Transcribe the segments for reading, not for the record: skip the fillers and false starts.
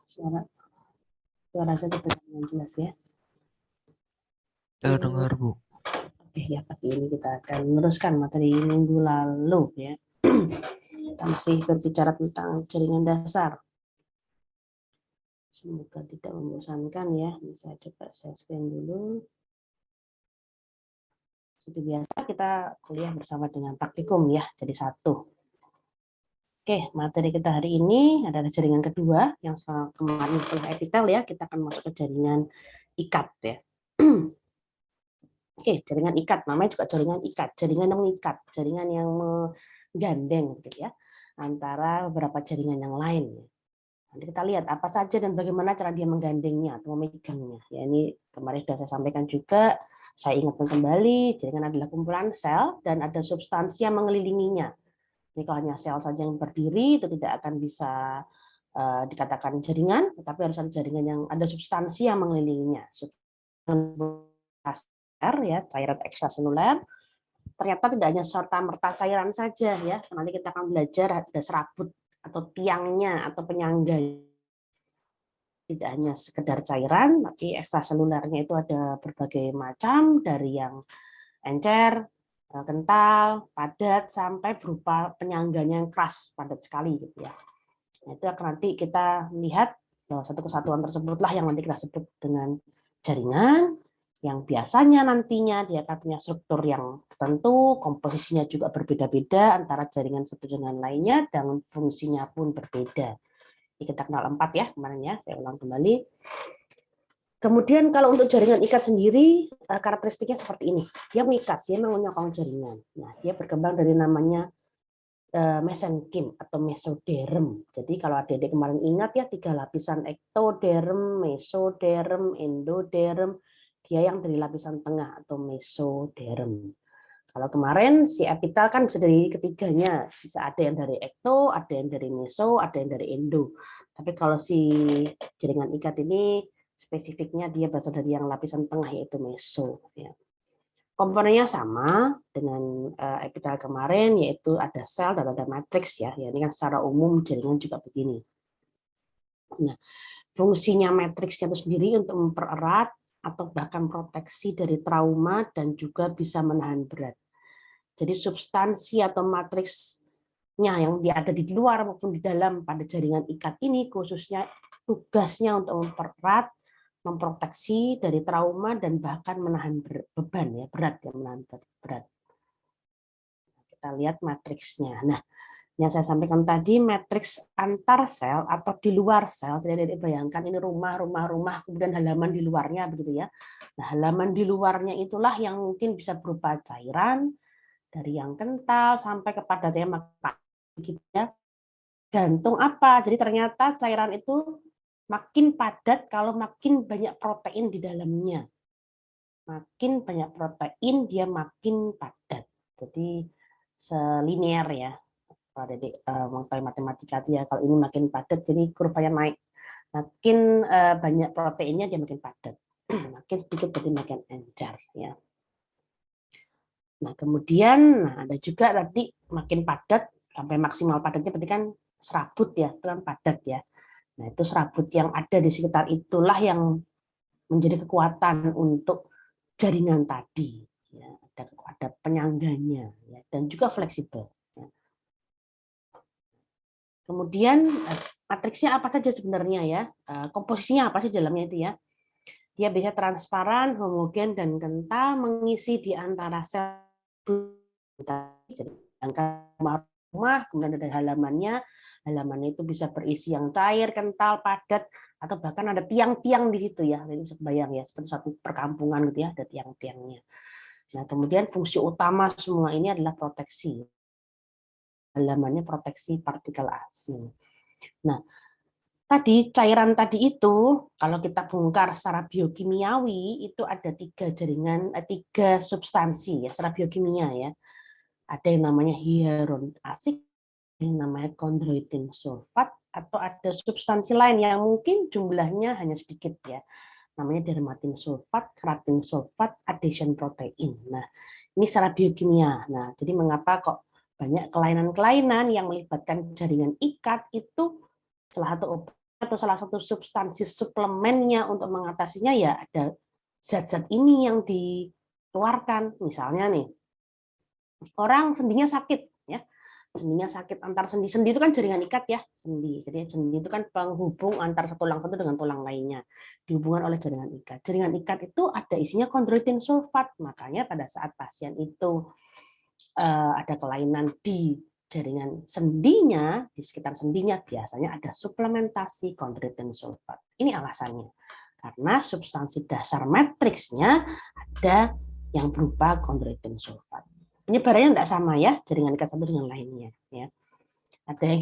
Suara saya terdengar dengan jelas ya. Ya, dengar, Bu. Oke ya, pagi ini kita akan meneruskan materi minggu lalu ya. Kita masih berbicara tentang jaringan dasar. Semoga tidak membosankan ya. Saya coba saya screen dulu. Seperti biasa kita kuliah bersama dengan praktikum ya, jadi satu. Oke, materi kita hari ini adalah jaringan kedua yang kemarin setelah epitel ya, kita akan masuk ke jaringan ikat ya. Oke, jaringan ikat, namanya juga jaringan ikat, jaringan yang mengikat, jaringan yang menggandeng gitu ya, antara beberapa jaringan yang lain. Nanti kita lihat apa saja dan bagaimana cara dia menggandengnya atau memegangnya. Ya, ini kemarin sudah saya sampaikan juga, saya ingatkan kembali, jaringan adalah kumpulan sel dan ada substansi yang mengelilinginya. Jadi kalau hanya sel saja yang berdiri itu tidak akan bisa dikatakan jaringan, tetapi harus ada jaringan yang ada substansi yang mengelilinginya. Ya, cairan ekstraseluler. Ternyata tidak hanya serta-merta cairan saja ya. Nanti kita akan belajar ada serabut atau tiangnya atau penyangga. Tidak hanya sekedar cairan, tapi ekstraselulernya itu ada berbagai macam, dari yang encer, kental, padat, sampai berupa penyangganya yang keras, padat sekali gitu ya. Nah, itu akan nanti kita lihat bahwa satu kesatuan tersebutlah yang nanti kita sebut dengan jaringan, yang biasanya nantinya dia akan punya struktur yang tertentu, komposisinya juga berbeda-beda antara jaringan satu dengan lainnya, dan fungsinya pun berbeda. Ini kita kenal 4 ya kemarin ya, saya ulang kembali. Kemudian kalau untuk jaringan ikat sendiri, karakteristiknya seperti ini. Dia mengikat, dia menyokong jaringan. Nah, dia berkembang dari namanya mesenkim atau mesoderm. Jadi kalau adik-adik kemarin ingat ya, 3 lapisan ektoderm, mesoderm, endoderm, dia yang dari lapisan tengah atau mesoderm. Kalau kemarin si epitel kan bisa dari ketiganya, bisa ada yang dari ekto, ada yang dari meso, ada yang dari endo. Tapi kalau si jaringan ikat ini spesifiknya dia berasal dari yang lapisan tengah yaitu meso. Ya. Komponennya sama dengan epitel kemarin, yaitu ada sel dan ada matriks ya. Ini kan secara umum jaringan juga begini. Nah, fungsinya matriksnya itu sendiri untuk mempererat atau bahkan proteksi dari trauma dan juga bisa menahan berat. Jadi substansi atau matriksnya yang ada di luar maupun di dalam pada jaringan ikat ini khususnya tugasnya untuk mempererat, memproteksi dari trauma dan bahkan menahan beban ya, berat ya, menahan berat. Kita lihat matriksnya. Nah, yang saya sampaikan tadi matriks antar sel atau di luar sel, jadi bayangkan ini rumah, kemudian halaman di luarnya begitu ya. Nah, halaman di luarnya itulah yang mungkin bisa berupa cairan, dari yang kental sampai kepada maka gitu ya. Gantung apa? Jadi ternyata cairan itu makin padat kalau makin banyak protein di dalamnya. Makin banyak protein dia makin padat. Jadi selinier ya. Kalau ada mengetahui matematika dia, kalau ini makin padat jadi kurvanya naik. Makin banyak proteinnya dia makin padat. Makin sedikit berarti makin encer ya. Nah, kemudian ada juga nanti makin padat sampai maksimal padatnya berarti kan serabut ya, itu kan padat ya. Nah, itu serabut yang ada di sekitar itulah yang menjadi kekuatan untuk jaringan tadi. Ya, ada penyangganya ya, dan juga fleksibel. Ya. Kemudian matriksnya apa saja sebenarnya ya, komposisinya apa sih dalamnya itu ya. Dia bisa transparan, homogen, dan kental, mengisi di antara sel. Jadi rumah, kemudian ada halamannya itu bisa berisi yang cair, kental, padat, atau bahkan ada tiang-tiang di situ ya. Jadi bisa bayang ya, seperti satu perkampungan gitu ya, ada tiang-tiangnya. Nah, kemudian fungsi utama semua ini adalah proteksi. Halamannya proteksi partikel asing. Nah, tadi cairan tadi itu kalau kita bongkar secara biokimiawi itu ada 3 jaringan, 3 substansi ya secara biokimia ya. Ada yang namanya hyaluronik asid, yang namanya kondroitin sulfat, atau ada substansi lain yang mungkin jumlahnya hanya sedikit ya. Namanya dermatin sulfat, keratin sulfat, adhesion protein. Nah, ini secara biokimia. Nah, jadi mengapa kok banyak kelainan-kelainan yang melibatkan jaringan ikat itu salah satu atau salah satu substansi suplemennya untuk mengatasinya ya ada zat-zat ini yang dikeluarkan. Misalnya nih, orang sendinya sakit, ya, sendinya sakit antar sendi. Sendi itu kan jaringan ikat ya, sendi. Jadi sendi itu kan penghubung antar satu tulang satu dengan tulang lainnya, dihubungkan oleh jaringan ikat. Jaringan ikat itu ada isinya kondroitin sulfat. Makanya pada saat pasien itu ada kelainan di jaringan sendinya, di sekitar sendinya biasanya ada suplementasi kondroitin sulfat. Ini alasannya. Karena substansi dasar matriksnya ada yang berupa kondroitin sulfat. Penyebarannya tidak sama ya, jaringan ikat satu dengan lainnya. Ya. Ada yang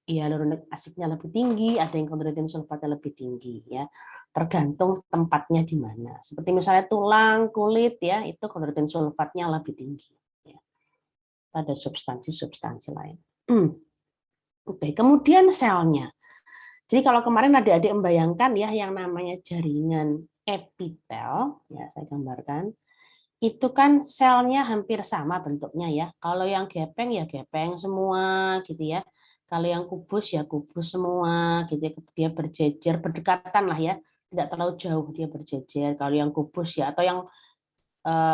hyaluronik asidnya lebih tinggi, ada yang kondroitin sulfatnya lebih tinggi. Ya. Tergantung tempatnya di mana. Seperti misalnya tulang, kulit, ya itu kondroitin sulfatnya lebih tinggi. Pada substansi-substansi lain. Oke, kemudian selnya. Jadi kalau kemarin adik-adik membayangkan ya yang namanya jaringan epitel, ya saya gambarkan, itu kan selnya hampir sama bentuknya ya. Kalau yang gepeng ya gepeng semua gitu ya. Kalau yang kubus ya kubus semua gitu ya. Dia berjejer, berdekatan lah ya. Tidak terlalu jauh dia berjejer. Kalau yang kubus ya atau yang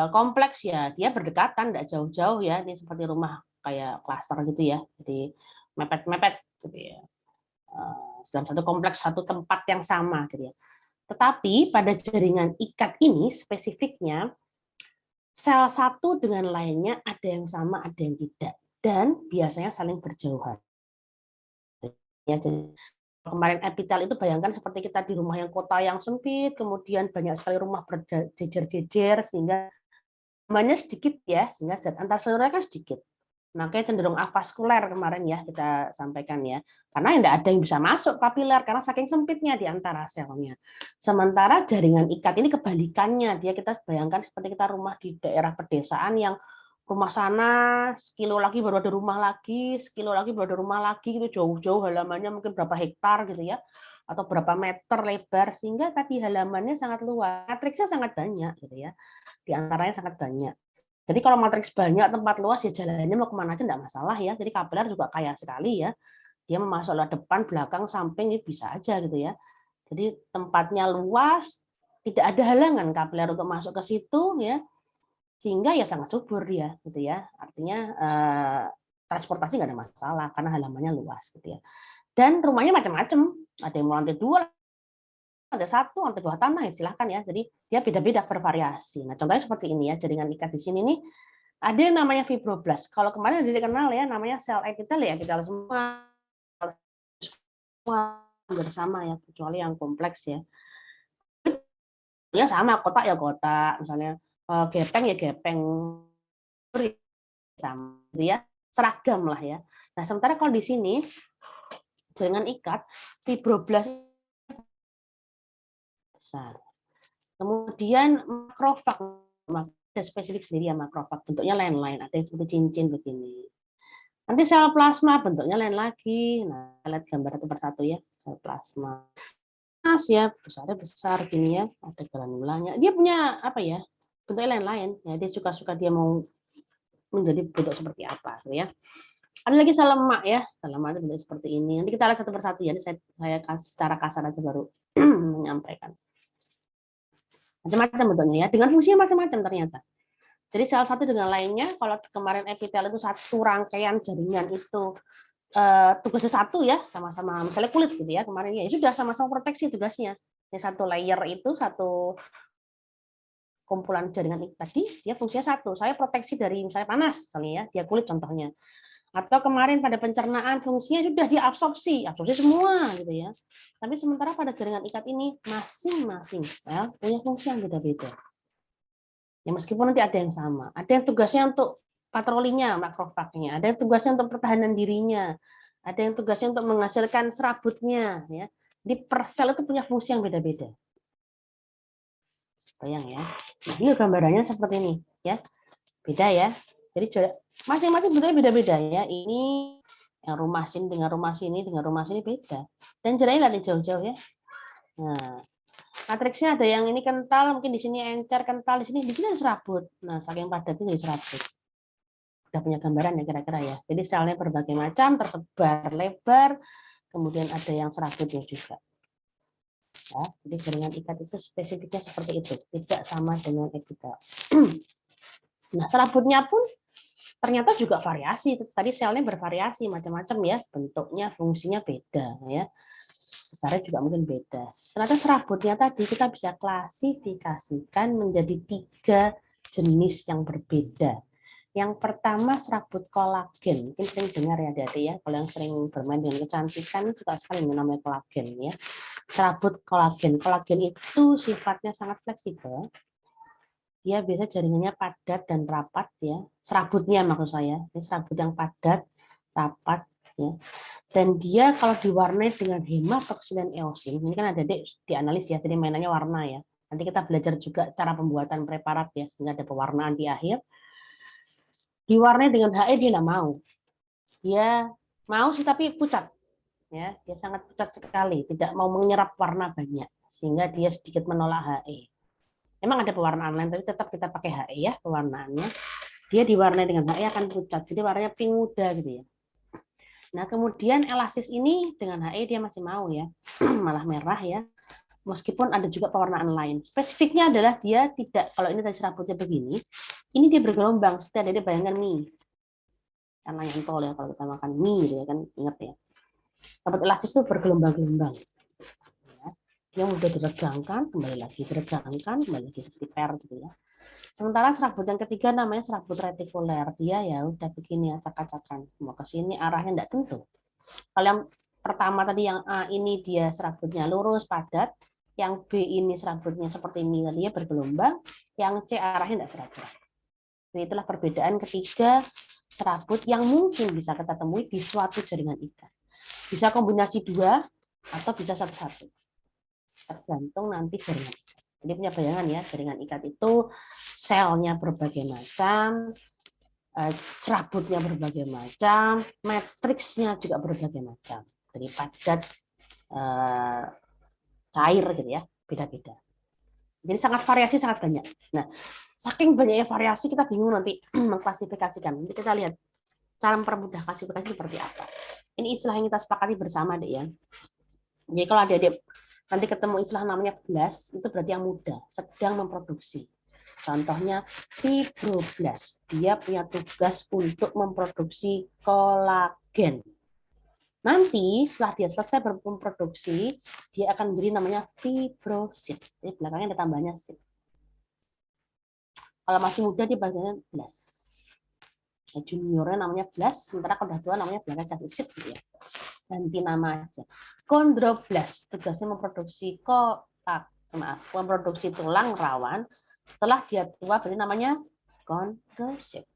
kompleks ya dia berdekatan, tidak jauh-jauh ya. Ini seperti rumah kayak klaster gitu ya. Jadi mepet-mepet gitu ya. Dalam satu kompleks, satu tempat yang sama gitu ya. Tetapi pada jaringan ikat ini spesifiknya sel satu dengan lainnya ada yang sama, ada yang tidak, dan biasanya saling berjauhan. Ya, jadi kemarin epitel itu bayangkan seperti kita di rumah yang kota yang sempit, kemudian banyak sekali rumah berjejer-jejer sehingga namanya sedikit ya, sehingga zat antar selurnya kan sedikit. Makanya cenderung avaskuler kemarin ya kita sampaikan ya. Karena tidak ada yang bisa masuk kapiler karena saking sempitnya di antara selnya. Sementara jaringan ikat ini kebalikannya. Dia kita bayangkan seperti kita rumah di daerah pedesaan yang rumah sana sekilo lagi baru ada rumah lagi, sekilo lagi baru ada rumah lagi, gitu jauh-jauh halamannya mungkin berapa hektar gitu ya, atau berapa meter lebar sehingga tadi halamannya sangat luas, matriksnya sangat banyak gitu ya, di antaranya sangat banyak. Jadi kalau matriks banyak tempat luas ya jalannya mau kemana aja tidak masalah ya. Jadi kapiler juga kaya sekali ya, dia mau masuk lewat depan, belakang, samping itu bisa aja gitu ya. Jadi tempatnya luas, tidak ada halangan kapiler untuk masuk ke situ ya. Sehingga ya sangat subur dia gitu ya, artinya transportasi nggak ada masalah karena halamannya luas gitu ya. Dan rumahnya macam-macam, ada yang mau lantai 2, ada 1, lantai 2 tanah ya silahkan ya, jadi dia beda-beda bervariasi. Nah contohnya seperti ini ya, jaringan ikat di sini nih ada yang namanya fibroblast. Kalau kemarin udah dikenal ya namanya sel epitel ya, epitel semua bersama ya, kecuali yang kompleks ya. Ya sama, kotak ya kotak, misalnya gepeng ya gepeng, sama ya, seragam lah ya. Nah, sementara kalau di sini jaringan ikat fibroblast besar. Kemudian makrofag, ada spesifik sendiri ya makrofag, bentuknya lain-lain, ada yang seperti cincin begini. Nanti sel plasma bentuknya lain lagi. Nah, lihat gambar satu persatu ya, sel plasma. Mas ya, besarnya besar gini ya, ada granulanya. Dia punya apa ya? Bentuknya lain-lain. Ya, dia suka-suka dia mau menjadi bentuk seperti apa, gitu ya. Ada lagi sel lemak ya, sel lemak itu bentuk seperti ini. Nanti kita lihat satu persatu ya. Ini saya secara kasar aja baru menyampaikan. Macam-macam bentuknya ya, dengan fungsinya macam-macam ternyata. Jadi sel satu dengan lainnya, kalau kemarin epitel itu satu rangkaian jaringan itu tugasnya satu ya, sama-sama misalnya kulit gitu ya kemarin ya, sudah sama-sama proteksi tugasnya. Yang satu layer itu satu kumpulan jaringan itu tadi, dia fungsinya satu. Saya proteksi dari misalnya panas, misalnya ya, dia kulit contohnya. Atau kemarin pada pencernaan fungsinya sudah diabsorpsi, absorpsi semua gitu ya. Tapi sementara pada jaringan ikat ini masing-masing sel punya fungsi yang beda-beda. Ya meskipun nanti ada yang sama, ada yang tugasnya untuk patrolinya, makrofagnya, ada yang tugasnya untuk pertahanan dirinya, ada yang tugasnya untuk menghasilkan serabutnya ya. Di per sel itu punya fungsi yang beda-beda. Bayang ya. Nah, ini gambarannya seperti ini ya. Beda ya. Jadi masing-masing bentuknya beda-beda ya. Ini yang rumah sini dengan rumah sini dengan rumah sini beda. Dan jaraknya lihat jauh-jauh ya. Nah, matriksnya ada yang ini kental, mungkin di sini encer kental, di sini ada serabut. Nah, saking padatnya jadi serabut. Udah punya gambaran ya kira-kira ya. Jadi selnya berbagai macam, tersebar lebar, kemudian ada yang serabutnya juga. Ya, jadi jaringan ikat itu spesifiknya seperti itu, tidak sama dengan epitel. Nah, serabutnya pun ternyata juga variasi. Tadi selnya bervariasi macam-macam ya, bentuknya, fungsinya beda ya. Besarnya juga mungkin beda. Ternyata serabutnya tadi kita bisa klasifikasikan menjadi 3 jenis yang berbeda. Yang pertama serabut kolagen. Mungkin sering dengar ya adik-adik ya, kalau yang sering bermain dengan kecantikan suka sekali namanya kolagen ya. Serabut kolagen. Kolagen itu sifatnya sangat fleksibel. Dia biasa jaringannya padat dan rapat ya. Serabutnya maksud saya. Ini serabut yang padat, rapat ya. Dan dia kalau diwarnai dengan hematoksilen eosin, ini kan ada dianalis ya, jadi mainannya warna ya. Nanti kita belajar juga cara pembuatan preparat ya, sehingga ada pewarnaan di akhir. Diwarnai dengan HE dia nggak mau. Dia mau sih tapi pucat. Ya, dia sangat pucat sekali, tidak mau menyerap warna banyak, sehingga dia sedikit menolak HE. Emang ada pewarnaan lain, tapi tetap kita pakai HE ya pewarnaannya. Dia diwarnai dengan HE akan pucat, jadi warnanya pink muda gitu ya. Nah, kemudian elasis ini dengan HE dia masih mau ya, malah merah ya. Meskipun ada juga pewarnaan lain. Spesifiknya adalah dia tidak, kalau ini tadi serabutnya begini, ini dia bergelombang, seperti ada bayangkan mie. Karena nyantol ya, kalau kita makan mie gitu ya kan, ingat ya. Serabut elastis itu bergelombang-gelombang. Dia mudah diregangkan, kembali lagi diregangkan, kembali lagi seperti per gitu ya. Sementara serabut yang ketiga namanya serabut retikuler. Dia ya udah begini acak-acakan, mau ke sini arahnya enggak tentu. Kalau yang pertama tadi yang A ini dia serabutnya lurus padat, yang B ini serabutnya seperti ini tadi ya bergelombang, yang C arahnya enggak bergerak. Jadi itulah perbedaan ketiga serabut yang mungkin bisa kita temui di suatu jaringan ikat. Bisa kombinasi 2 atau bisa satu-satu. Tergantung nanti jaringan ikat. Jadi punya bayangan ya, jaringan ikat itu selnya berbagai macam, serabutnya berbagai macam, matriksnya juga berbagai macam. Dari padat, cair gitu ya, beda-beda. Jadi sangat variasi sangat banyak. Nah, saking banyaknya variasi kita bingung nanti mengklasifikasikan. Nanti kita lihat cara mempermudah klasifikasi seperti apa. Ini istilah yang kita sepakati bersama, Dek ya. Jadi kalau adik-adik nanti ketemu istilah namanya blast, itu berarti yang muda, sedang memproduksi. Contohnya fibroblast, dia punya tugas untuk memproduksi kolagen. Nanti setelah dia selesai memproduksi, dia akan menjadi namanya fibrosit. Jadi belakangnya ada tambahnya sit. Kalau masih muda dia bagiannya blast. Juniornya namanya blast, sementara kalau sudah tua namanya belakang kasih sit gitu ya. Ganti nama aja. Kondroblast, tugasnya memproduksi memproduksi tulang rawan. Setelah dia tua berarti namanya kondrosit.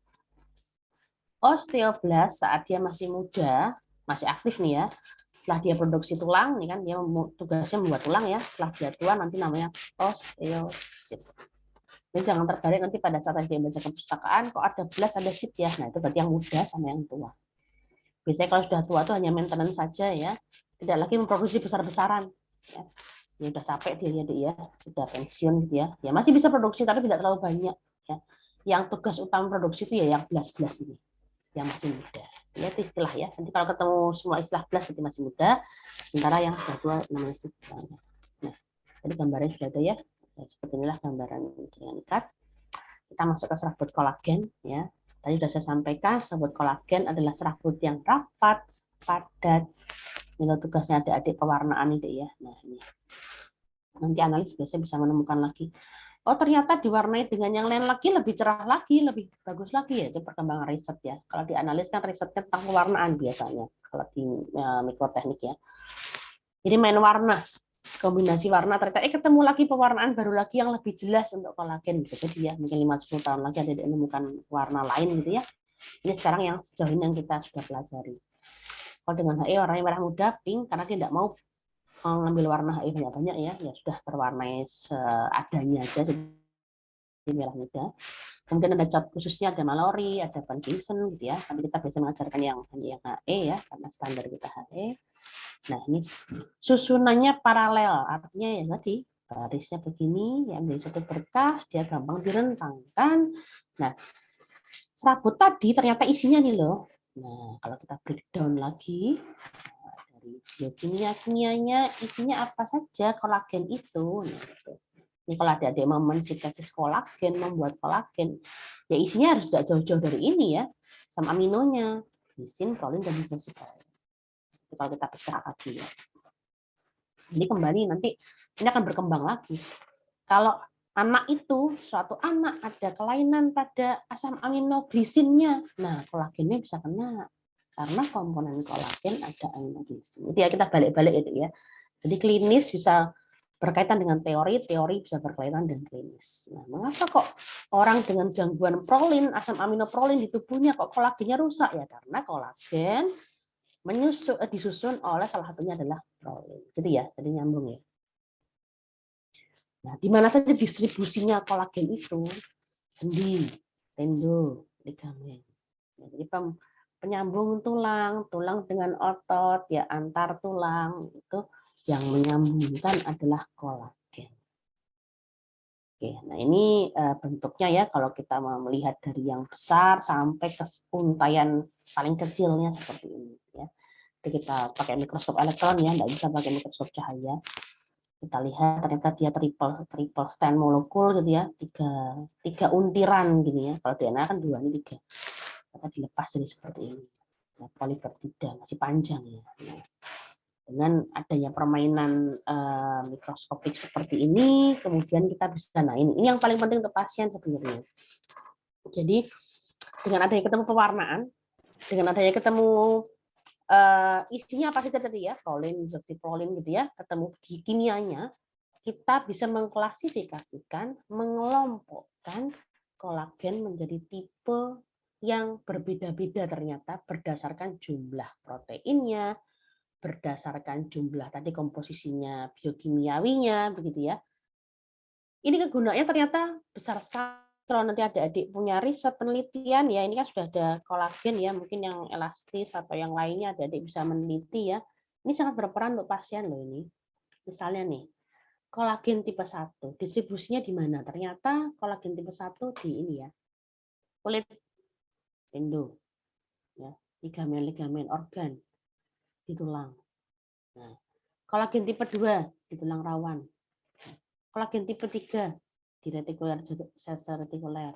Osteoblast saat dia masih muda, masih aktif nih ya. Setelah dia produksi tulang, nih kan dia tugasnya membuat tulang ya. Setelah dia tua nanti namanya osteosit. Jadi jangan terbalik nanti pada saat dia baca perpustakaan kok ada blast ada sit ya. Nah itu berarti yang muda sama yang tua. Biasanya kalau sudah tua itu hanya maintenance saja ya, tidak lagi memproduksi besar-besaran. Ya. Ya udah capek dia sudah pensiun gitu ya. Ya masih bisa produksi tapi tidak terlalu banyak. Ya. Yang tugas utama produksi itu ya yang belas-belas ini, yang masih muda. Ya itu istilah ya. Nanti kalau ketemu semua istilah belas berarti masih muda, sementara yang sudah tua namanya sudah. Nah, tadi gambarnya sudah ada ya. Seperti inilah gambaran jaringan ikat. Kita masuk ke serabut kolagen ya. Tadi sudah saya sampaikan, serabut kolagen adalah serabut yang rapat, padat. Ini tugasnya adik-adik pewarnaan ini ya. Nah, ini. Nanti analis biasanya bisa menemukan lagi. Oh, ternyata diwarnai dengan yang lain lagi lebih cerah lagi, lebih bagus lagi ya. Itu perkembangan riset ya. Kalau dianalis kan risetnya tentang pewarnaan biasanya. Kalau di mikroteknik ya. Jadi main warna. Kombinasi warna ternyata ketemu lagi pewarnaan baru lagi yang lebih jelas untuk kolagen bisa jadi ya mungkin 5-10 tahun lagi ada menemukan warna lain gitu ya. Ini sekarang yang sejauh ini yang kita sudah pelajari. Kalau dengan HE warnanya merah muda pink karena dia tidak mau mengambil warna HE banyak-banyak ya sudah terwarnai seadanya aja jadi merah muda. Kemudian ada cat khususnya ada Mallory, ada Van Gieson gitu ya. Tapi kita biasa mengajarkan yang HE ya karena standar kita HE. Nah, ini susunannya paralel, artinya ya tadi barisnya begini, yang menjadi satu berkas, dia gampang direntangkan. Nah, serabut tadi ternyata isinya nih loh. Nah, kalau kita breakdown lagi dari biokimia-kimianya isinya apa saja kolagen itu. Nah, gitu. Ini kalau adik-adik mau mensintesis kolagen, membuat kolagen, ya isinya harus tidak jauh-jauh dari ini ya, asam aminonya, lisin, prolin, dan glukosid. Kalau kita pecah lagi ya. Jadi kembali nanti ini akan berkembang lagi. Kalau anak itu, suatu anak ada kelainan pada asam aminoglisinnya, nah kolagennya bisa kena. Karena komponen kolagen ada aminoglisin. Jadi ya kita balik-balik itu ya. Jadi klinis bisa berkaitan dengan teori, teori bisa berkaitan dengan klinis. Nah, mengapa kok orang dengan gangguan prolin, asam aminoprolin di tubuhnya kok kolagennya rusak ya? Karena kolagen disusun oleh salah satunya adalah prolin. Gitu ya, jadi nyambung ya. Nah, di mana saja distribusinya kolagen itu? Sendi, tendo, ligamen. Jadi penyambung tulang, tulang dengan otot, ya antar tulang itu yang menyambungkan adalah kolagen. Oke, nah ini bentuknya ya kalau kita mau melihat dari yang besar sampai ke untayan paling kecilnya seperti ini ya. Jadi kita pakai mikroskop elektron ya, nggak bisa pakai mikroskop cahaya. Kita lihat ternyata dia triple strand molekul gitu ya, tiga untiran gitu ya. Kalau DNA kan 2, ini 3. Maka dilepas jadi seperti ini. Nah, polipeptida masih panjang ya. Nah, dengan adanya permainan mikroskopik seperti ini, kemudian kita bisa, nah ini yang paling penting untuk pasien sebenarnya. Jadi dengan adanya ketemu pewarnaan, dengan adanya ketemu isinya apa saja tadi ya, prolin, isotiprolin gitu ya, ketemu kimianya, kita bisa mengklasifikasikan, mengelompokkan kolagen menjadi tipe yang berbeda-beda ternyata berdasarkan jumlah proteinnya, berdasarkan jumlah tadi komposisinya biokimiawinya begitu ya. Ini kegunaannya ternyata besar sekali. Kalau nanti adik-adik punya riset penelitian ya, ini kan sudah ada kolagen ya, mungkin yang elastis atau yang lainnya adik-adik bisa meneliti ya. Ini sangat berperan untuk pasien loh ini. Misalnya nih, kolagen tipe 1, distribusinya di mana? Ternyata kolagen tipe 1 di ini ya. Kulit, tendo, ya, ligamen-ligamen organ di tulang. Nah, kolagen tipe 2 di tulang rawan. Kolagen tipe 3 di retikuler sel retikuler.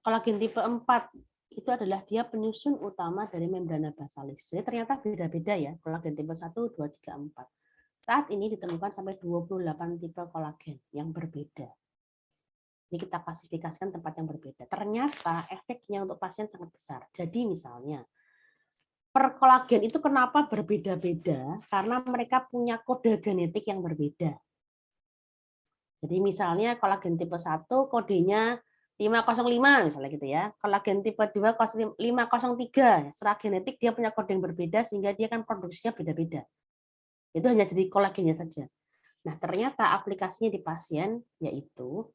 Kolagen tipe 4 itu adalah dia penyusun utama dari membrana basalis. Jadi ternyata beda-beda ya, kolagen tipe 1, 2, 3, 4. Saat ini ditemukan sampai 28 tipe kolagen yang berbeda. Ini kita klasifikasikan tempat yang berbeda. Ternyata efeknya untuk pasien sangat besar. Jadi misalnya, per kolagen itu kenapa berbeda-beda? Karena mereka punya kode genetik yang berbeda. Jadi misalnya kolagen tipe 1 kodenya 505 misalnya gitu ya. Kolagen tipe 2 503. Secara genetik dia punya kode yang berbeda sehingga dia kan produksinya beda-beda. Itu hanya jadi kolagennya saja. Nah, ternyata aplikasinya di pasien yaitu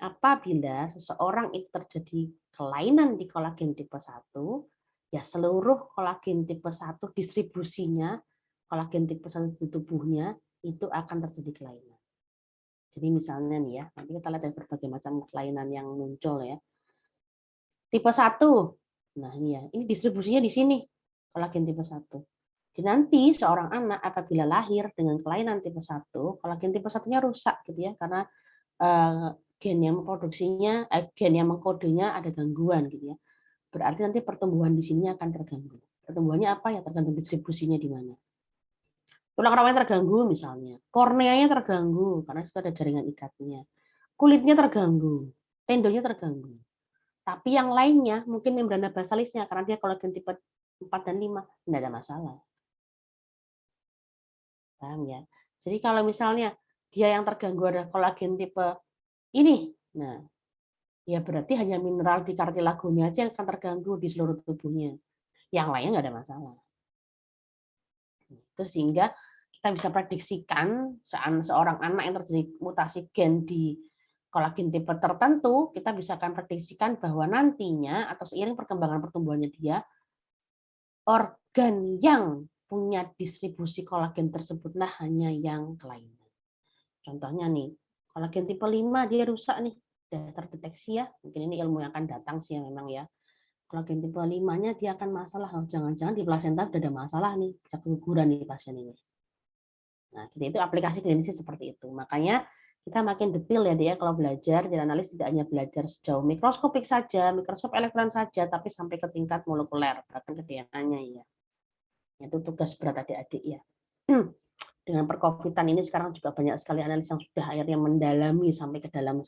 apabila seseorang itu terjadi kelainan di kolagen tipe 1, ya seluruh kolagen tipe 1 distribusinya, kolagen tipe 1 di tubuhnya, itu akan terjadi kelainan. Jadi misalnya nih ya, nanti kita lihat berbagai macam kelainan yang muncul ya. Tipe 1, nah ini ya, ini distribusinya di sini, kolagen tipe 1. Jadi nanti seorang anak apabila lahir dengan kelainan tipe 1, kolagen tipe 1-nya rusak gitu ya, karena gen yang memproduksinya, gen yang mengkodenya ada gangguan gitu ya. Berarti nanti pertumbuhan di sini akan terganggu. Pertumbuhannya apa ya? Tergantung distribusinya di mana. Tulang rawan terganggu misalnya, korneanya terganggu karena itu ada jaringan ikatnya. Kulitnya terganggu, tendonya terganggu. Tapi yang lainnya mungkin membrana basalisnya karena dia kolagen tipe 4 dan 5 tidak ada masalah. Paham ya? Jadi kalau misalnya dia yang terganggu ada kolagen tipe ini, nah ya berarti hanya mineral di kartilagonya aja yang akan terganggu di seluruh tubuhnya. Yang lainnya nggak ada masalah. Itu sehingga kita bisa prediksikan seorang anak yang terjadi mutasi gen di kolagen tipe tertentu, kita bisa akan prediksikan bahwa nantinya atau seiring perkembangan pertumbuhannya dia, organ yang punya distribusi kolagen tersebut nah hanya yang kelainan. Contohnya nih, kolagen tipe 5 dia rusak nih, sudah terdeteksi ya, mungkin ini ilmu yang akan datang sih ya memang ya. Kolagen tipe 5-nya dia akan masalah, jangan-jangan di plasenta sudah ada masalah nih, bisa keguguran nih pasien ini. Nah, jadi itu aplikasi klinis seperti itu. Makanya kita makin detail ya dia kalau belajar jadi analis tidak hanya belajar sejauh mikroskopik saja, mikroskop elektron saja, tapi sampai ke tingkat molekuler, bahkan ke DNA-nya ya. Itu tugas berat adik-adik ya. Dengan perkovitan ini sekarang juga banyak sekali analis yang sudah akhirnya mendalami sampai ke dalam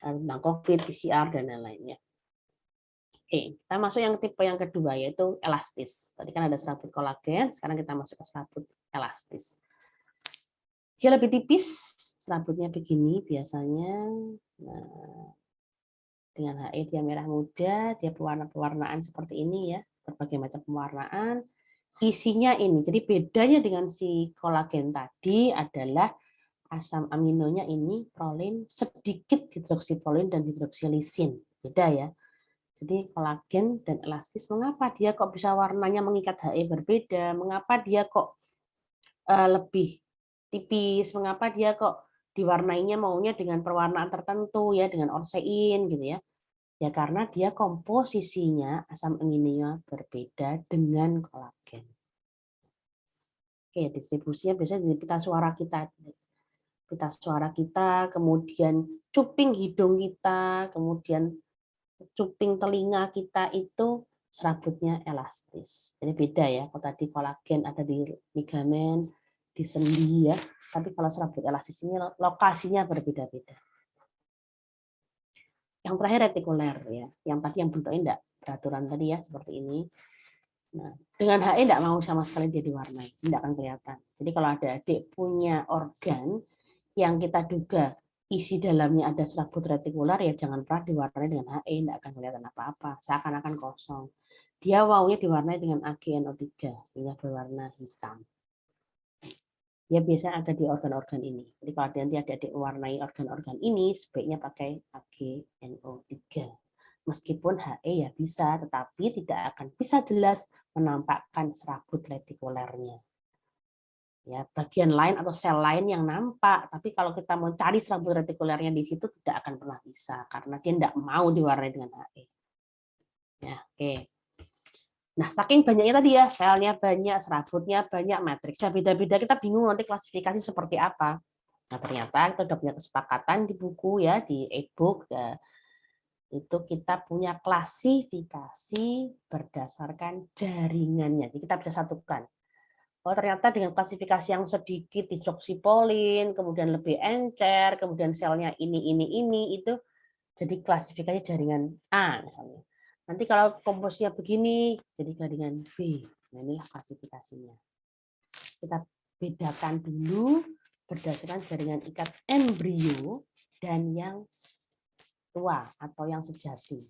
tentang COVID, PCR, dan lain-lainnya. Oke, kita masuk yang tipe yang kedua, yaitu elastis. Tadi kan ada serabut kolagen, sekarang kita masuk ke serabut elastis. Dia lebih tipis, serabutnya begini biasanya. Nah, dengan HE dia merah muda, dia pewarnaan seperti ini ya, berbagai macam pewarnaan. Isinya ini, jadi bedanya dengan si kolagen tadi adalah asam aminonya ini prolin, sedikit hidroksiprolin dan hidroksilisin. Beda ya. Jadi kolagen dan elastis, mengapa dia kok bisa warnanya mengikat HE berbeda? Mengapa dia kok lebih tipis? Mengapa dia kok diwarnainya maunya dengan perwarnaan tertentu ya, dengan orsein gitu ya? Ya karena dia komposisinya asam aminonya berbeda dengan kolagen. Oke, distribusinya biasanya dari pita suara kita. Pita suara kita, kemudian cuping hidung kita, kemudian cuping telinga kita itu serabutnya elastis. Jadi beda ya, kalau tadi kolagen ada di ligamen, di sendi ya, tapi kalau serabut elastis ini lokasinya berbeda-beda. Yang terakhir retikuler ya, yang tadi yang bentuknya enggak peraturan tadi ya, seperti ini. Nah, dengan HE enggak mau sama sekali dia diwarnai, enggak akan kelihatan. Jadi kalau ada adik punya organ yang kita duga isi dalamnya ada serabut retikular, ya jangan pernah diwarnai dengan HE, tidak akan kelihatan apa-apa, seakan-akan kosong. Dia maunya diwarnai dengan AgNO3 sehingga berwarna hitam. Ya biasanya ada di organ-organ ini. Jadi kalau nanti adik-adik mewarnai organ-organ ini, sebaiknya pakai AgNO3. Meskipun HE ya bisa, tetapi tidak akan bisa jelas menampakkan serabut retikulernya. Ya, bagian lain atau sel lain yang nampak, tapi kalau kita mau cari serabut retikulernya di situ tidak akan pernah bisa karena dia tidak mau diwarnai dengan HE. Ya, oke. Nah, saking banyaknya tadi ya, selnya banyak, serabutnya banyak, matriksnya beda-beda, kita bingung nanti klasifikasi seperti apa. Nah, ternyata kita sudah punya kesepakatan di buku ya, di e-book ya, itu kita punya klasifikasi berdasarkan jaringannya. Jadi kita bisa satukan. Oh, ternyata dengan klasifikasi yang sedikit hidroksipolin, kemudian lebih encer, kemudian selnya ini, itu jadi klasifikasi jaringan A misalnya. Nanti kalau komposisinya begini, jadi jaringan B. Nah, inilah klasifikasinya. Kita bedakan dulu berdasarkan jaringan ikat embrio dan yang tua atau yang sejati.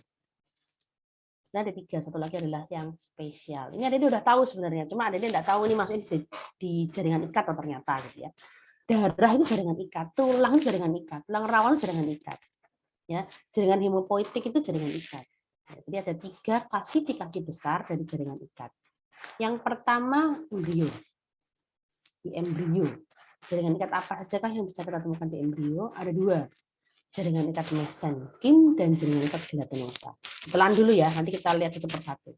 Nah, ada 3, satu lagi adalah yang spesial. Ini ada udah tahu sebenarnya, cuma ada tidak tahu ini maksudnya di jaringan ikat atau ternyata gitu ya. Darah itu jaringan ikat, tulang itu jaringan ikat, tulang rawan itu jaringan ikat. Ya, jaringan hemopoietik itu jaringan ikat. Jadi ada 3 klasifikasi besar dari jaringan ikat. Yang pertama embrio. Di embrio. Jaringan ikat apa saja yang bisa kita temukan di embrio? Ada 2. Jaringan ikat mesenkim dan jaringan ikat gelatinosa. Telan dulu ya, nanti kita lihat satu persatu.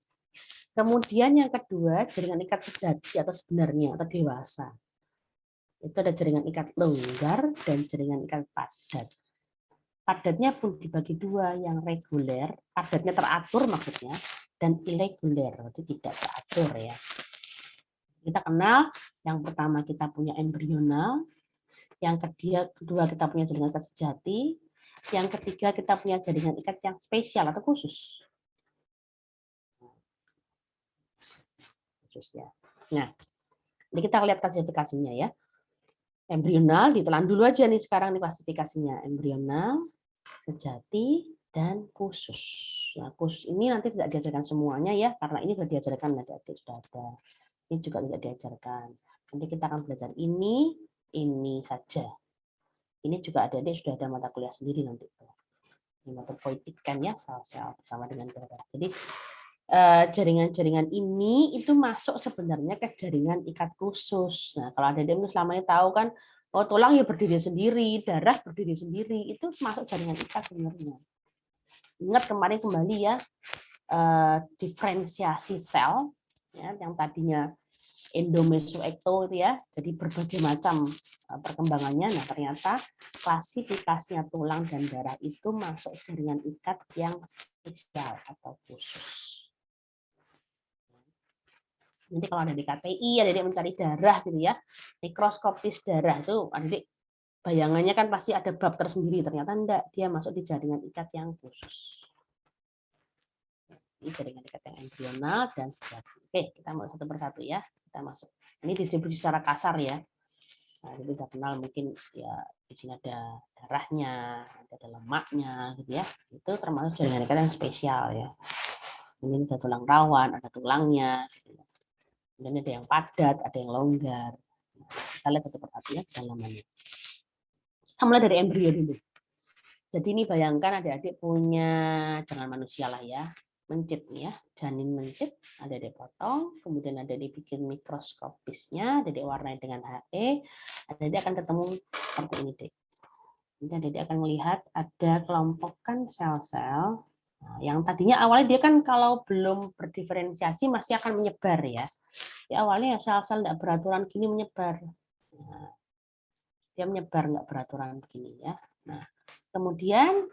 Kemudian yang kedua, jaringan ikat sejati atau sebenarnya atau dewasa. Itu ada jaringan ikat longgar dan jaringan ikat padat. Padatnya pun dibagi 2, yang reguler, padatnya teratur maksudnya, dan irreguler, berarti tidak teratur ya. Kita kenal, yang pertama kita punya embrional, yang kedua kita punya jaringan ikat sejati, yang ketiga kita punya jaringan ikat yang spesial atau khusus. Ya. Nah, jadi kita lihat klasifikasinya ya. Embrional, ditelan dulu aja nih sekarang nih klasifikasinya. Embrional, sejati, dan khusus. Nah, khusus ini nanti tidak diajarkan semuanya ya, karena ini sudah diajarkan, adik-adik sudah ada. Ini juga tidak diajarkan. Nanti kita akan belajar ini saja. Ini juga adik-adik sudah ada mata kuliah sendiri nanti. Hematopoietik kan ya, sel-sel bersama dengan darah. Jadi jaringan-jaringan ini itu masuk sebenarnya ke jaringan ikat khusus. Nah, kalau adik-adik selama ini tahu kan, oh tulang ya berdiri sendiri, darah berdiri sendiri, itu masuk jaringan ikat sebenarnya. Ingat kemarin kembali ya, diferensiasi sel, ya, yang tadinya endomesoekto itu ya. Jadi berbagai macam perkembangannya. Nah, ternyata klasifikasinya tulang dan darah itu masuk jaringan ikat yang spesial atau khusus. Nanti kalau ada di KTI, adik mencari darah gitu ya, mikroskopis darah itu, adik bayangannya kan pasti ada bab tersendiri. Ternyata enggak, dia masuk di jaringan ikat yang khusus. Ini jaringan ikat yang embrional dan sejati. Oke, kita mau satu persatu ya. Kita masuk. Ini distribusi secara kasar ya. Nah, jadi udah kenal mungkin ya di sini ada darahnya, ada lemaknya gitu ya. Itu termasuk jaringan ikat yang spesial ya. Ini ada tulang rawan, ada tulangnya. Gitu ya. Kemudian ada yang padat, ada yang longgar. Nah, kita lihat satu persatu ya dalamannya. Kita mulai dari embrio dulu. Jadi ini bayangkan adik-adik punya, jangan manusia lah ya, mencit nih ya, janin mencit, ada dipotong, kemudian ada dibikin mikroskopisnya, ada diwarnai dengan HE, adik akan ketemu seperti ini deh. Kemudian adik akan melihat ada kelompokan sel-sel. Nah, yang tadinya awalnya dia kan kalau belum berdiferensiasi masih akan menyebar ya. Di awalnya sel-sel tidak beraturan gini menyebar. Nah, dia menyebar nggak beraturan begini ya. Nah, kemudian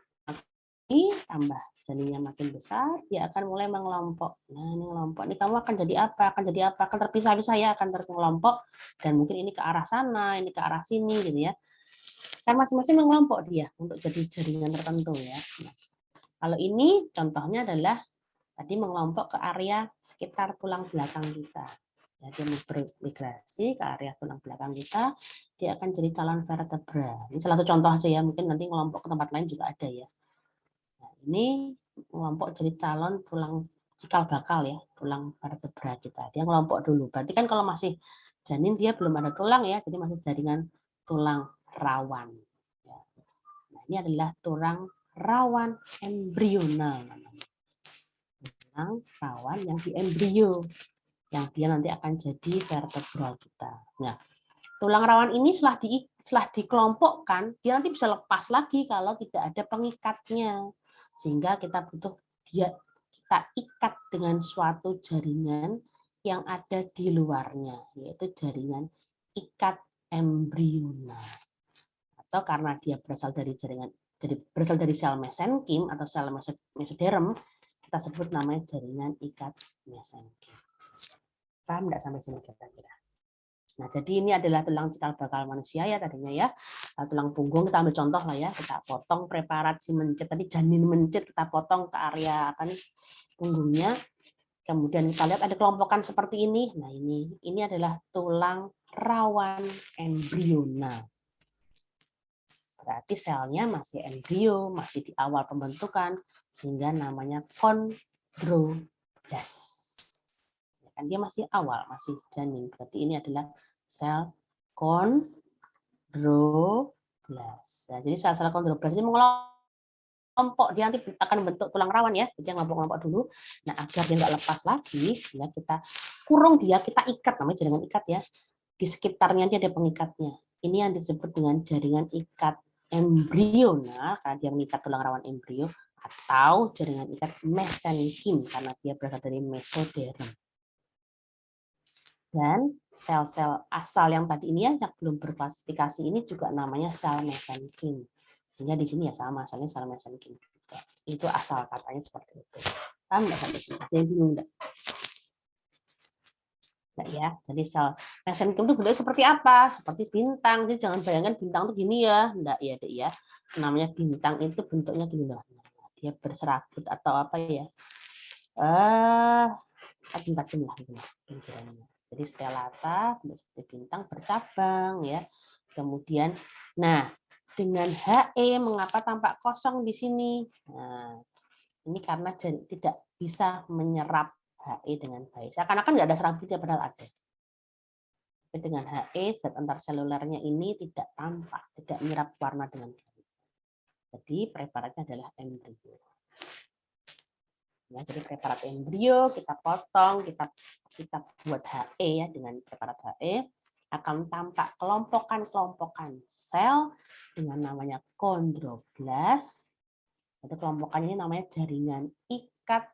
tambah janinnya makin besar, dia akan mulai mengelompok. Nah, ini ngelompok. Ini kamu akan jadi apa? Akan jadi apa? Akan terpisah-pisah ya, akan terkelompok. Dan mungkin ini ke arah sana, ini ke arah sini, gitu ya. Kan masing-masing mengelompok dia untuk jadi jaringan tertentu ya. Nah, kalau ini contohnya adalah tadi mengelompok ke area sekitar tulang belakang kita. Jadi bermigrasi ke area tulang belakang kita, dia akan jadi calon vertebra. Ini salah satu contoh aja ya, mungkin nanti ngelompok ke tempat lain juga ada ya. Nah, ini ngelompok jadi calon tulang cikal bakal ya, tulang vertebra kita. Dia ngelompok dulu. Berarti kan kalau masih janin dia belum ada tulang ya, jadi masih jaringan tulang rawan. Ya. Nah, ini adalah tulang rawan embrional namanya. Tulang rawan yang di embrio, yang dia nanti akan jadi vertebral kita. Nah, tulang rawan ini setelah dikelompokkan, dia nanti bisa lepas lagi kalau tidak ada pengikatnya. Sehingga kita butuh kita ikat dengan suatu jaringan yang ada di luarnya, yaitu jaringan ikat embrional. Atau karena dia berasal dari sel mesenkim atau sel mesoderm, kita sebut namanya jaringan ikat mesenkim. Paham nggak sampai sini kira-kira? Nah, jadi ini adalah tulang cikal bakal manusia ya tadinya ya. Tulang punggung kita ambil contoh lah ya, kita potong preparat si mencit tadi, janin mencit kita potong ke area apa nih punggungnya. Kemudian kita lihat ada kelompokan seperti ini. Nah, ini adalah tulang rawan embrional. Berarti selnya masih embrio, masih di awal pembentukan, sehingga namanya kondroblast. Kan dia masih awal, masih janin. Berarti ini adalah sel kondroblast. Nah, jadi sel-sel kondroblast ini mengelompok, dia nanti akan membentuk tulang rawan ya. Jadi ngelompok-ngelompok dulu. Nah, agar dia nggak lepas lagi, ya kita kurung dia, kita ikat, namanya jaringan ikat ya. Di sekitarnya dia ada pengikatnya. Ini yang disebut dengan jaringan ikat embrional, karena dia mengikat tulang rawan embrio, atau jaringan ikat mesenkim, karena dia berasal dari mesoderm. Dan sel-sel asal yang tadi ini ya, yang belum berklasifikasi ini juga namanya sel mesenkim. Sehingga di sini ya sama, asalnya sel mesenkim juga. Itu asal katanya seperti itu. Paham nggak sampai sini? Ada yang bingung nggak? Nggak ya. Jadi sel mesenkim itu bentuknya seperti apa? Seperti bintang. Jadi jangan bayangkan bintang itu gini ya. Nggak ya, Dek ya. Namanya bintang itu bentuknya gini loh. Dia berserabut atau apa ya? Tajam-tajam lah gitu pinggirannya. Jadi stellata seperti bintang bercabang ya. Kemudian, nah dengan HE mengapa tampak kosong di sini? Nah, ini karena tidak bisa menyerap HE dengan baik. Seakan-akan nggak ada serabutnya padahal ada. Tapi dengan HE zat antar selulernya ini tidak tampak, tidak menyerap warna dengan baik. Jadi preparatnya adalah embrio. Ya, jadi preparat embrio kita potong, kita buat HE ya, dengan preparat HE akan tampak kelompokan-kelompokan sel dengan namanya kondroblast. Itu kelompokan ini namanya jaringan ikat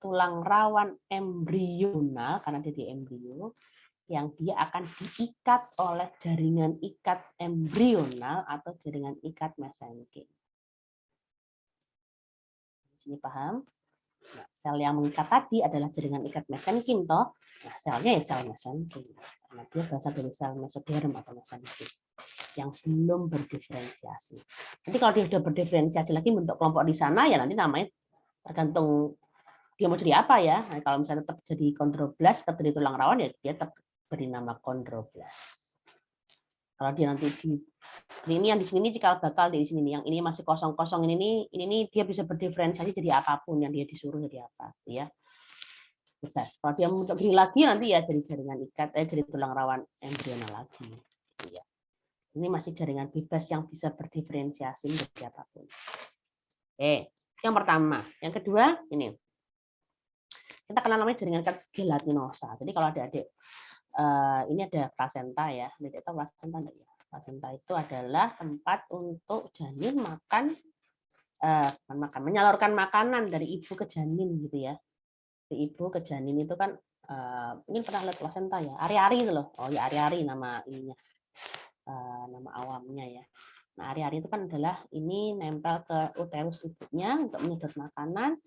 tulang rawan embrional, karena dia di embrio, yang dia akan diikat oleh jaringan ikat embrional atau jaringan ikat mesenkim. Ini paham? Nah, sel yang mengikat tadi adalah jaringan ikat mesenkim, toh. Nah, selnya ya sel mesenkim. Karena dia berasal dari sel mesoderm atau mesenkim yang belum berdiferensiasi. Nanti kalau dia sudah berdiferensiasi lagi bentuk kelompok di sana, ya nanti namanya tergantung dia mau jadi apa ya. Nah, kalau misalnya tetap jadi kondroblast, tetap jadi tulang rawan, ya dia tetap beri nama kondroblast. Kalau dia nanti ini yang di sini cikal bakal di sini, yang ini masih kosong-kosong, ini dia bisa berdiferensiasi jadi apapun yang dia disuruh jadi apa, ya. Bebas. Kalau dia mau begini lagi nanti ya jadi jaringan ikat, jadi tulang rawan embrional lagi, ya. Ini masih jaringan bebas yang bisa berdiferensiasi menjadi apapun. Oke, yang pertama. Yang kedua, ini. Kita kenal namanya jaringan ikat gelatinosa. Jadi kalau adik-adik, ini ada plasenta ya. Adik tahu plasenta enggak ya? Plasenta itu adalah tempat untuk janin menyalurkan makanan dari ibu ke janin gitu ya. Dari ibu ke janin itu kan, mungkin pernah lihat plasenta ya. Ari-ari itu loh. Oh ya, ari-ari nama ininya. Nama awamnya ya. Nah, ari-ari itu kan adalah ini nempel ke uterus ibunya untuk menyedot makanan.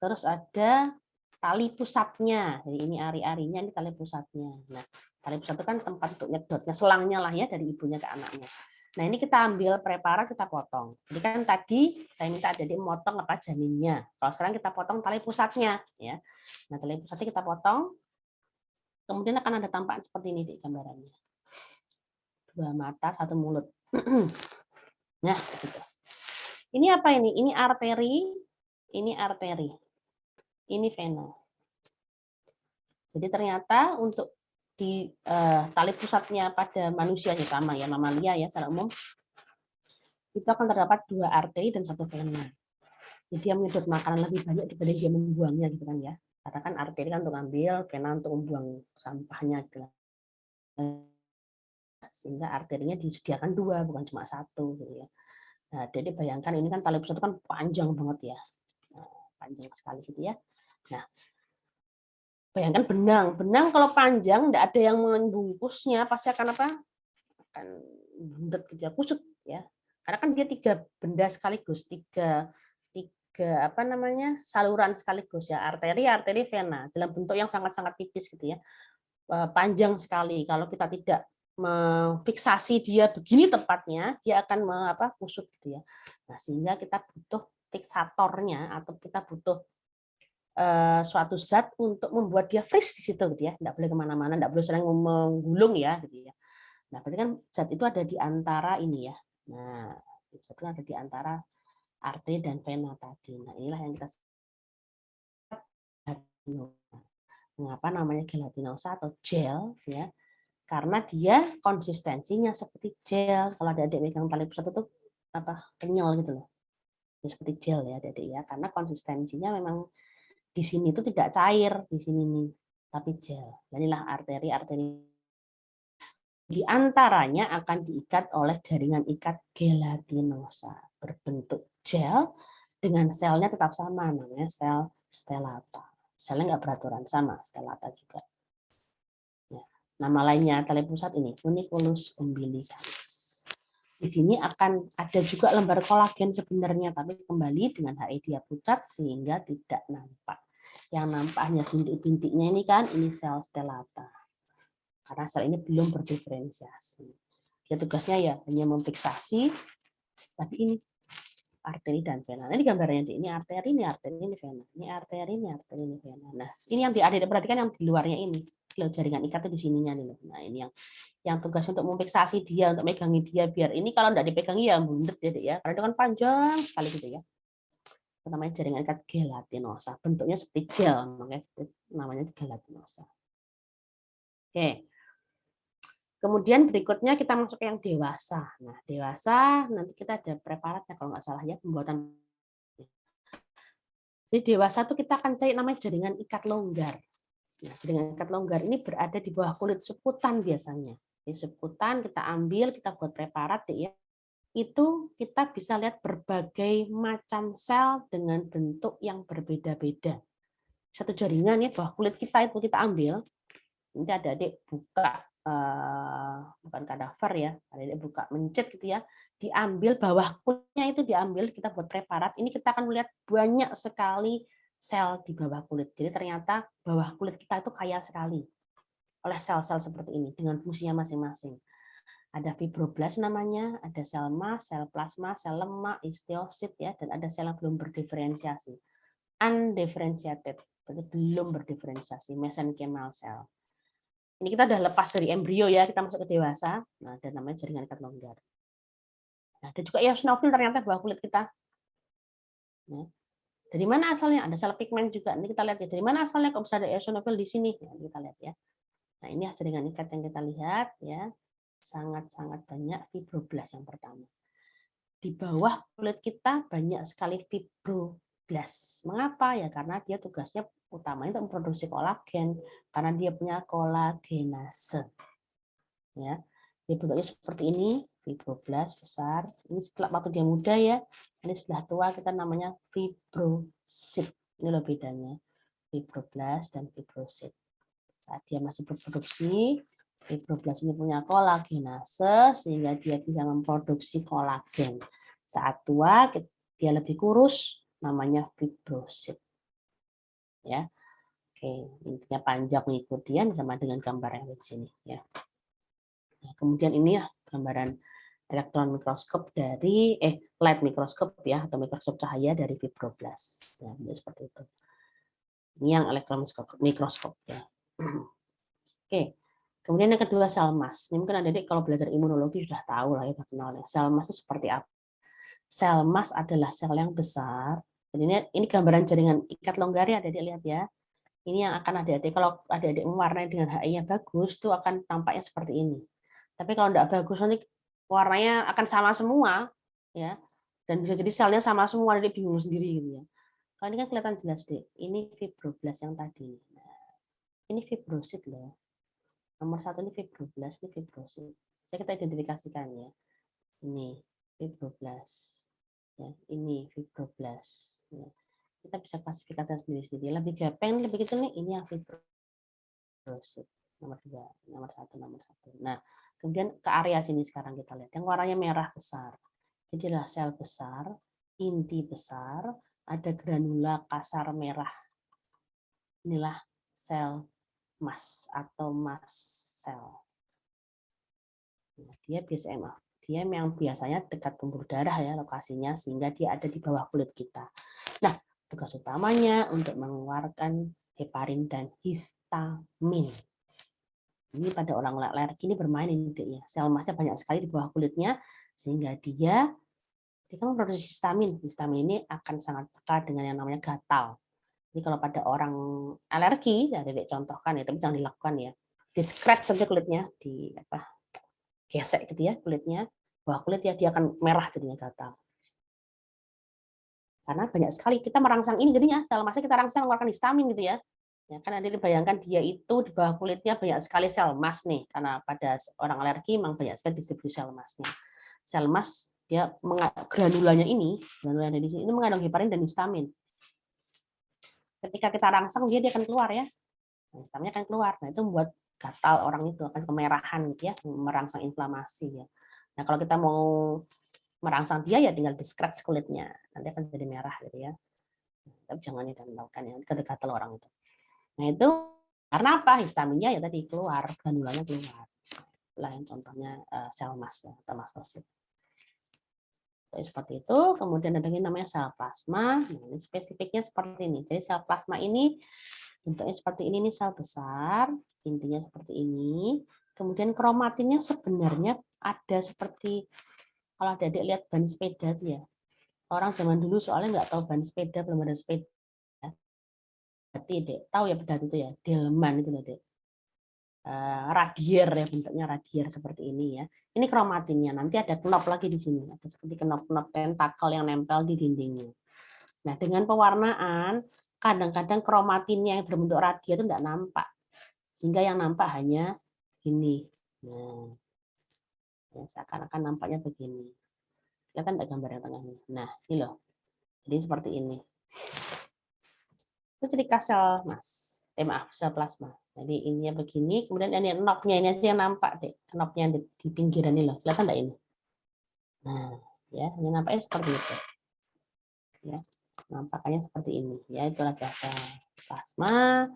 Terus ada tali pusatnya. Jadi ini ari-arinya, ini tali pusatnya. Nah, tali pusat itu kan tempat untuk nyedotnya, selangnya lah ya dari ibunya ke anaknya. Nah, ini kita ambil preparat, kita potong. Jadi kan tadi saya minta jadi motong apa janinnya. Kalau sekarang kita potong tali pusatnya ya. Nah, tali pusatnya kita potong. Kemudian akan ada tampakan seperti ini di gambarannya. 2 mata, 1 mulut. Nah, gitu. Ini apa ini? Ini arteri, ini arteri. Ini vena. Jadi ternyata untuk di tali pusatnya pada manusia sama ya, mamalia ya secara umum, itu akan terdapat 2 arteri dan 1 vena. Jadi dia menyedot makanan lebih banyak dibanding dia membuangnya gitu kan ya. Karena kan arteri kan untuk ambil, vena untuk membuang sampahnya gitu. Sehingga arterinya disediakan 2 bukan cuma 1 gitu ya. Nah, jadi bayangkan ini kan tali pusat itu kan panjang banget ya. Nah, panjang sekali gitu ya. Nah, bayangkan benang kalau panjang tidak ada yang membungkusnya pasti akan apa? Akan bundet gitu ya, kusut ya. Karena kan dia 3 benda sekaligus, tiga apa namanya? Saluran sekaligus ya, arteri, vena dalam bentuk yang sangat-sangat tipis gitu ya. Panjang sekali. Kalau kita tidak memfiksasi dia begini tepatnya, dia akan kusut gitu ya. Nah, sehingga kita butuh fiksatornya atau kita butuh suatu zat untuk membuat dia freeze di situ gitu ya, tidak boleh kemana-mana, tidak boleh sering menggulung ya gitu ya. Nah, berarti kan zat itu ada di antara ini ya. Nah, zat itu ada di antara arteri dan vena tadi. Nah, inilah yang kita sebut. Mengapa namanya gelatinosa atau gel ya? Karena dia konsistensinya seperti gel. Kalau ada adik megang tali pusat itu kenyal gitu loh. Ya, seperti gel ya adik ya. Karena konsistensinya memang di sini itu tidak cair di sini nih, tapi gel. Dan inilah arteri-arteri. Di antaranya akan diikat oleh jaringan ikat gelatinosa berbentuk gel dengan selnya tetap sama, namanya sel stellata. Selnya nggak beraturan, sama stellata juga. Ya. Nama lainnya tali pusat ini uniculus umbilicalis. Di sini akan ada juga lembar kolagen sebenarnya, tapi kembali dengan HE dia pucat sehingga tidak nampak. Yang nampak hanya bintik-bintiknya ini kan, ini sel stellata. Karena sel ini belum berdiferensiasi. Dia tugasnya ya hanya memfiksasi, tapi ini arteri dan vena. Nah, ini gambarnya ini arteri, ini vena. Ini arteri, ini vena. Nah, ini yang adik perhatikan yang di luarnya ini. Jaringan ikat itu di sininya nih. Nah, ini yang tugas untuk memfiksasi dia, untuk megangi dia biar ini kalau tidak dipegangi ya bundet ya, karena itu kan panjang sekali gitu ya. Itu namanya jaringan ikat gelatinosa. Bentuknya seperti gel, makanya namanya gelatinosa. Oke. Kemudian berikutnya kita masuk ke yang dewasa. Nah, dewasa nanti kita ada preparatnya kalau nggak salah ya, pembuatan. Jadi dewasa itu kita akan cari namanya jaringan ikat longgar. Nah, jaringan ikat longgar ini berada di bawah kulit subkutan biasanya. Di subkutan kita ambil, kita buat preparat ya. Itu kita bisa lihat berbagai macam sel dengan bentuk yang berbeda-beda. satu jaringan ya, bawah kulit kita itu kita ambil. Nanti adik-adik buka, bukan kadaver ya, adik-adik buka mencet gitu ya, diambil bawah kulitnya itu diambil, kita buat preparat, ini kita akan melihat banyak sekali sel di bawah kulit. Jadi ternyata bawah kulit kita itu kaya sekali oleh sel-sel seperti ini dengan fungsinya masing-masing. Ada fibroblast namanya, ada sel mas, sel plasma, sel lemak, histiosit ya, dan ada sel yang belum berdiferensiasi. Undifferentiated, berarti belum berdiferensiasi, mesenchymal cell. Ini kita udah lepas dari embrio ya, kita masuk ke dewasa. Nah, ada namanya jaringan ikat longgar. Nah, ada juga eosinofil ternyata bawah kulit kita. Nah, dari mana asalnya? Ada sel pigmen juga. Ini kita lihat ya, dari mana asalnya kok bisa ada eosinofil di sini? Nah, kita lihat ya. Nah, ini jaringan ikat yang kita lihat ya. Sangat-sangat banyak fibroblast yang pertama. Di bawah kulit kita banyak sekali fibroblast. Mengapa? Ya karena dia tugasnya utamanya untuk memproduksi kolagen, karena dia punya kolagenase. Ya, dia bentuknya seperti ini, fibroblast besar. Ini setelah waktu dia muda ya. Ini setelah tua kita namanya fibrosit. Ini loh bedanya, fibroblast dan fibrosit. Saat dia masih berproduksi, fibroblast ini punya kolagenase sehingga dia bisa memproduksi kolagen. Saat tua dia lebih kurus, namanya fibrosit. Ya. Oke, intinya panjang mengikuti ya sama dengan gambar yang di sini ya. Nah, kemudian ini ya gambaran elektron mikroskop dari light mikroskop ya atau mikroskop cahaya dari fibroblast. Ya, seperti itu. Ini yang elektron mikroskop ya. Oke. Kemudian yang kedua sel mas. Ini mungkin adik-adik kalau belajar imunologi sudah tahu lah ya kenalnya. Sel mas itu seperti apa? Sel mas adalah sel yang besar. Jadi ini gambaran jaringan ikat longgar ya adik-adik lihat ya. Ini yang akan adik-adik kalau adik-adik mewarnai dengan HI-nya bagus tuh akan tampaknya seperti ini. Tapi kalau tidak bagus nanti warnanya akan sama semua ya. Dan bisa jadi selnya sama semua, adik bingung sendiri gitu ya. Kalau ini kan kelihatan jelas deh. Ini fibroblast yang tadi. Nah, ini fibrosit loh. Nomor 1 ini fibroblast, ini fibrosit. Saya kita identifikasikan ya. Ini fibroblast. Ya, ini fibroblast. Ya. Kita bisa klasifikasi sendiri-sendiri. Lebih gampang, lebih kecil nih, ini yang fibrosit. Nomor 2, nomor 1, nomor 1. Nah, kemudian ke area sini sekarang kita lihat. Yang warnanya merah besar. Jadi adalah sel besar, inti besar, ada granula kasar merah. Inilah sel mas atau mast cell. Nah, dia yang biasanya dekat pembuluh darah ya lokasinya sehingga dia ada di bawah kulit kita. Nah, tugas utamanya untuk mengeluarkan heparin dan histamin. Ini pada orang alergi ini bermain ini ya. Sel masnya banyak sekali di bawah kulitnya sehingga dia kan memproduksi histamin. Histamin ini akan sangat peka dengan yang namanya gatal. Jadi kalau pada orang alergi, ya Dedek contohkan ya, tapi jangan dilakukan ya. Di scratch saja kulitnya, di gesek gitu ya kulitnya, bawah kulit ya dia akan merah jadinya gatal. Karena banyak sekali kita merangsang ini jadinya sel masnya kita rangsang mengeluarkan histamin gitu ya. Ya kan Anda bayangkan dia itu di bawah kulitnya banyak sekali sel mas nih karena pada orang alergi memang banyak sekali distribusi sel masnya. Sel mas dia granulanya granula yang ada di sini ini mengandung heparin dan histamin. Ketika kita rangsang dia akan keluar ya. Nah, histaminnya akan keluar. Nah, itu membuat gatal orang itu akan kemerahan gitu ya, merangsang inflamasi ya. Nah, kalau kita mau merangsang dia ya tinggal di scratch kulitnya. Nanti akan jadi merah gitu ya. Tapi jangan dilakukan ya, gatal orang itu. Nah, itu karena apa? Histaminnya ya tadi keluar, granulanya keluar. Lah yang contohnya sel mas ya, atau mastosit. Seperti itu. Kemudian ada yang namanya sel plasma. Nah, ini spesifiknya seperti ini. Jadi sel plasma ini bentuknya seperti ini, sel besar, intinya seperti ini. Kemudian kromatinnya sebenarnya ada seperti kalau adik-adik lihat ban sepeda tuh ya. Orang zaman dulu soalnya nggak tahu ban sepeda, belum ada sepeda. Berarti dek tahu ya pedati itu ya, delman itu loh dek. Radier ya, bentuknya radier seperti ini ya. Ini kromatinnya. Nanti ada knop lagi di sini, ada seperti knop-knop tentakel yang nempel di dindingnya. Nah, dengan pewarnaan kadang-kadang kromatinnya yang berbentuk radier itu tidak nampak. Sehingga yang nampak hanya ini. Nah, ya, seakan-akan nampaknya begini. Kelihatan tidak gambar yang tengahnya? Nah, ini loh. Jadi seperti ini. Itu ciri khas sel emas. Maaf, sel plasma. Jadi ininya begini, kemudian ini knopnya ini aja yang nampak deh, knopnya di pinggiran ini loh, kelihatan nggak ini? Nah, ya, ini nampaknya seperti itu. Ya, nampaknya seperti ini. Ya, itulah biasa plasma.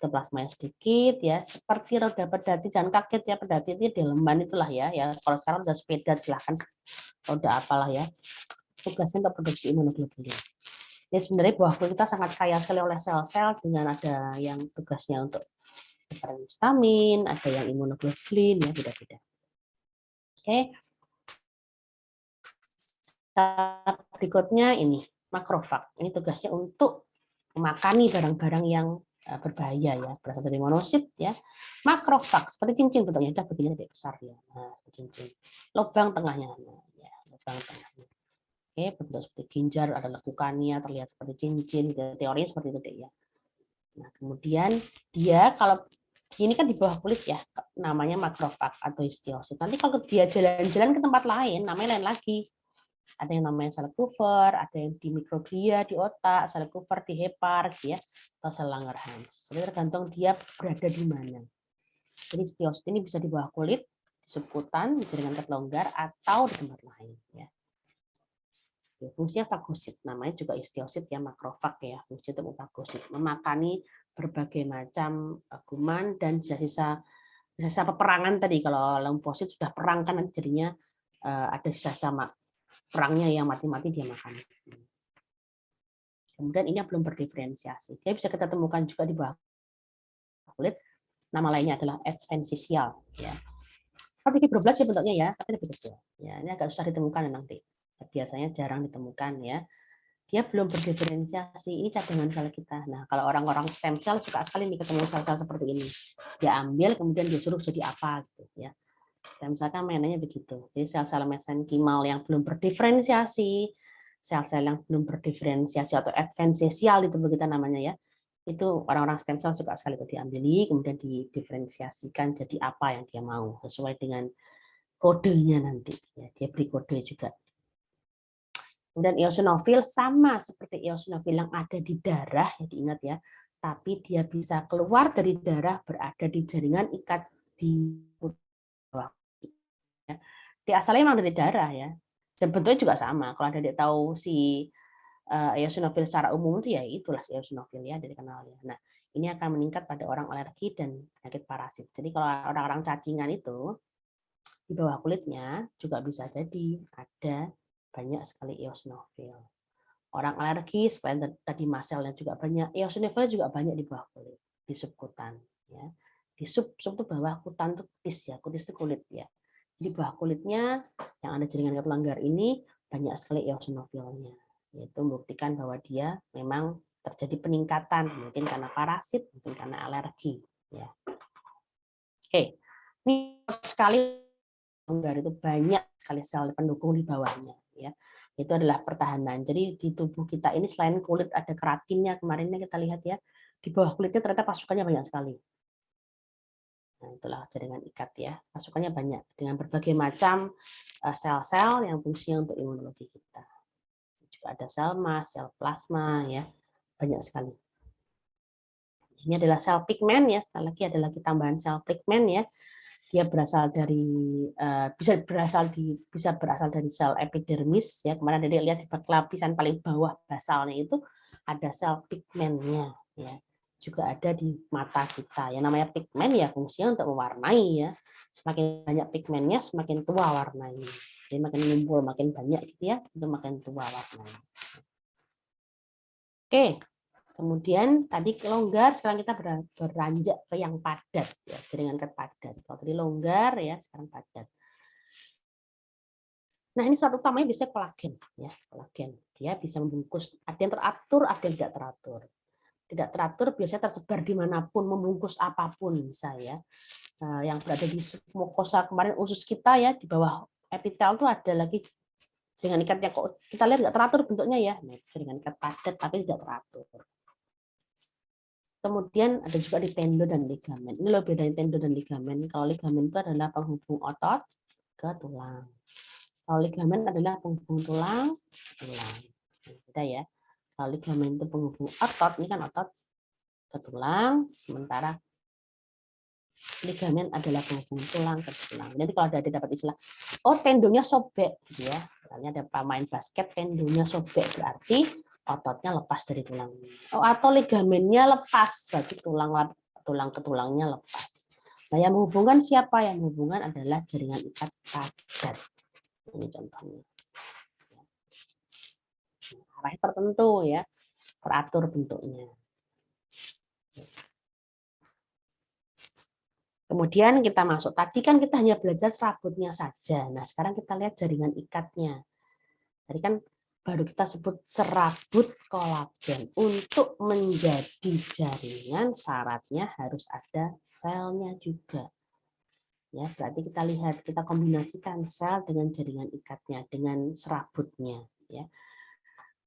Plasmanya sedikit, ya, seperti roda pedati. Jangan kaget ya, pedati itu daleman itulah ya. Ya, kalau sekarang udah sepeda silahkan roda apalah ya. Tugasnya untuk produksi imunoglobulin. Ya, sebenarnya buah kulit kita sangat kaya sekali oleh sel-sel dengan ada yang tugasnya untuk histamin, ada yang imunoglobulin, ya beda-beda. Oke. Berikutnya ini makrofag. Ini tugasnya untuk memakani barang-barang yang berbahaya ya, berasal dari monosit ya. Makrofag seperti cincin bentuknya, udah begini lebih besar ya. Nah, cincin. Lubang tengahnya, nah, ya, lubang tengahnya. Oke, bentuk seperti ginjar, ada lekukannya, terlihat seperti cincin, teorinya seperti itu deh ya. Nah, kemudian dia kalau ini kan di bawah kulit ya, namanya makrofag atau histiosit. Nanti kalau dia jalan-jalan ke tempat lain, namanya lain lagi. Ada yang namanya sel Kupffer, ada yang di mikroglia di otak, sel Kupffer di hepar, ya, atau sel Langerhans. Jadi tergantung dia berada di mana. Jadi histiosit ini bisa di bawah kulit, di subkutan, di jaringan ket longgar, atau di tempat lain. Ya. Fungsinya fagosit, namanya juga histiosit ya, makrofag ya, fungsi untuk fagosit, memakani berbagai macam kuman dan sisa peperangan tadi. Kalau limfosit sudah perang kan nanti jadinya ada sisa perangnya yang mati-mati dia makan. Kemudian ini belum berdiferensiasi. Dia bisa kita temukan juga di bawah kulit. Nama lainnya adalah adventitial. Ya. Seperti fibroblas ya bentuknya ya, tapi lebih kecil. Ya, ini agak susah ditemukan nanti. Biasanya jarang ditemukan ya. Dia belum berdiferensiasi. Ini cadangan sel kita. Nah, kalau orang-orang stem cell suka sekali nih ketemu sel-sel seperti ini. Dia ambil kemudian disuruh jadi apa gitu ya. Stem cell kan mainannya begitu. Jadi sel-sel mesenkimal yang belum berdiferensiasi, sel-sel yang belum berdiferensiasi atau adventitial itu begitu namanya ya. Itu orang-orang stem cell suka sekali itu diambil, kemudian didiferensiasikan jadi apa yang dia mau sesuai dengan kodenya nanti. Ya, dia beri kode juga. Kemudian eosinofil sama seperti eosinofil yang ada di darah, ya diingat ya. Tapi dia bisa keluar dari darah, berada di jaringan ikat di bawah. Dia asalnya memang dari darah ya. Dan bentuknya juga sama. Kalau ada tahu si eosinofil secara umum itu ya itulah eosinofil ya dari kenalnya. Nah, ini akan meningkat pada orang alergi dan penyakit parasit. Jadi kalau orang-orang cacingan itu di bawah kulitnya juga bisa jadi ada banyak sekali eosinofil. Orang alergi selain tadi mast cell-nya juga banyak, eosinofil juga banyak di bawah kulit, di subkutan ya. Di sub itu bawah kutan itu kutis ya, kutis itu kulit ya. Di bawah kulitnya yang ada jaringan ket longgar ini banyak sekali eosinofilnya. Itu membuktikan bahwa dia memang terjadi peningkatan, mungkin karena parasit, mungkin karena alergi ya. Oke. Ini sekali longgar itu banyak sekali sel pendukung di bawahnya ya. Itu adalah pertahanan. Jadi di tubuh kita ini selain kulit ada keratinnya, kemarinnya kita lihat ya, di bawah kulitnya ternyata pasukannya banyak sekali. Nah, itulah jaringan ikat ya. Pasukannya banyak dengan berbagai macam sel-sel yang fungsinya untuk imunologi kita. Juga ada sel emas, sel plasma ya. Banyak sekali. Ini adalah sel pigmen ya. Sekali lagi ada lagi tambahan sel pigmen ya. Dia berasal dari bisa berasal dari sel epidermis ya. Kemarin Dede lihat di lapisan paling bawah basalnya itu ada sel pigmennya ya. Juga ada di mata kita. Yang namanya pigmen ya fungsinya untuk mewarnai ya. Semakin banyak pigmennya semakin tua warnanya. Jadi makin ngumpul makin banyak gitu ya, itu makin tua warnanya. Oke. Kemudian tadi longgar, sekarang kita beranjak ke yang padat, ya, jaringan ket padat. Kalau tadi longgar, ya sekarang padat. Nah ini syarat utamanya biasanya kolagen, ya kolagen. Dia bisa membungkus, ada yang teratur, ada yang tidak teratur. Tidak teratur biasanya tersebar dimanapun, membungkus apapun misalnya. Yang berada di mukosa kemarin usus kita ya di bawah epitel itu ada lagi jaringan ikat yang kok kita lihat nggak teratur bentuknya ya, jaringan ikat padat tapi tidak teratur. Kemudian ada juga di tendon dan ligamen. Ini lebih dari tendon dan ligamen. Kalau ligamen itu adalah penghubung otot ke tulang. Kalau ligamen adalah penghubung tulang ke tulang. Beda ya. Kalau ligamen itu penghubung otot, ini kan otot ke tulang, sementara ligamen adalah penghubung tulang ke tulang. Jadi kalau ada dapat istilah, oh tendonnya sobek, gitu ya. Misalnya ada pemain basket tendonnya sobek, berarti ototnya lepas dari tulangnya. Oh, atau ligamennya lepas, berarti tulang ke tulangnya lepas. Nah, yang menghubungkan siapa? Yang menghubungkan adalah jaringan ikat padat. Ini contohnya. Arahnya tertentu ya, teratur bentuknya. Kemudian kita masuk, tadi kan kita hanya belajar serabutnya saja. Nah, sekarang kita lihat jaringan ikatnya. Tadi kan baru kita sebut serabut kolagen. Untuk menjadi jaringan, syaratnya harus ada selnya juga. Ya, berarti kita lihat, kita kombinasikan sel dengan jaringan ikatnya, dengan serabutnya. Ya.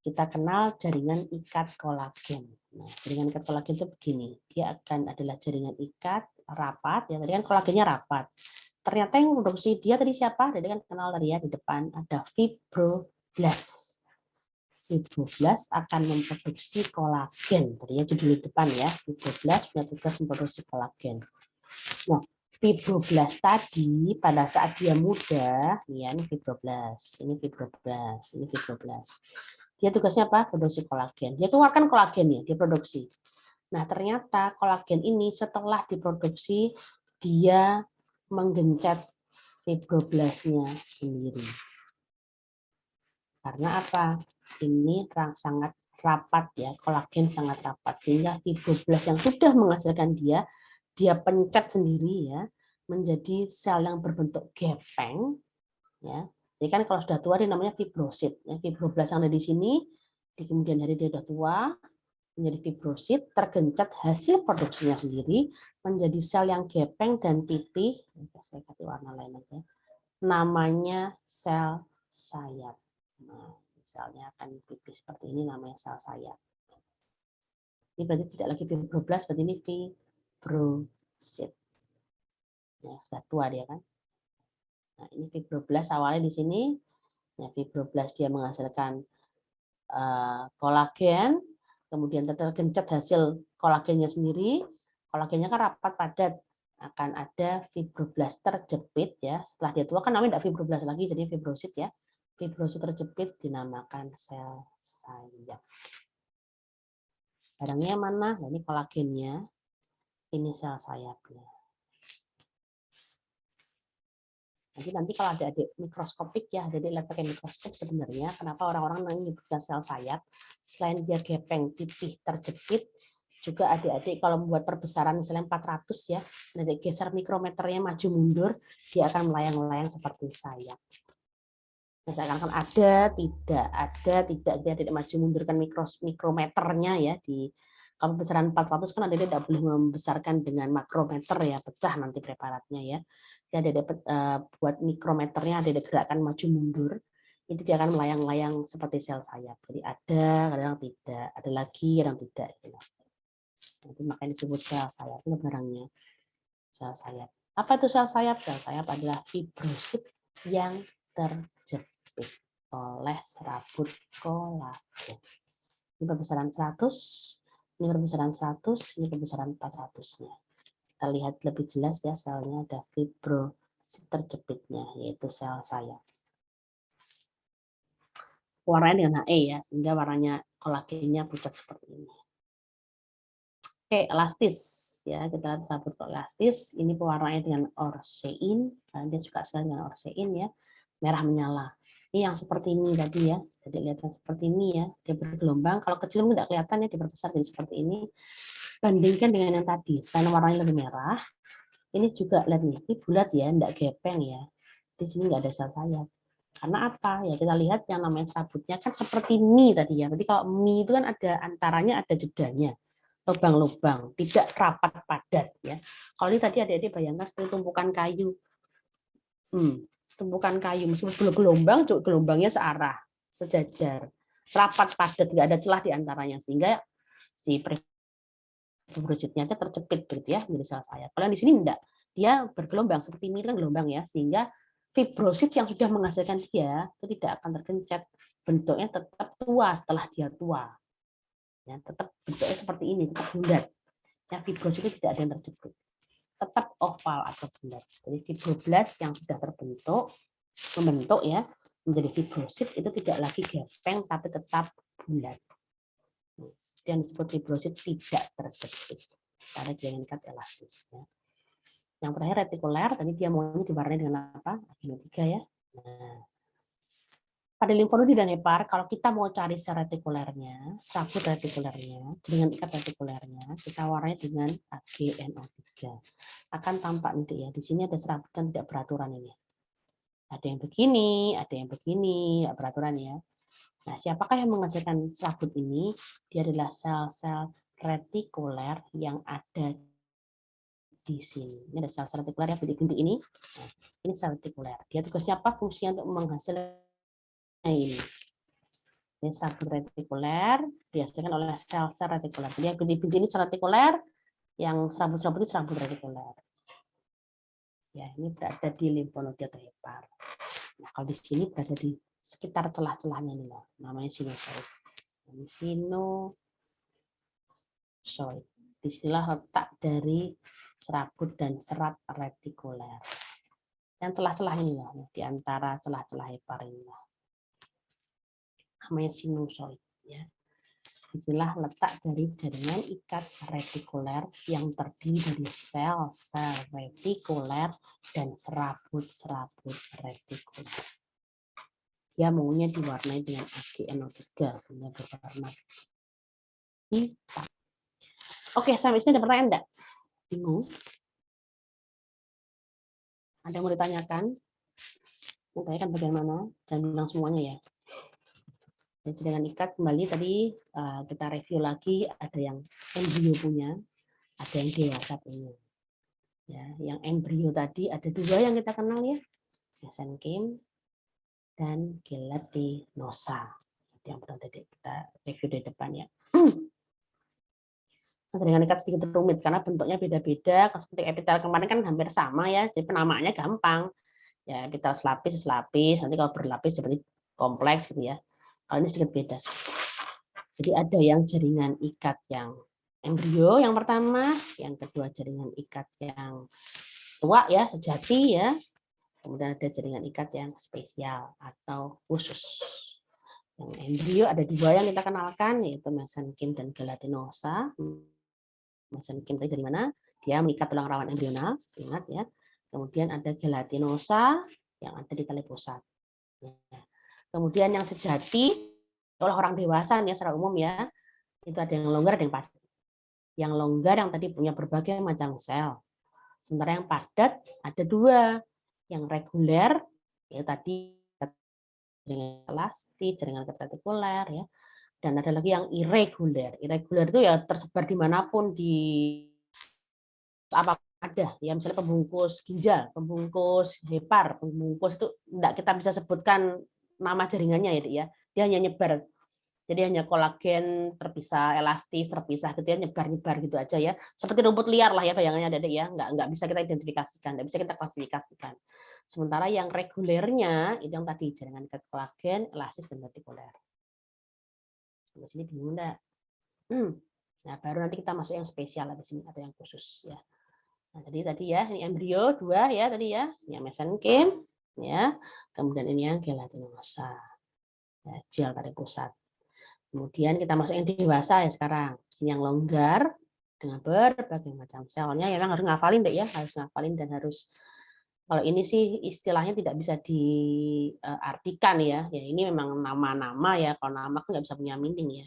Kita kenal jaringan ikat kolagen. Nah, jaringan ikat kolagen itu begini, dia akan adalah jaringan ikat rapat, ya tadi kan kolagennya rapat. Ternyata yang memproduksi dia tadi siapa? Jadi kan kenal tadi ya di depan ada fibroblast. Fibroblast akan memproduksi kolagen. Tadinya judul di depan ya, fibroblast punya tugas memproduksi kolagen. Nah, fibroblast tadi pada saat dia muda, ya ini fibroblast, ini fibroblast, ini fibroblast. Dia tugasnya apa? Produksi kolagen. Dia keluarkan kolagen ya, dia produksi. Nah, ternyata kolagen ini setelah diproduksi, dia menggencet fibroblastnya sendiri. Karena apa? Ini sangat rapat ya, kolagen sangat rapat. Sehingga fibroblast yang sudah menghasilkan dia pencet sendiri ya, menjadi sel yang berbentuk gepeng. Ya. Jadi kan kalau sudah tua dia namanya fibrosit. Ya, fibroblast yang ada di sini, di kemudian hari dia sudah tua, menjadi fibrosit, tergencet hasil produksinya sendiri, menjadi sel yang gepeng dan pipih, saya kasih warna lain aja, namanya sel sayap. Nah, misalnya akan pipih seperti ini, namanya sel sayap. Ini berarti tidak lagi fibroblast, berarti ini fibrosit. Ya, sudah tua dia kan. Nah, ini fibroblast awalnya di sini. Ya, fibroblast dia menghasilkan kolagen, kemudian tergencet hasil kolagennya sendiri. Kolagennya kan rapat padat, akan ada fibroblast terjepit ya. Setelah dia tua kan namanya tidak fibroblast lagi, jadi fibrosit ya. Fibrosit terjepit dinamakan sel sayap. Barangnya mana? Nah, ini kolagennya, ini sel sayapnya. Nanti kalau ada adik mikroskopik ya, jadi lihat pakai mikroskop sebenarnya kenapa orang-orang menyebutkan sel sayap, selain dia gepeng, pipih, terjepit, juga adik-adik kalau membuat perbesaran misalnya 400 ya, adik geser mikrometernya maju mundur, dia akan melayang-layang seperti sayap. Misalkan kan ada, tidak, dia tidak maju mundurkan mikrometernya ya, di kalau besaran 400 kan adik tidak boleh membesarkan dengan makrometer ya, pecah nanti preparatnya ya. Dia dapat buat mikrometernya, ada gerakan maju mundur, itu dia akan melayang-layang seperti sel sayap. Jadi ada, kadang tidak, ada lagi, kadang tidak. Nanti makanya disebut sel sayap, itu barangnya sel sayap. Apa itu sel sayap? Sel sayap adalah fibrosit yang terjepit oleh serabut kolagen. Ini perbesaran 100, ini perbesaran 100, ini perbesaran 400-nya. Kita lihat lebih jelas ya, selnya ada fibrosit terjepitnya, yaitu sel sayap. Warnanya dengan HE ya, sehingga warnanya kolagennya pucat seperti ini. Oke, elastis ya, kita lihat serabut elastis. Ini pewarnanya dengan orsein, dia suka sekali dengan orsein ya, merah menyala. Ini yang seperti ini tadi ya, jadi lihat yang seperti ini ya, dia bergelombang. Kalau kecil mungkin tidak kelihatan ya, diperbesar jadi seperti ini. Bandingkan dengan yang tadi, selain warnanya lebih merah, ini juga lihat nih, ini bulat ya, tidak gepeng ya. Di sini nggak ada sel sayap. Karena apa? Ya kita lihat yang namanya serabutnya kan seperti mie tadi ya. Berarti kalau mie itu kan ada antaranya ada jedanya, lubang-lubang, tidak rapat padat ya. Kalau ini tadi adik-adik bayangkan seperti tumpukan kayu. Tumpukan kayu meskipun gelombang, gelombangnya searah, sejajar, rapat padat, nggak ada celah di antaranya sehingga si fibrositnya aja terjepit begitu ya menjadi sel sayap. Kalau di sini enggak, dia bergelombang seperti ini kan gelombang ya, sehingga fibrosit yang sudah menghasilkan dia itu tidak akan tergencet, bentuknya tetap tua setelah dia tua. Ya, tetap bentuknya seperti ini, tetap bulat. Yang fibrosis itu tidak ada yang terjepit. Tetap oval atau bulat. Jadi fibroblast yang sudah membentuk ya, menjadi fibrosit itu tidak lagi gepeng tapi tetap bulat. Yang disebut fibrosit tidak terjepit karena jaringan ikat elastis. Ya. Yang terakhir retikuler, tadi dia maunya diwarnai dengan apa? Ageno 3 ya. Nah, pada limfonodi dan hepar, kalau kita mau cari sel retikulernya, serabut retikulernya, jaringan ikat retikulernya, kita warnai dengan AgNO3. Akan tampak nih ya, di sini ada serabutan tidak beraturan ini. Ada yang begini, nggak beraturan ya. Nah, siapakah yang menghasilkan serabut ini? Dia adalah sel-sel retikuler yang ada di sini. Ini ada sel-sel retikuler yang bintik-bintik ini. Nah, ini sel retikuler. Dia tugasnya apa? Fungsinya untuk menghasilkan ini. Ini serabut retikuler dihasilkan oleh sel-sel retikuler. Jadi yang bintik-bintik ini sel retikuler, yang serabut-serabut ini serabut retikuler. Ya, ini berada di limfonodi atau hepar. Nah, kalau di sini berada di sekitar celah-celahnya nih, namanya sinusoid. Ini sinusoid. Disinilah letak dari serabut dan serat retikuler. Yang celah-celah ini lah, di antara celah-celah hepar ini lah. Namanya sinusoid. Ya. Disinilah letak dari jaringan ikat retikuler yang terdiri dari sel-sel retikuler dan serabut-serabut retikuler. Dia maunya diwarnai dengan AgNO3 sehingga berwarna hitam. Oke, sampai sini ada pertanyaan enggak? Bingung? Ada yang mau ditanyakan? Mau tanyakan bagian mana? Jangan bilang semuanya ya. Jadi dengan ikat kembali tadi kita review lagi, ada yang embrio punya, ada yang dewasa punya. Ya, yang embrio tadi ada 2 yang kita kenal ya, mesenkim dan gelatinosa. Itu yang pernah kita review di depan ya. Jaringan ikat sedikit rumit karena bentuknya beda-beda. Kalau seperti epitel kemarin kan hampir sama ya, jadi penamaannya gampang. Ya, epitel selapis, nanti kalau berlapis seperti kompleks gitu ya. Kalau ini sedikit beda. Jadi ada yang jaringan ikat yang embrio yang pertama, yang kedua jaringan ikat yang tua ya, sejati ya. Kemudian ada jaringan ikat yang spesial atau khusus. Yang embrio ada 2 yang kita kenalkan, yaitu mesenkim dan gelatinosa. Mesenkim tadi dari mana? Dia mengikat tulang rawan embrional, ingat ya. Kemudian ada gelatinosa yang ada di tali pusat. Kemudian yang sejati oleh orang dewasa ya secara umum ya, itu ada yang longgar, ada yang padat. Yang longgar yang tadi punya berbagai macam sel. Sementara yang padat ada 2, yang reguler ya tadi jaringan elastis, jaringan retikuler ya. Dan ada lagi yang irreguler. Irreguler itu ya tersebar dimanapun di apa ada ya, misalnya pembungkus ginjal, pembungkus hepar, pembungkus itu enggak kita bisa sebutkan nama jaringannya ya, dia hanya nyebar. Jadi hanya kolagen terpisah, elastis terpisah gitu ya, nyebar-nyebar gitu aja ya. Seperti rumput liar lah ya bayangannya Dedek ya, enggak bisa kita identifikasikan, enggak bisa kita klasifikasikan. Sementara yang regulernya itu yang tadi jaringan ikat kolagen, elastis dan retikuler. Di sini bingung enggak? Nah, baru nanti kita masuk yang spesial di sini atau yang khusus ya. Nah, tadi ya, ini embrio 2 ya tadi ya, yang mesenkim ya. Kemudian ini yang gelatinosa. Ya, gel tali pusat. Kemudian kita masuk yang dewasa ya sekarang. Ini yang longgar dengan berbagai macam selnya. Memang harus ngafalin deh ya, harus ngafalin dan harus, kalau ini sih istilahnya tidak bisa diartikan ya. Ya ini memang nama-nama ya. Kalau nama kan nggak bisa punya meaning ya.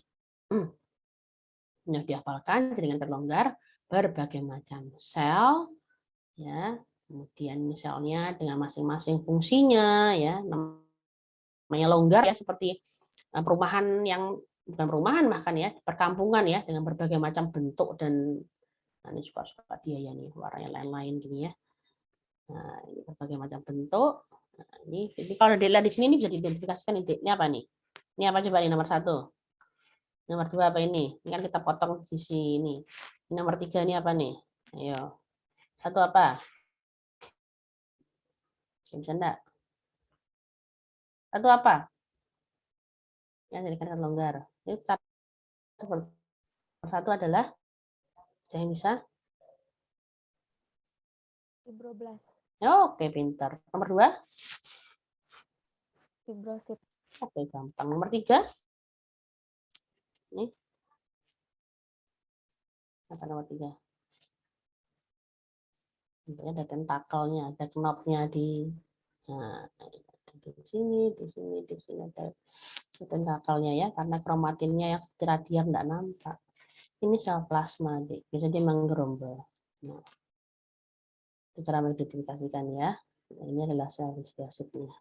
Yang dihafalkan jaringan ikat longgar berbagai macam sel ya. Kemudian selnya dengan masing-masing fungsinya ya. Namanya longgar ya, seperti perumahan yang bukan perumahan bahkan ya, perkampungan ya, dengan berbagai macam bentuk dan ini suka-suka dia ya nih, warnanya lain-lain gini ya. Nah, ini berbagai macam bentuk. Nah, ini kalau dilihat di sini ini bisa diidentifikasikan ini apa nih? Ini apa coba nih nomor 1? Nomor 2 apa ini? Ini kan kita potong sisi ini. Ini nomor 3 ini apa nih? Ayo. 1 apa? Bisa enggak? 1 apa? Yang jadikan longgar. Ini satu adalah Saya bisa? Fibroblast. Oke, pintar. Nomor 2? Fibrosit. Oke, gampang. Nomor 3? Ini. Apa nomor 3? Bentuknya ada tentakelnya, ada knopnya di sini, di sini ada tentakelnya ya, karena kromatinnya yang radial enggak nampak. Ini sel plasma, bisa dia menggerombol. Nah, itu cara mengidentifikasikan ya. Nah, ini adalah sel histiosit-nya.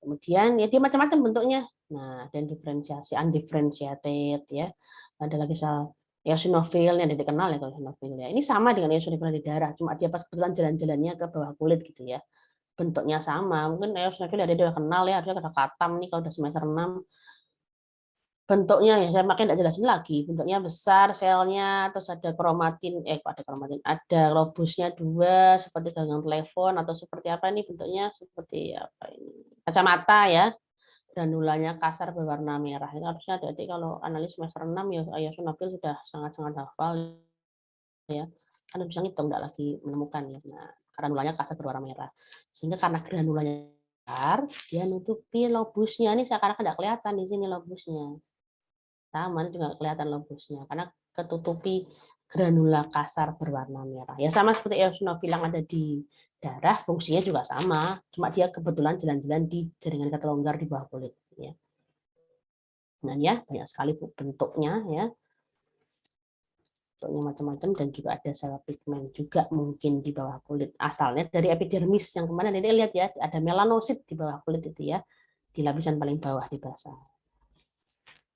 Kemudian ya dia macam-macam bentuknya. Nah, dan diferensiasi undifferentiated ya. Ada lagi sel eosinofil yang dikenal ya kalau eosinofil ya. Ini sama dengan eosinofil di darah, cuma dia pas kebetulan jalan-jalannya ke bawah kulit gitu ya. Bentuknya sama. Mungkin eosinofil ada dia kenal ya, harusnya ada katam nih kalau udah semester 6. Bentuknya ya saya makin tidak jelasin lagi. Bentuknya besar selnya, terus ada kromatin, ada lobusnya 2 seperti gagang telepon atau seperti apa ini bentuknya seperti apa ini? Kacamata ya. Granulanya kasar berwarna merah. Itu harusnya adik-adik kalau analis semester 6 ya eosinofil sudah sangat-sangat hafal ya. Karena bisa ngitung enggak lagi menemukan ya. Nah, granulanya kasar berwarna merah. Sehingga karena granulanya besar, dia nutupi lobusnya. Ini sekarang enggak kelihatan di sini lobusnya. Sama juga kelihatan lobusnya karena ketutupi granula kasar berwarna merah. Ya sama seperti eosinofil yang ada di darah, fungsinya juga sama, cuma dia kebetulan jalan-jalan di jaringan kata longgar di bawah kulit ya. Nah, ya banyak sekali bentuknya ya. Bentuknya macam-macam dan juga ada sel pigmen juga mungkin di bawah kulit. Asalnya dari epidermis yang kemarin Dede lihat ya, ada melanosit di bawah kulit itu ya, di lapisan paling bawah di basal.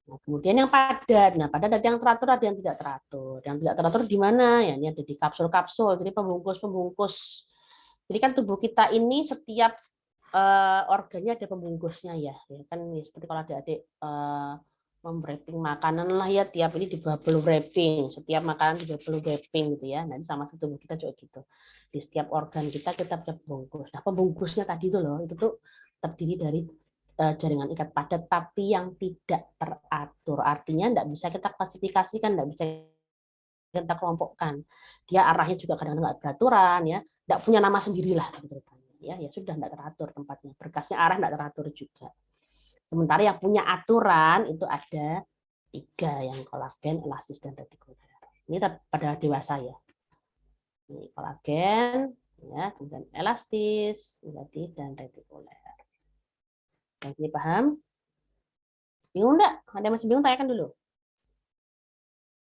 Nah, kemudian yang padat. Nah, padat ada yang teratur, ada yang tidak teratur. Yang tidak teratur di mana? Ya, ini ada di kapsul-kapsul. Jadi pembungkus-pembungkus. Jadi kan tubuh kita ini setiap organnya ada pembungkusnya ya. Ya kan seperti kalau adik-adik memwrapping makanan lah ya, tiap ini di bubble wrapping. Setiap makanan di bubble wrapping gitu ya. Nanti sama tubuh kita juga gitu. Di setiap organ kita punya pembungkus. Nah, pembungkusnya tadi itu loh, itu tuh terdiri dari jaringan ikat padat tapi yang tidak teratur. Artinya tidak bisa kita klasifikasikan, tidak bisa kita kelompokkan. Dia arahnya juga kadang-kadang nggak beraturan ya, tidak punya nama sendirilah ya, ya sudah tidak teratur tempatnya. Berkasnya arah tidak teratur juga. Sementara yang punya aturan itu ada 3 yang kolagen, elastis dan retikuler. Ini pada dewasa ya. Ini kolagen ya, kemudian elastis, dan retikuler. Yang ini paham? Bingung enggak? Ada yang masih bingung tanyakan dulu.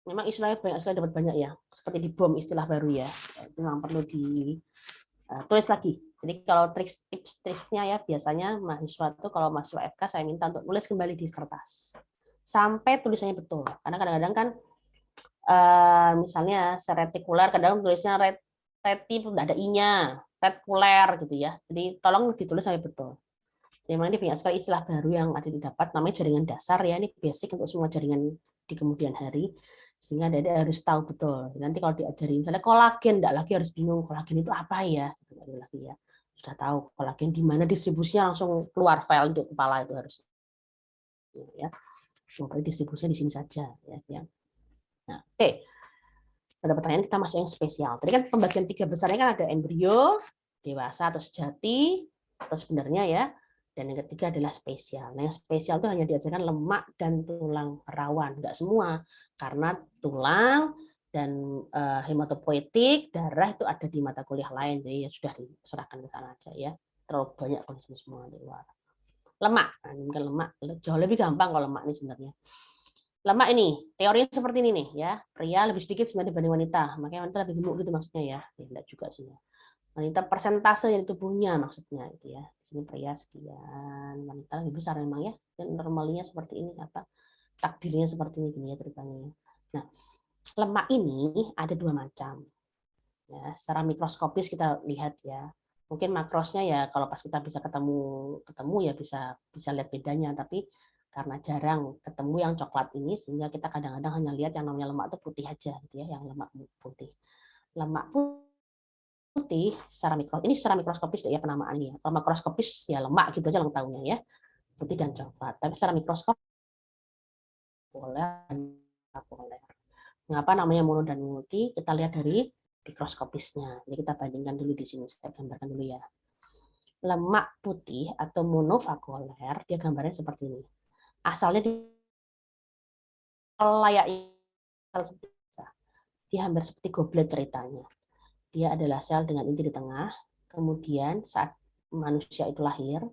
Memang istilahnya banyak sekali dapat banyak ya. Seperti di BOM istilah baru ya. Itu memang perlu ditulis lagi. Jadi kalau tips-triknya ya biasanya mahasiswa itu kalau mahasiswa FK saya minta untuk tulis kembali di kertas. Sampai tulisannya betul. Karena kadang-kadang kan misalnya retikuler kadang tulisnya reti tidak ada i-nya, retikuler gitu ya. Jadi tolong ditulis sampai betul. Memang ini banyak sekali istilah baru yang ada didapat, namanya jaringan dasar ya, ini basic untuk semua jaringan di kemudian hari, sehingga Dede harus tahu betul. Nanti kalau diajarin misalnya kolagen, enggak lagi harus bingung kolagen itu apa ya, gitu lagi ya. Sudah tahu kolagen di mana distribusinya langsung keluar file di kepala itu harus. Ya, distribusinya di sini saja ya. Nah, oke. Pada pertanyaan kita masuk yang spesial. Tadi kan pembagian 3 besarnya kan ada embrio, dewasa atau sejati, atau sebenarnya ya. Dan yang ketiga adalah spesial. Nah, yang spesial itu hanya diajarkan lemak dan tulang rawan, enggak semua. Karena tulang dan hematopoietik, darah itu ada di mata kuliah lain. Jadi ya sudah diserahkan ke sana aja ya. Terlalu banyak kondisi semua di luar. Lemak, nah, mungkin lemak jauh lebih gampang kalau lemak ini sebenarnya. Lemak ini teorinya seperti ini nih ya, pria lebih sedikit sebenarnya dibanding wanita, makanya wanita lebih gemuk gitu maksudnya ya, tidak juga sih ya. Wanita persentase yang tubuhnya maksudnya itu ya, di sini pria sekian, wanita lebih besar memang ya, dan normalnya seperti ini apa, takdirnya seperti ini gini ya ceritanya. Nah, lemak ini ada 2 macam, ya, secara mikroskopis kita lihat ya. Mungkin makrosnya ya kalau pas kita bisa ketemu ya bisa lihat bedanya, tapi karena jarang ketemu yang coklat ini sehingga kita kadang-kadang hanya lihat yang namanya lemak itu putih aja gitu ya, yang lemak putih. Lemak putih secara mikroskopis ya penamaannya. Kalau makroskopis ya lemak gitu aja lang tahunya ya. Putih dan coklat. Tapi secara mikroskop poler. Mengapa namanya mono dan multi? Kita lihat dari mikroskopisnya. Jadi kita bandingkan dulu di sini. Saya gambarkan dulu ya. Lemak putih atau monovakuoler, dia gambarnya seperti ini. Asalnya di layaknya seperti biasa. Dia hampir seperti goblet ceritanya. Dia adalah sel dengan inti di tengah. Kemudian saat manusia itu lahir,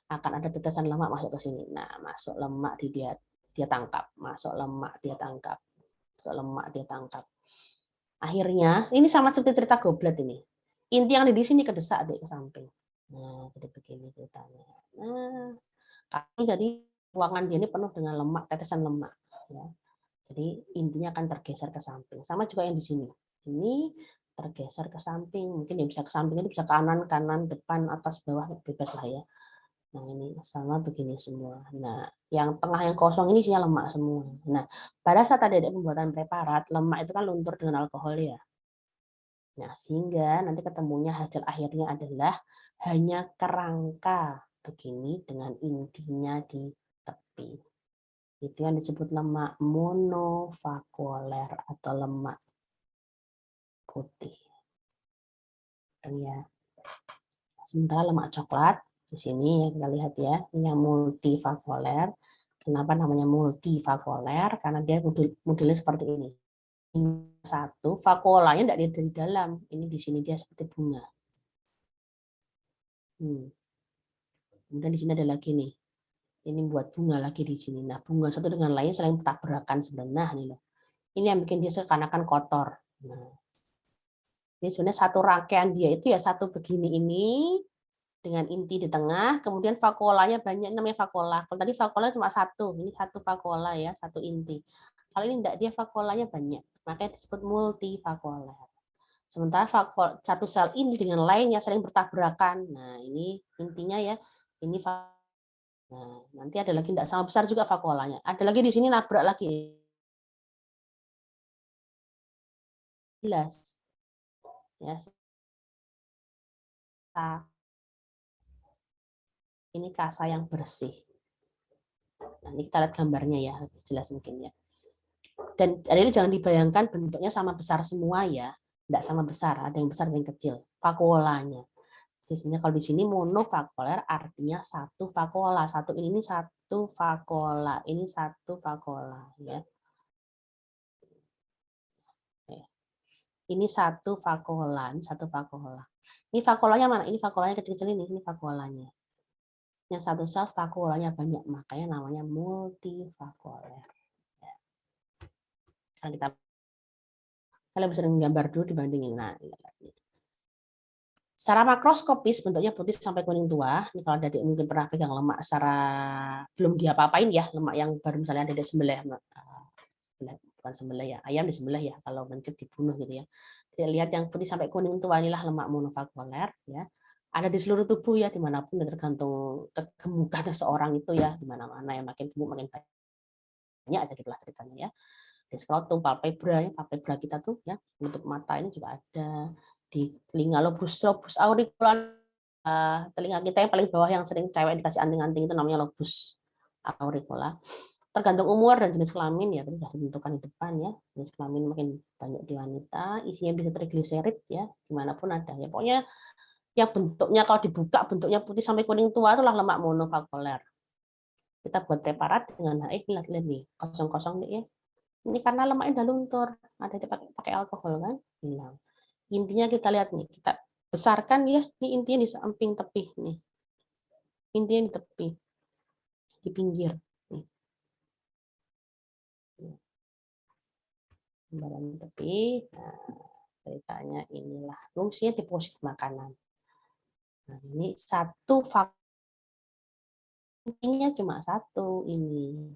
akan ada tetesan lemak masuk ke sini. Nah, masuk lemak dia tangkap, masuk lemak dia tangkap, masuk lemak dia tangkap. Akhirnya ini sama seperti cerita goblet ini. Inti yang ada di sini kedesak ke samping. Nah, jadi begini ceritanya. Nah, kami jadi ruangan dia ini penuh dengan lemak, tetesan lemak. Ya. Jadi intinya akan tergeser ke samping. Sama juga yang di sini. Ini tergeser ke samping. Mungkin yang bisa ke samping itu bisa kanan, depan, atas, bawah, bebas lah ya. Nah, ini sama begini semua. Nah, yang tengah yang kosong ini isinya lemak semua. Nah, pada saat ada pembuatan preparat, lemak itu kan luntur dengan alkohol ya. Nah, sehingga nanti ketemunya hasil akhirnya adalah hanya kerangka begini dengan intinya di tepi. Itu yang disebut lemak monovakuoler atau lemak putih. Ya. Sementara lemak coklat di sini kita lihat ya, ini yang multivakuoler. Kenapa namanya multivakuoler? Karena dia modelnya seperti ini. Satu, vakuolanya tidak ada di dalam. Ini di sini dia seperti bunga. Kemudian di sini ada lagi nih. Ini buat bunga lagi di sini. Nah, bunga satu dengan lain saling bertabrakan sebenarnya. Nah, ini loh. Ini yang bikin dia seakan-akan kotor. Nah, ini sebenarnya satu rangkaian dia itu ya satu begini ini dengan inti di tengah, kemudian vakuolanya banyak, namanya vakuola. Kalau tadi vakuola cuma satu, ini satu vakuola ya, satu inti. Kalau ini enggak, dia vakuolanya banyak, makanya disebut multivakuoler. Sementara satu sel ini dengan lainnya sering bertabrakan. Nah, ini intinya ya, ini nah, nanti ada lagi enggak sama besar juga vakuolanya. Ada lagi di sini nabrak lagi. Jelas. Ya. Ini kasa yang bersih. Nah, ini kita lihat gambarnya ya, jelas mungkin ya. Dan ini jangan dibayangkan bentuknya sama besar semua ya, tidak sama besar, ada yang besar, ada yang kecil. Vakuolanya. Sisinya kalau di sini monovakuoler artinya satu vakuola, satu ini satu vakuola, ini satu vakuola ya. Ini satu vakuola, ini satu vakuola. Ini vakuolanya mana? Ini vakuolanya kecil-kecil ini vakuolanya. Yang satu sel vakuolanya banyak, makanya namanya multivakuoler. Kalau kita saya lebih sering gambar dulu dibandingin. Nah, secara makroskopis bentuknya putih sampai kuning tua. Ini kalau Adik mungkin pernah pegang lemak secara belum diapa-apain ya, lemak yang baru misalnya Adik sembelih, bukan sembelih ya, ayam disembelih ya, kalau mencit dibunuh gitu ya. Jadi lihat yang putih sampai kuning tua inilah lemak monovakuoler ya. Ada di seluruh tubuh ya, dimanapun tergantung kegemukan seseorang itu ya, di mana-mana ya, makin gemuk makin banyak aja gitulah ceritanya ya. Di skrotum, palpebra, palpebra kita tuh ya, untuk mata ini juga ada. Di telinga lobus auricula, telinga kita yang paling bawah yang sering cewek dikasih anting-anting itu namanya lobus auricula. Tergantung umur dan jenis kelamin ya, tadi sudah ditentukan di depan ya. Jenis kelamin makin banyak di wanita, isinya bisa trigliserid ya, dimanapun ada ya. Pokoknya yang bentuknya kalau dibuka bentuknya putih sampai kuning tua itulah lemak monovakuoler. Kita buat preparat dengan lihat nih, kosong-kosong nih ya. Ini karena lemaknya udah luntur, ada pakai alkohol kan, hilang. Intinya kita lihat nih, kita besarkan ya, ini intinya di samping tepi nih. Intinya di tepi, di pinggir. Nih. Gambaran tepi. Nah, ceritanya inilah fungsinya deposit makanan. Nah, ini satu faktor intinya cuma satu ini.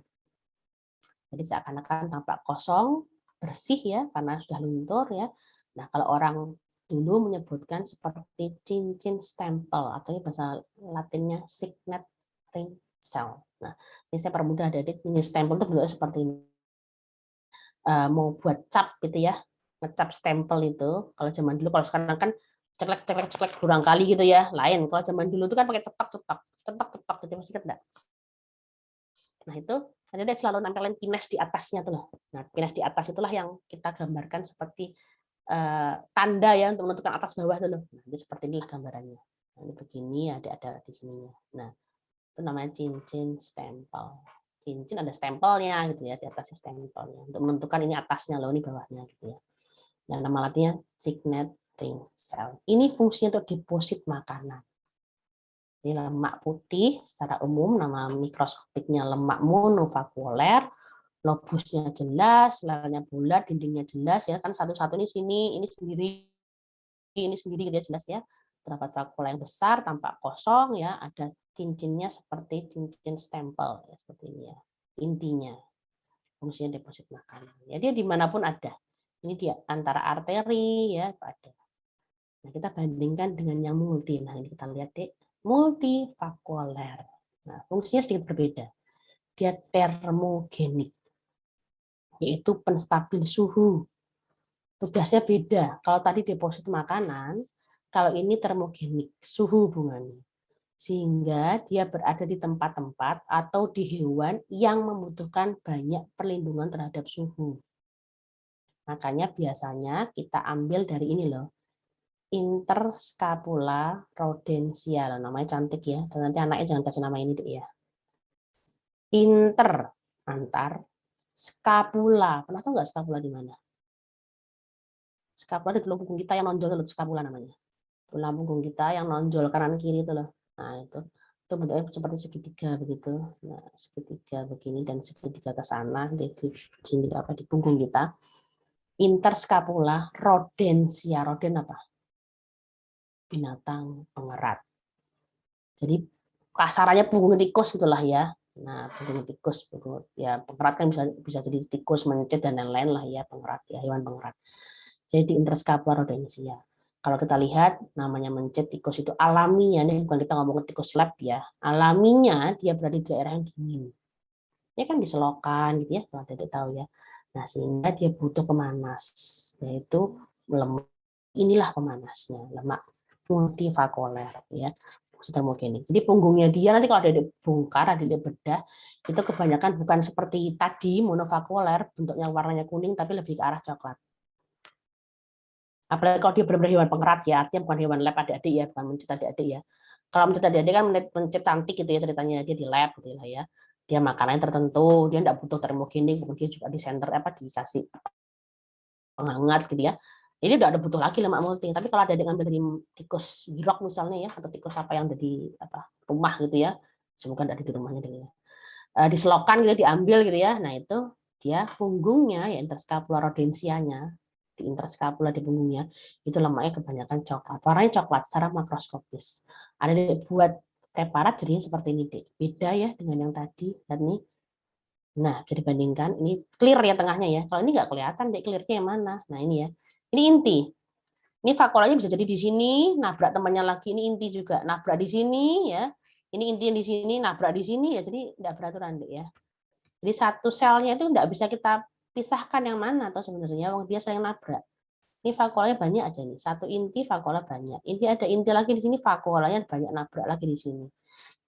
Jadi seakan-akan tampak kosong, bersih ya, karena sudah luntur ya. Nah, kalau orang dulu menyebutkan seperti cincin stempel, atau bahasa latinnya signet ring cell. Nah, ini saya permudah adik-adik, ini stempel itu bentuknya seperti ini. Mau buat cap gitu ya, ngecap stempel itu, kalau zaman dulu, kalau sekarang kan ceklek kurang kali gitu ya, lain. Kalau zaman dulu itu kan pakai cetak gitu, masih ingat enggak? Nah, itu Tadi dia selalu nampilin kines di atasnya tuh loh. Nah, kines di atas itulah yang kita gambarkan seperti tanda ya untuk menentukan atas bawah tuh loh. Nah, ini seperti inilah gambarannya. Nah, ini begini, ada di sininya. Nah, itu namanya cincin stempel. Cincin ada stempelnya gitu ya, di atasnya stempelnya untuk menentukan ini atasnya loh, ini bawahnya gitu ya. Dan nama latinnya signet ring cell. Ini fungsinya untuk deposit makanan. Ini lemak putih secara umum, nama mikroskopiknya lemak monovakuoler, lobusnya jelas, selnya bulat, dindingnya jelas ya kan, satu-satu ini sini, ini sendiri gitu ya, jelas ya. Terdapat vakuola yang besar, tampak kosong ya, ada cincinnya seperti cincin stempel ya, seperti ini ya. Intinya fungsinya deposit makanan. Ya dia dimanapun ada. Ini dia antara arteri ya ada. Nah, kita bandingkan dengan yang multi. Nah, ini kita lihat deh, multivakuoler. Nah, fungsinya sedikit berbeda. Dia termogenik, yaitu penstabil suhu. Tugasnya beda. Kalau tadi deposit makanan, kalau ini termogenik, suhu hubungannya. Sehingga dia berada di tempat-tempat atau di hewan yang membutuhkan banyak perlindungan terhadap suhu. Makanya biasanya kita ambil dari ini loh, interscapula rodentia, namanya cantik ya. Dan nanti anaknya jangan kasih nama ini deh ya. Antar scapula. Pernah tahu nggak scapula di mana? Scapula di tulang punggung kita yang nonjol, scapula namanya. Tulang punggung kita yang nonjol kanan kiri itu loh. Nah itu bentuknya seperti segitiga begitu. Nah segitiga begini dan segitiga ke sana di sini apa di punggung kita. Interscapula rodentia. Roden apa? Binatang pengerat. Jadi kasarannya punggung tikus gitulah ya. Nah, punggung tikus, ya pengerat kan bisa jadi tikus, mencit dan lain-lain lah ya, pengerat ya, hewan pengerat. Jadi di interscapula rodentia. Kalau kita lihat namanya mencit, tikus itu alaminya, ini bukan kita ngomong tikus lab ya, alaminya dia berada di daerah yang dingin. Ya kan di selokan gitu ya, kalau Dedek tahu ya. Nah, sehingga dia butuh pemanas, yaitu lemak. Inilah pemanasnya, lemak multivakuoler ya. Termogenik. Jadi punggungnya dia nanti kalau ada bongkar, ada bedah, itu kebanyakan bukan seperti tadi monovakuoler, bentuknya warnanya kuning, tapi lebih ke arah coklat. Apalagi kalau dia benar-benar hewan pengerat ya, artinya bukan hewan lab adik-adik ya, bukan mencit adik-adik ya. Kalau mencit adik-adik kan mencit cantik gitu ya ceritanya, dia di lab gitu lah ya. Dia makanannya tertentu, dia tidak butuh termogenik, kemudian juga di center dikasih penghangat gitu ya. Jadi udah ada butuh lagi lemak multi. Tapi kalau ada dengan dari tikus girok misalnya ya, atau tikus apa yang ada di rumah gitu ya, semoga ada di rumahnya dulu ya. Diselokan gitu, diambil gitu ya. Nah itu dia punggungnya ya interscapula rodentianya, di interscapula di punggungnya itu lemaknya kebanyakan coklat. Warnanya coklat secara makroskopis. Ada buat preparat jadinya seperti ini deh. Beda ya dengan yang tadi. Dan nih. Nah, bisa dibandingkan, ini clear ya tengahnya ya. Kalau ini nggak kelihatan deh clearnya yang mana. Nah, ini ya. Ini inti. Ini vakuolanya bisa jadi di sini, nabrak temannya lagi, ini inti juga. Nabrak di sini ya. Ini inti di sini, nabrak di sini ya. Jadi nggak beraturan deh ya. Jadi satu selnya itu nggak bisa kita pisahkan yang mana atau sebenarnya dia saling nabrak. Ini vakuolanya banyak aja nih. Satu inti vakuola banyak. Inti ada inti lagi di sini, vakuolanya banyak nabrak lagi di sini.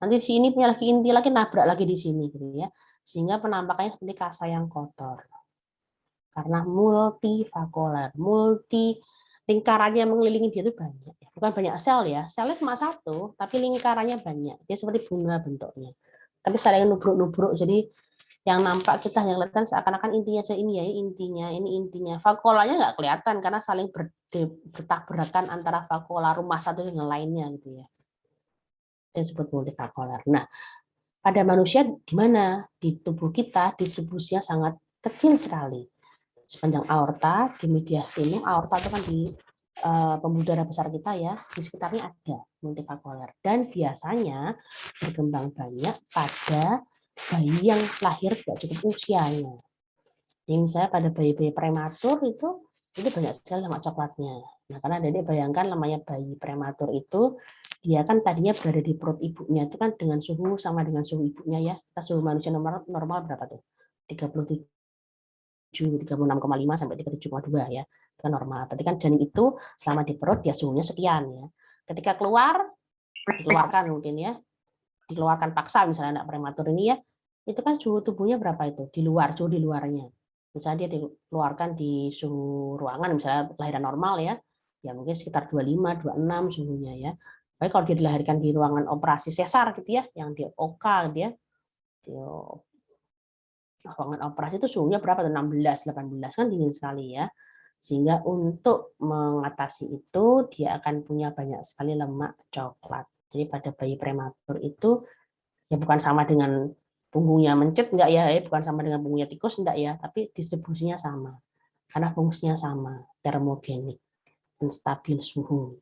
Nanti di sini punya lagi inti lagi nabrak lagi di sini gitu ya. Sehingga penampakannya seperti kasa yang kotor. Karena multivakuoler, lingkarannya yang mengelilingi dia itu banyak. Bukan banyak sel ya, selnya cuma satu, tapi lingkarannya banyak. Dia seperti bunga bentuknya. Tapi saling nubruk-nubruk, jadi yang nampak kita hanya kelihatan seakan-akan intinya saja ini ya, ini intinya. Vakuolanya nggak kelihatan karena saling bertabrakan antara vakuola rumah satu dengan lainnya gitu ya. Yang disebut multivakuoler. Nah, pada manusia gimana? Di tubuh kita distribusinya sangat kecil sekali. Sepanjang aorta, di mediastinum, aorta itu kan di pembuluh darah besar kita ya, di sekitarnya ada multivakuoler. Dan biasanya berkembang banyak pada bayi yang lahir tidak cukup usianya. Jadi misalnya pada bayi-bayi prematur itu banyak sekali lemak coklatnya. Nah, karena Dedek bayangkan namanya bayi prematur itu dia kan tadinya berada di perut ibunya itu kan dengan suhu sama dengan suhu ibunya ya. Kita suhu manusia normal berapa tuh? 36,5 sampai 37,2 ya. Itu kan normal. Berarti kan janin itu selama di perut ya suhunya sekian ya. Ketika keluarkan mungkin ya. Dikeluarkan paksa misalnya anak prematur ini ya. itu kan suhu tubuhnya berapa itu? Di luar, suhu di luarnya. Misalnya dia dikeluarkan di suhu ruangan, misalnya kelahiran normal ya, ya mungkin sekitar 25, 26 suhunya ya. Tapi kalau dia dilahirkan di ruangan operasi sesar gitu ya, yang di OK gitu ya, di ruangan operasi itu suhunya berapa tuh? 16, 18 kan dingin sekali ya. Sehingga untuk mengatasi itu dia akan punya banyak sekali lemak coklat. Jadi pada bayi prematur itu ya bukan sama dengan punggungnya mencet enggak ya, bukan sama dengan punggungnya tikus enggak ya, tapi distribusinya sama. Karena fungsinya sama, termogenik dan stabil suhu.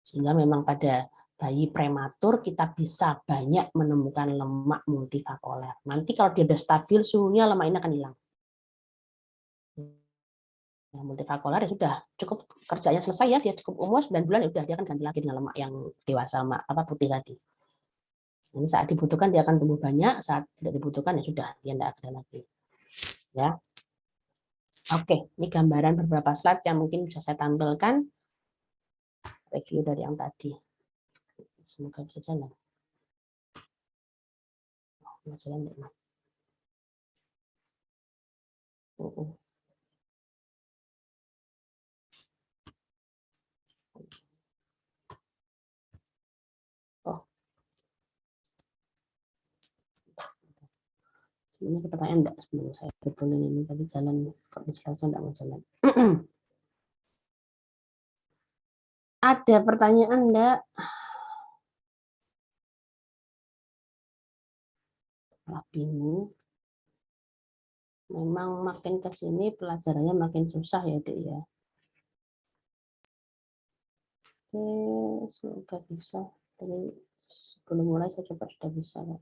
Sehingga memang pada bayi prematur kita bisa banyak menemukan lemak multivakoler. Nanti kalau dia sudah stabil suhunya, lemak ini akan hilang. Nah, multivakoler ya sudah cukup kerjanya selesai ya, dia cukup umur 9 bulan ya udah dia akan ganti lagi dengan lemak yang dewasa, lemak apa putih tadi. Ini saat dibutuhkan dia akan tumbuh banyak, saat tidak dibutuhkan ya sudah dia tidak ada lagi. Ya. Oke, ini gambaran beberapa slide yang mungkin bisa saya tampilkan review dari yang tadi. Semoga bisa jalan. Oh, jalan enggak? Oh, ini pertanyaan enggak sebelum saya betulin ini tadi jalan kok di slide enggak mau jalan. Ada pertanyaan enggak? Malah bingung. Memang makin ke sini pelajarannya makin susah ya, Dek ya. Oke, semoga bisa. Jadi sebelum mulai saya coba sudah bisa. Nah.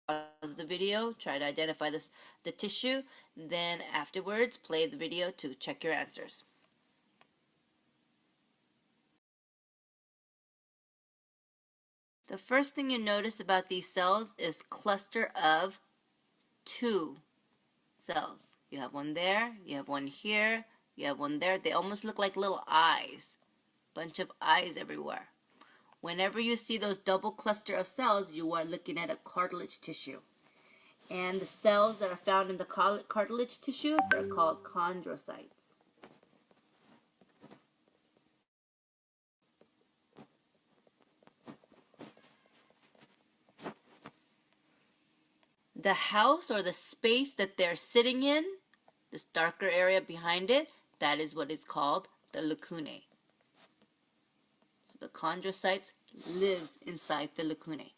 Pause the video, try to identify the tissue, then afterwards play the video to check your answers. The first thing you notice about these cells is cluster of 2 cells. You have one there, you have one here, you have one there. They almost look like little eyes. Bunch of eyes everywhere. Whenever you see those double cluster of cells, you are looking at a cartilage tissue. And the cells that are found in the cartilage tissue, they're called chondrocytes. The house or the space that they're sitting in, this darker area behind it, that is what is called the lacunae. So the chondrocytes lives inside the lacunae.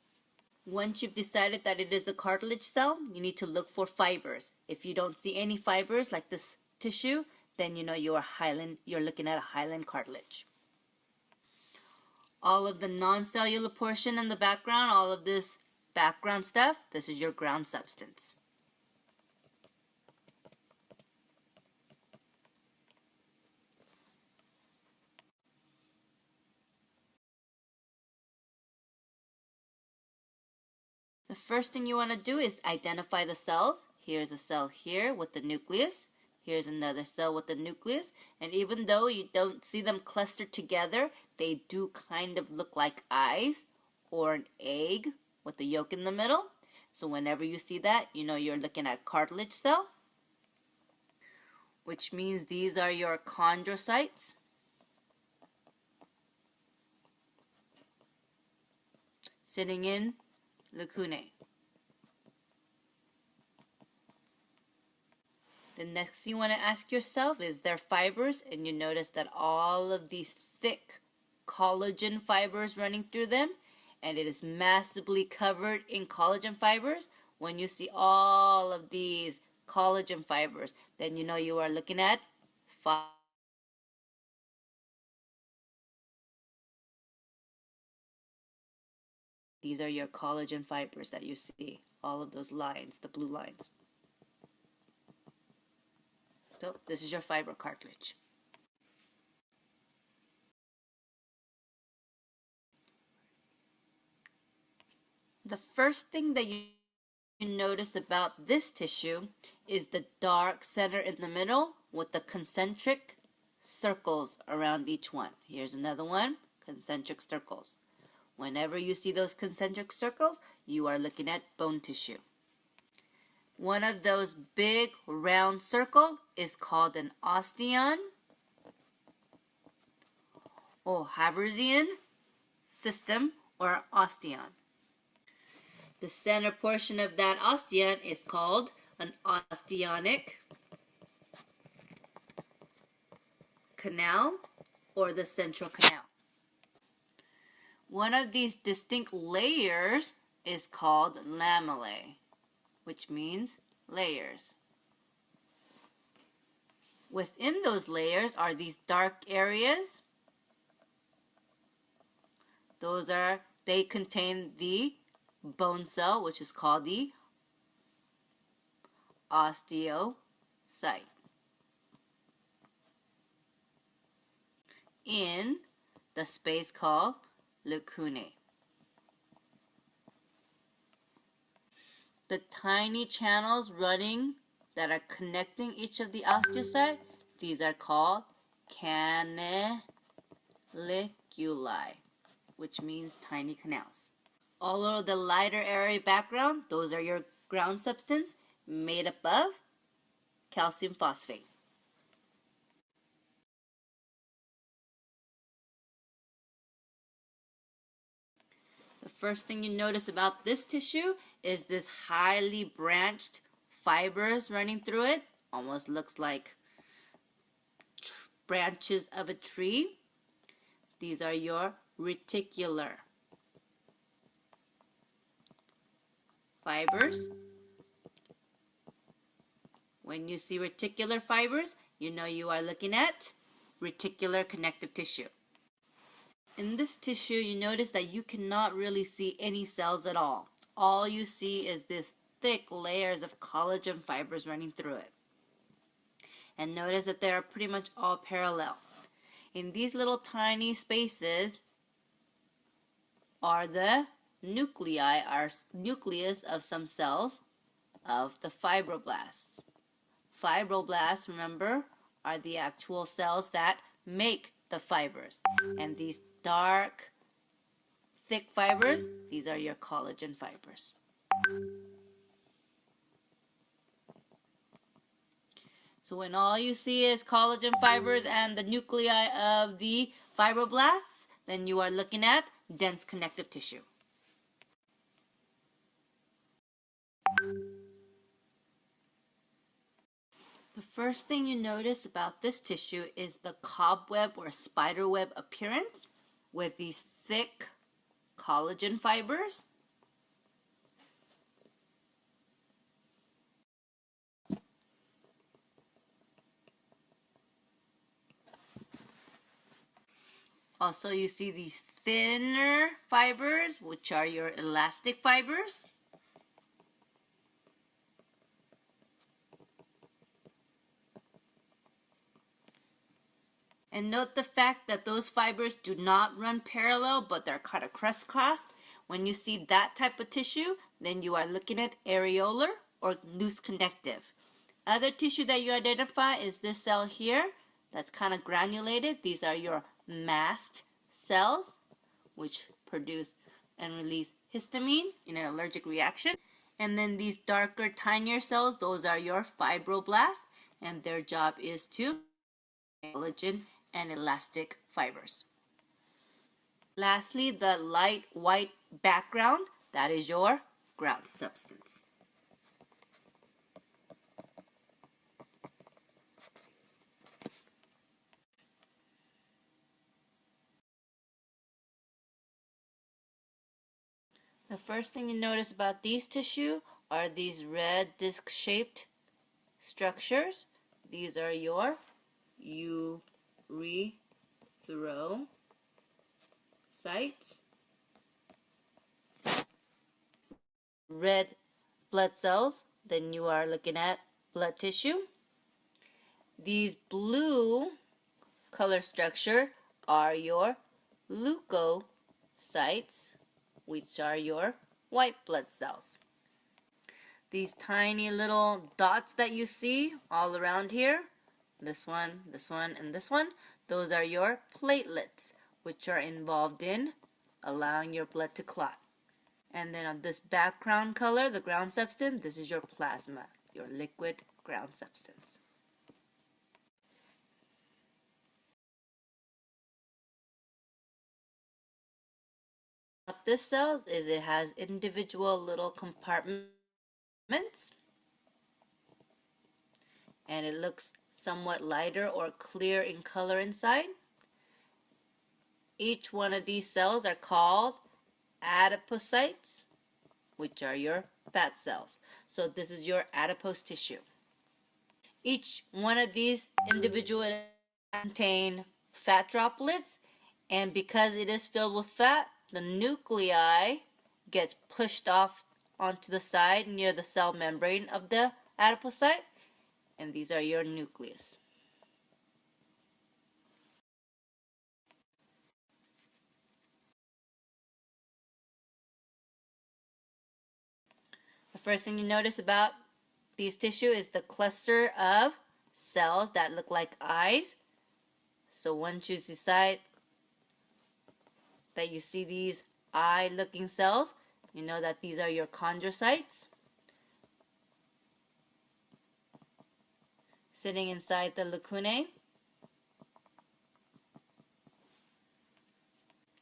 Once you've decided that it is a cartilage cell, you need to look for fibers. If you don't see any fibers like this tissue, then you know you're looking at a hyaline cartilage. All of the non-cellular portion in the background, all of this background stuff, this is your ground substance. The first thing you want to do is identify the cells. Here's a cell here with the nucleus. Here's another cell with a nucleus, and even though you don't see them clustered together, they do kind of look like eyes or an egg with the yolk in the middle. So whenever you see that, you know you're looking at cartilage cell, which means these are your chondrocytes. Sitting in lacunae. The next thing you want to ask yourself is their fibers, and you notice that all of these thick collagen fibers running through them, and it is massively covered in collagen fibers. When you see all of these collagen fibers, then you know you are looking at these are your collagen fibers that you see, all of those lines, the blue lines. So this is your fiber cartilage. The first thing that you notice about this tissue is the dark center in the middle with the concentric circles around each one. Here's another one, concentric circles. Whenever you see those concentric circles, you are looking at bone tissue. One of those big round circles is called an osteon or Haversian system or osteon. The center portion of that osteon is called an osteonic canal or the central canal. One of these distinct layers is called lamellae, which means layers. Within those layers are these dark areas. They contain the bone cell, which is called the osteocyte. In the space called lacunae. The tiny channels running that are connecting each of the osteocytes, these are called canaliculi, which means tiny canals. All of the lighter area background, those are your ground substance made up of calcium phosphate. The first thing you notice about this tissue is this highly branched fibers running through it. Almost looks like branches of a tree. These are your reticular fibers. When you see reticular fibers, you know you are looking at reticular connective tissue. In this tissue, you notice that you cannot really see any cells at all. All you see is this thick layers of collagen fibers running through it. And notice that they are pretty much all parallel. In these little tiny spaces are the nuclei, our nucleus of some cells of the fibroblasts. Fibroblasts, remember, are the actual cells that make the fibers. And these dark, thick fibers, these are your collagen fibers. So when all you see is collagen fibers and the nuclei of the fibroblasts, then you are looking at dense connective tissue. The first thing you notice about this tissue is the cobweb or spiderweb appearance with these thick collagen fibers. Also, you see these thinner fibers, which are your elastic fibers. And note the fact that those fibers do not run parallel, but they're kind of crisscrossed. When you see that type of tissue, then you are looking at areolar or loose connective. Other tissue that you identify is this cell here that's kind of granulated. These are your mast cells, which produce and release histamine in an allergic reaction. And then these darker, tinier cells, those are your fibroblasts, and their job is to make collagen and elastic fibers. Lastly, the light white background, that is your ground substance. The first thing you notice about these tissue are these red disc-shaped structures. These are your erythrocytes. Red blood cells, then you are looking at blood tissue. These blue color structure are your leukocytes, which are your white blood cells. These tiny little dots that you see all around here, this one, and this one, those are your platelets, which are involved in allowing your blood to clot. And then on this background color, the ground substance, this is your plasma, your liquid ground substance. What this cell is, it has individual little compartments, and it looks somewhat lighter or clear in color inside. Each one of these cells are called adipocytes, which are your fat cells. So this is your adipose tissue. Each one of these individual contain fat droplets, and because it is filled with fat, the nuclei gets pushed off onto the side near the cell membrane of the adipocyte, and these are your nucleus. The first thing you notice about these tissue is the cluster of cells that look like eyes. So once you decide that you see these eye-looking cells, you know that these are your chondrocytes sitting inside the lacunae.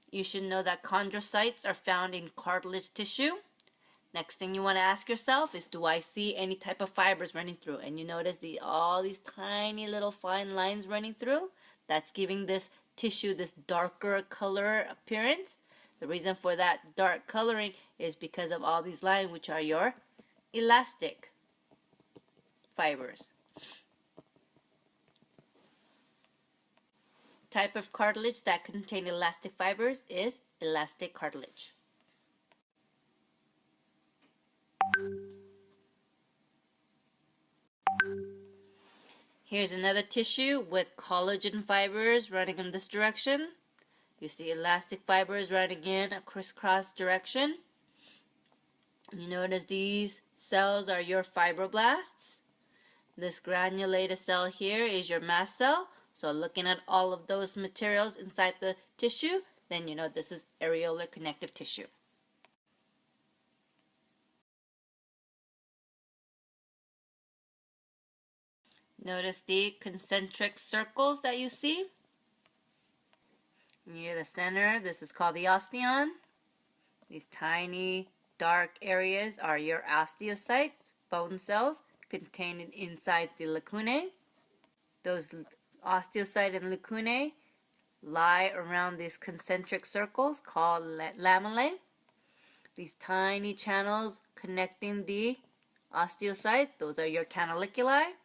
You should know that chondrocytes are found in cartilage tissue. Next thing you want to ask yourself is, do I see any type of fibers running through? And you notice all these tiny little fine lines running through. That's giving this tissue this darker color appearance. The reason for that dark coloring is because of all these lines, which are your elastic fibers. Type of cartilage that contain elastic fibers is elastic cartilage. Here's another tissue with collagen fibers running in this direction. You see elastic fibers running in a crisscross direction. You notice these cells are your fibroblasts. This granulated cell here is your mast cell. So looking at all of those materials inside the tissue, then you know this is areolar connective tissue. Notice the concentric circles that you see. Near the center, this is called the osteon. These tiny dark areas are your osteocytes, bone cells, contained inside the lacunae. Those osteocyte and lacunae lie around these concentric circles called lamellae. These tiny channels connecting the osteocyte, those are your canaliculi.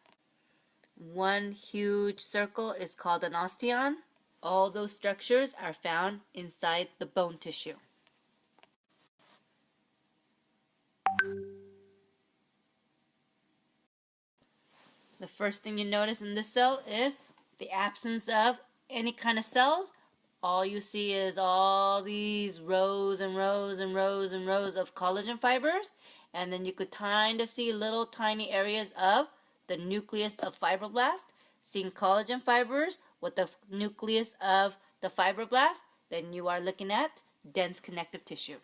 One huge circle is called an osteon. All those structures are found inside the bone tissue. The first thing you notice in this cell is the absence of any kind of cells. All you see is all these rows and rows and rows and rows of collagen fibers, and then you could kind of see little tiny areas of the nucleus of fibroblast, seeing collagen fibers with the nucleus of the fibroblast, then you are looking at dense connective tissue.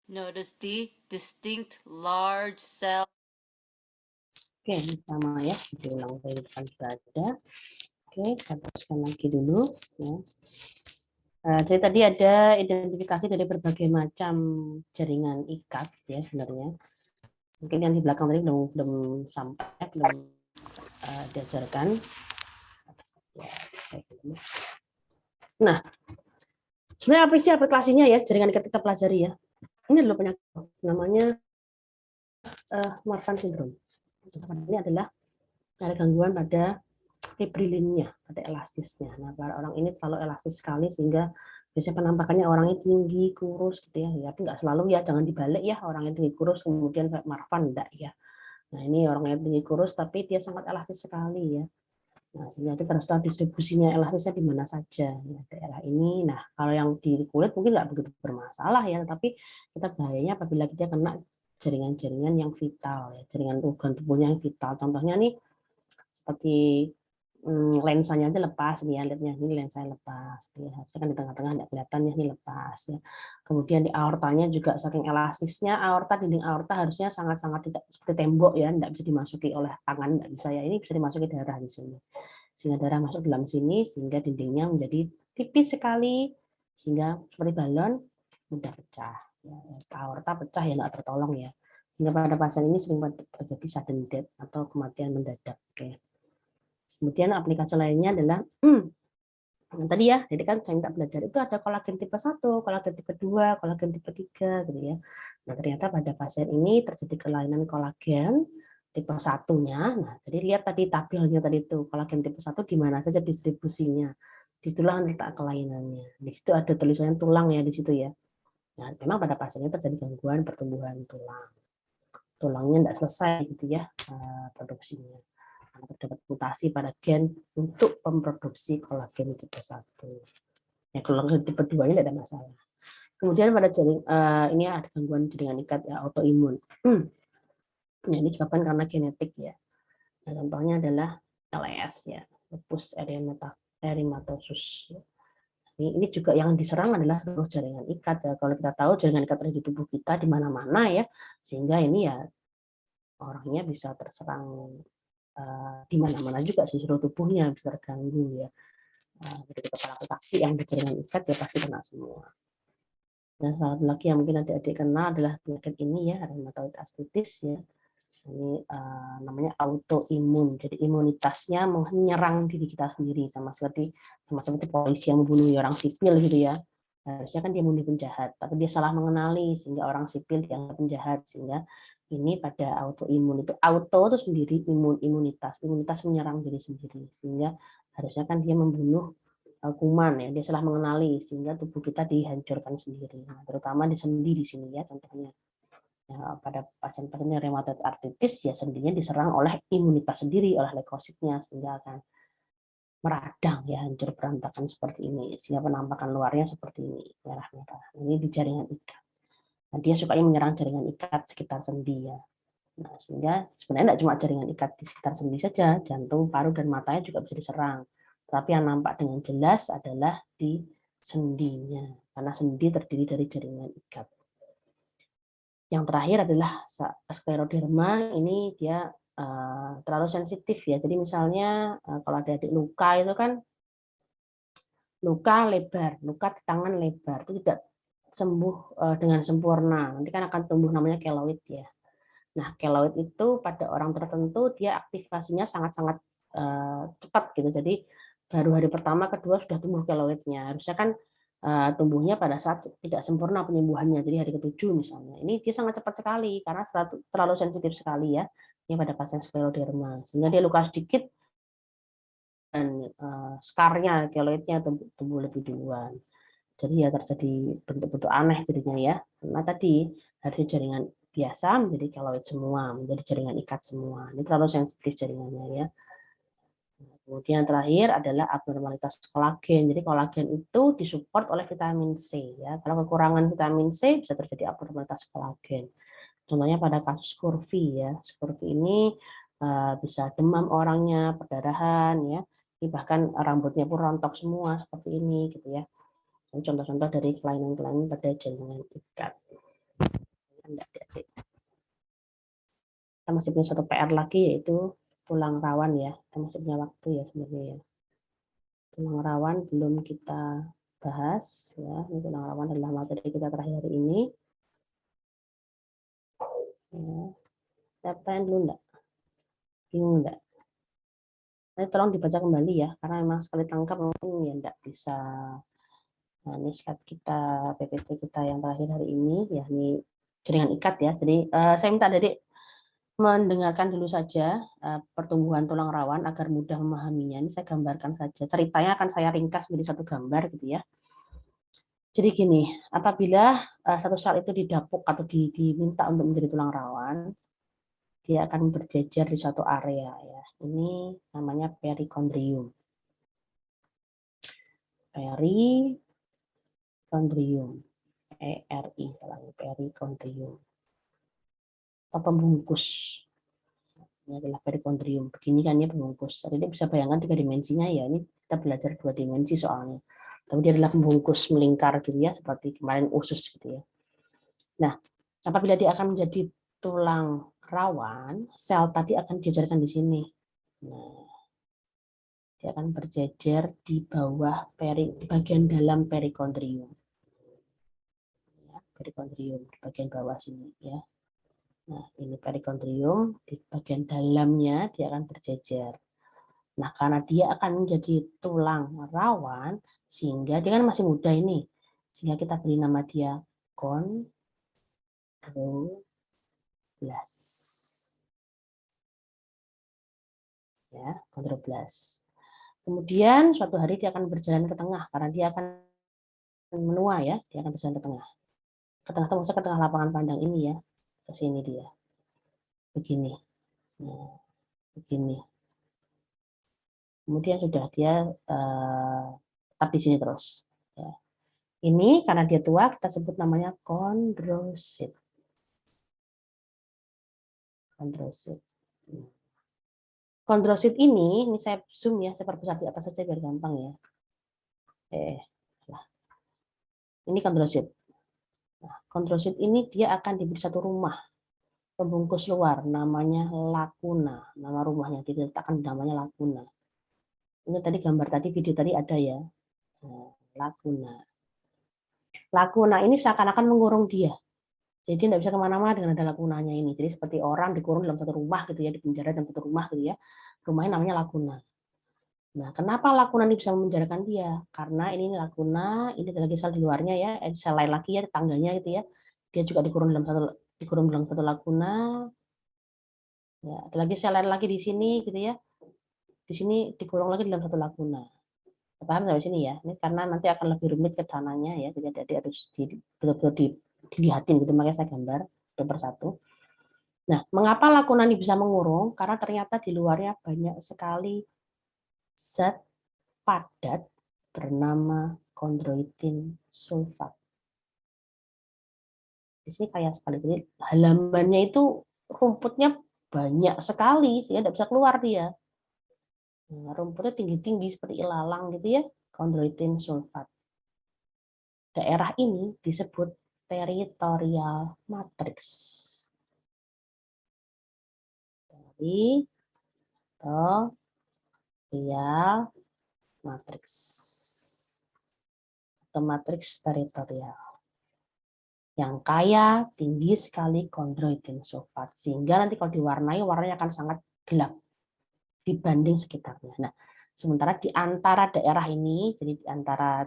Notice the distinct large cell. Oke, ini sama ya, diulang dari depan sudah ada. Oke, saya teruskan lagi dulu. Ya. Jadi tadi ada identifikasi dari berbagai macam jaringan ikat ya sebenarnya. Mungkin yang di belakang tadi belum sampai, belum diajarkan. Nah, sebenarnya apa sih aplikasinya ya jaringan ikat kita pelajari ya. Ini adalah penyakit namanya Marfan syndrome. Ini adalah ada gangguan pada fibrilinnya, pada elastisnya. Nah, para orang ini terlalu elastis sekali sehingga biasanya penampakannya orangnya tinggi, kurus gitu ya. Tapi nggak selalu ya, jangan dibalik ya, orangnya tinggi kurus kemudian kayak Marfan, enggak ya. Nah, ini orangnya tinggi kurus tapi dia sangat elastis sekali ya. Nah, sehingga kita harus tahu distribusinya elastisnya di mana saja ya, daerah ini. Nah, kalau yang di kulit mungkin nggak begitu bermasalah ya, tapi kita bahayanya apabila kita kena jaringan-jaringan yang vital ya, jaringan organ tubuhnya yang vital. Contohnya nih seperti lensanya aja lepas nih ya, lihatnya ini lensanya lepas ya, harusnya kan di tengah-tengah nggak kelihatan ya, ini lepas ya. Kemudian di aortanya juga saking elastisnya, dinding aorta harusnya sangat-sangat tidak seperti tembok ya, nggak bisa dimasuki oleh tangan, nggak bisa ya, ini bisa dimasuki darah di sini, sehingga darah masuk dalam sini sehingga dindingnya menjadi tipis sekali sehingga seperti balon mudah pecah ya. Aorta pecah ya nggak tertolong ya, sehingga pada pasien ini sering terjadi sudden death atau kematian mendadak ya. Kemudian aplikasi lainnya adalah tadi ya, jadi kan saya minta belajar itu ada kolagen tipe 1, kolagen tipe 2, kolagen tipe 3 gitu ya. Nah, ternyata pada pasien ini terjadi kelainan kolagen tipe 1-nya. Nah, jadi lihat tadi tabelnya tadi itu, kolagen tipe 1 di mana saja distribusinya. Disitulah letak kelainannya. Di situ ada tulisannya tulang ya di situ ya. Nah, memang pada pasien ini terjadi gangguan pertumbuhan tulang. Tulangnya tidak selesai gitu ya produksinya. Terdapat mutasi pada gen untuk memproduksi kolagen tipe 1. Ya, kolagen tipe 2 ini tidak ada masalah. Kemudian pada ini ada gangguan jaringan ikat ya, autoimun. Nah, ini disebabkan karena genetik ya. Nah, contohnya adalah LES ya, lupus erythematosus. Ini juga yang diserang adalah seluruh jaringan ikat ya. Kalau kita tahu jaringan ikat di tubuh kita di mana-mana ya, sehingga ini ya orangnya bisa terserang di mana-mana juga sih, seluruh tubuhnya bisa terganggu ya. Jadi kepala kaki yang jaringan ikat ya pasti kena semua. Dan satu lagi yang mungkin adik-adik kenal adalah penyakit ini ya, rheumatoid arthritis ya. Ini namanya autoimun. Jadi imunitasnya menyerang diri kita sendiri sama seperti polisi yang membunuh orang sipil gitu ya. Harusnya kan dia membunuh penjahat, tapi dia salah mengenali sehingga orang sipil dianggap penjahat, sehingga ini pada autoimun itu auto itu sendiri imunitas menyerang diri sendiri, sehingga harusnya kan dia membunuh kuman ya, dia salah mengenali sehingga tubuh kita dihancurkan sendiri. Nah, terutama di sendi di sini ya contohnya. Ya, pada pasien-pasien rheumatoid arthritis ya sendinya diserang oleh imunitas sendiri, oleh leukositnya, sehingga akan meradang ya, hancur berantakan seperti ini, sehingga penampakan luarnya seperti ini, merah-merah. Ini di jaringan ikat. Nah, dia sukanya menyerang jaringan ikat sekitar sendi ya. Nah, sehingga sebenarnya tidak cuma jaringan ikat di sekitar sendi saja, jantung, paru, dan matanya juga bisa diserang. Tapi yang nampak dengan jelas adalah di sendinya, karena sendi terdiri dari jaringan ikat. Yang terakhir adalah skleroderma, ini dia terlalu sensitif ya. Jadi misalnya kalau ada adik luka itu kan luka lebar, luka di tangan lebar itu tidak sembuh dengan sempurna. Nanti kan akan tumbuh namanya keloid ya. Nah, keloid itu pada orang tertentu dia aktivasinya sangat-sangat cepat gitu. Jadi baru hari pertama, kedua sudah tumbuh keloidnya. Harusnya kan tumbuhnya pada saat tidak sempurna penyembuhannya. Jadi hari ke-7 misalnya. Ini dia sangat cepat sekali karena terlalu sensitif sekali ya. Ini pada pasien skleroderma. Sehingga dia luka sedikit dan skarnya, keloidnya tumbuh lebih duluan. Jadi ya terjadi bentuk-bentuk aneh jadinya ya. Karena tadi harusnya jaringan biasa menjadi keloid semua, menjadi jaringan ikat semua. Ini terlalu sensitif jaringannya ya. Kemudian yang terakhir adalah abnormalitas kolagen. Jadi kolagen itu disupport oleh vitamin C ya. Kalau kekurangan vitamin C bisa terjadi abnormalitas kolagen. Contohnya pada kasus scurvy ya. Scurvy ini bisa demam orangnya, perdarahan ya. Bahkan rambutnya pun rontok semua seperti ini gitu ya. Ini contoh-contoh dari kelainan-kelainan pada jaringan ikat. Kita masih punya satu PR lagi yaitu tulang rawan ya. Kita masih punya waktu ya sebenarnya ya. Tulang rawan belum kita bahas ya. Ini tulang rawan adalah materi kita terakhir hari ini. Ya. Pertanyaan dulu enggak? Bingung enggak? Nanti tolong dibaca kembali ya, karena memang sekali tangkap mungkin ya enggak bisa. Nah, ini slide kita, PPT kita yang terakhir hari ini, ya ini jaringan ikat ya. Jadi saya minta adik mendengarkan dulu saja pertumbuhan tulang rawan agar mudah memahaminya. Ini saya gambarkan saja. Ceritanya akan saya ringkas menjadi satu gambar gitu ya. Jadi gini, apabila satu sel itu didapuk atau diminta untuk menjadi tulang rawan, dia akan berjejer di suatu area ya. Ini namanya perikondrium. Perikondrium, ERI, perikondrium. Atau pembungkus. Ini adalah perikondrium. Begini kan ya pembungkus. Jadi bisa bayangkan 3 dimensinya ya. Ini kita belajar 2 dimensi soalnya. Tapi dia adalah pembungkus melingkar gitu ya, seperti kemarin usus gitu ya. Nah, apabila dia akan menjadi tulang rawan, sel tadi akan dijejerkan di sini. Nah, dia akan berjejer di bawah di bagian dalam perikondrium. Ya, perikondrium di bagian bawah sini ya. Nah, ini perikondrium, di bagian dalamnya dia akan berjejer. Nah, karena dia akan menjadi tulang rawan, sehingga dia kan masih muda ini, sehingga kita beri nama dia kondroblast. Ya, kondroblast. Kemudian suatu hari dia akan berjalan ke tengah, karena dia akan menua ya, dia akan berjalan ke tengah. Ke tengah, maksudnya ke tengah lapangan pandang ini ya, ke sini dia. Begini. Nah, begini. Kemudian sudah dia tetap di sini terus. Ya. Ini karena dia tua kita sebut namanya kondrosit. Kondrosit. Kondrosit ini saya zoom ya, saya perbesar di atas saja biar gampang ya. Ini kondrosit. Nah, kondrosit ini dia akan diberi satu rumah pembungkus luar namanya lakuna. Nama rumahnya diletakkan namanya lakuna. Ini tadi gambar tadi, video tadi ada ya. Nah, lakuna. Lakuna ini seakan-akan mengurung dia. Jadi tidak bisa kemana-mana dengan ada lakunanya ini. Jadi seperti orang dikurung dalam satu rumah gitu ya, di penjara dalam satu rumah gitu ya. Rumahnya namanya lakuna. Nah, kenapa lakuna ini bisa memenjarakan dia? Karena ini lakuna, ini ada lagi sel di luarnya ya, sel lain lagi ya, tetangganya gitu ya. Dia juga dikurung dalam satu lakuna. Ya, ada lagi sel lain lagi di sini gitu ya. Di sini dikurung lagi dalam satu lakuna. Paham sampai sini ya? Ini karena nanti akan lebih rumit ke sananya ya. Jadi harus betul-betul dilihatin gitu, makanya saya gambar satu persatu. Nah, mengapa lakuna ini bisa mengurung? Karena ternyata di luarnya banyak sekali zat padat bernama kondroitin sulfat. Di sini kayak sekali, jadi halamannya itu rumputnya banyak sekali, ya tidak bisa keluar dia. Nah, rumputnya tinggi-tinggi seperti ilalang gitu ya, kondroitin sulfat. Daerah ini disebut teritorial matrix. Teritorial matrix atau matriks teritorial yang kaya tinggi sekali kondroitin sulfat, sehingga nanti kalau diwarnai warnanya akan sangat gelap dibanding sekitarnya. Nah, sementara di antara daerah ini, jadi di antara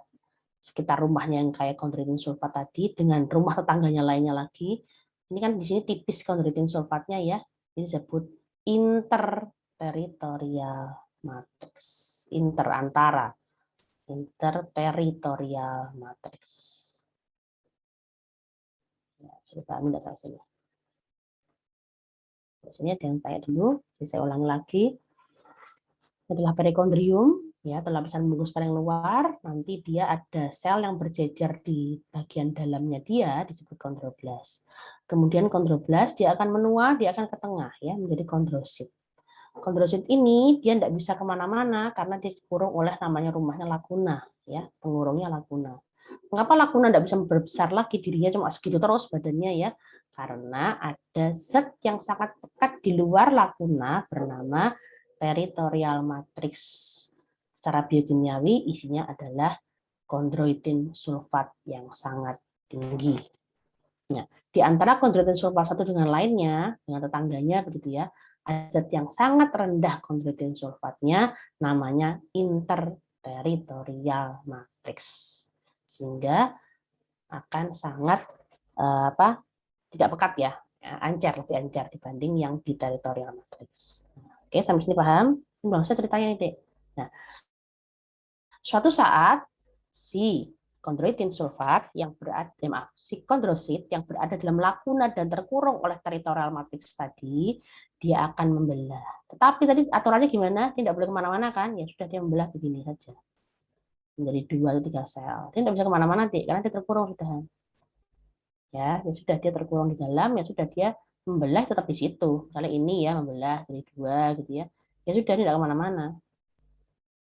sekitar rumahnya yang kaya kondroitin sulfat tadi dengan rumah tetangganya lainnya lagi, ini kan di sini tipis kondroitin sulfatnya ya, ini disebut interteritorial matrix, interteritorial matrix. Ya, sudah paham tidak sampai sini? Biasanya ada yang tanya dulu, jadi saya ulangi lagi. adalah perikondrium, ya, atau lapisan pembungkus paling luar. Nanti dia ada sel yang berjejer di bagian dalamnya dia disebut kondroblast. Kemudian kondroblast dia akan menua, dia akan ke tengah ya menjadi kondrosit. Kondrosit ini dia tidak bisa kemana-mana karena dikurung oleh namanya rumahnya laguna, ya, pengurungnya laguna. Mengapa laguna tidak bisa berbesar lagi dirinya cuma segitu terus badannya ya? Karena ada zat yang sangat pekat di luar laguna bernama teritorial matrix. Secara biokimiawi isinya adalah kondroitin sulfat yang sangat tinggi. Nah, di antara kondroitin sulfat satu dengan lainnya, dengan tetangganya begitu ya, ada zat yang sangat rendah kondroitin sulfatnya, namanya interteritorial matrix, sehingga akan sangat tidak pekat ya, lebih encer dibanding yang di territorial matrix. Oke, sampai sini paham? Ini belum saya ceritanya nih, Dek. Nah, suatu saat si kondroitin sulfat yang berada si kondrosit yang berada dalam laguna dan terkurung oleh teritorial matrix tadi, dia akan membelah. Tetapi tadi aturannya gimana? Dia tidak boleh kemana-mana kan? Ya sudah, dia membelah begini saja menjadi 2 atau 3 sel. Dia tidak bisa kemana-mana, karena dia terkurung sudah. Ya sudah, dia terkurung di dalam, ya sudah, dia membelah tetap di situ. Misalnya ini ya membelah jadi 2 gitu ya. Ya sudah, dia tidak kemana-mana.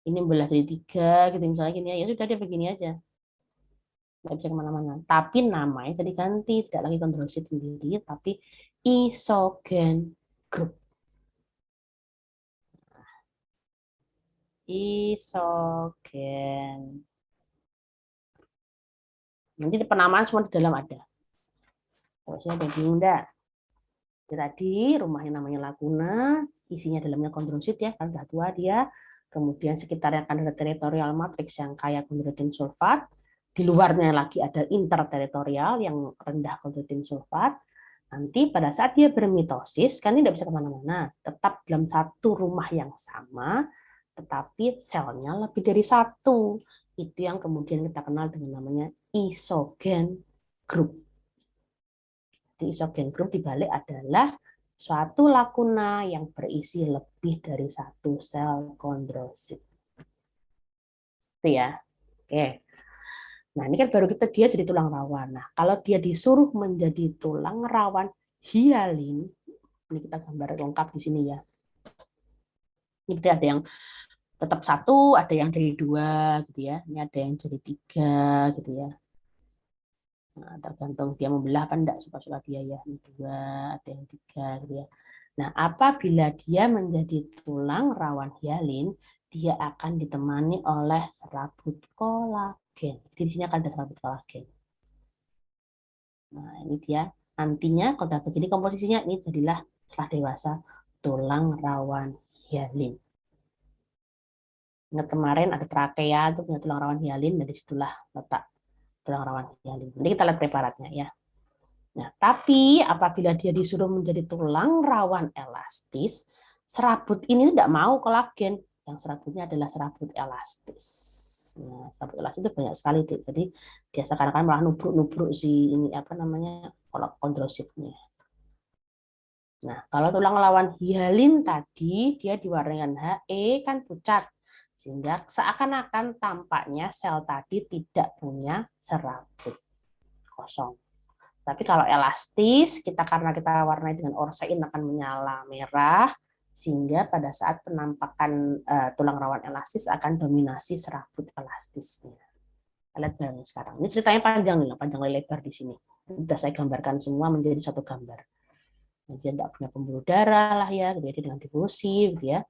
Ini membelah jadi 3 gitu misalnya gini ya. Ya sudah, dia begini aja. Nggak bisa kemana-mana. Tapi namanya tadi ganti, tidak lagi kondrosit sendiri, tapi isogen group. Isogen. Nanti penamaan semua di dalam ada. Terusnya ada enggak. Tadi rumahnya namanya laguna, isinya dalamnya kondrosit ya, kan udah tua dia. Kemudian sekitarnya akan ada teritorial matrix yang kaya kondroitin sulfat. Di luarnya lagi ada interteritorial yang rendah kondroitin sulfat. Nanti pada saat dia bermitosis, kan ini tidak bisa kemana-mana, tetap dalam satu rumah yang sama, tetapi selnya lebih dari satu. Itu yang kemudian kita kenal dengan namanya isogen group. Di isogen group dibalik adalah suatu laguna yang berisi lebih dari satu sel kondrosit. Itu ya. Oke. Nah, ini kan baru dia jadi tulang rawan. Nah, kalau dia disuruh menjadi tulang rawan hialin, ini kita gambar lengkap di sini ya. Ini berarti ada yang tetap satu, ada yang jadi 2 gitu ya. Ini ada yang jadi 3 gitu ya. Nah, tergantung dia membelah apa enggak, suka-suka dia ya. Ini 2, ada yang 3 gitu ya. Nah, apabila dia menjadi tulang rawan hialin, dia akan ditemani oleh serabut kolagen. Di sini akan ada serabut kolagen. Nah, ini dia. Nantinya kalau sudah begini komposisinya, ini jadilah setelah dewasa tulang rawan hialin. Ingat kemarin ada trakea itu punya tulang rawan hialin, dan disitulah letak tulang rawan hialin. Nanti kita lihat preparatnya ya. Nah, tapi apabila dia disuruh menjadi tulang rawan elastis, serabut ini tidak mau kolagen. Yang serabutnya adalah serabut elastis. Nah, serabut elastis itu banyak sekali, jadi dia sekarang malah nubruk-nubruk si ini apa namanya kondrositnya. Nah, kalau tulang rawan hialin tadi dia diwarnai dengan He kan pucat, sehingga seakan-akan tampaknya sel tadi tidak punya serabut, kosong. Tapi kalau elastis, karena kita warnai dengan orsein akan menyala merah, sehingga pada saat penampakan tulang rawan elastis akan dominasi serabut elastisnya. Lihat bareng sekarang. Ini ceritanya panjang lebar di sini. Sudah saya gambarkan semua menjadi satu gambar. Dia tidak punya pembuluh darah lah ya, jadi dengan difusi, gitu ya.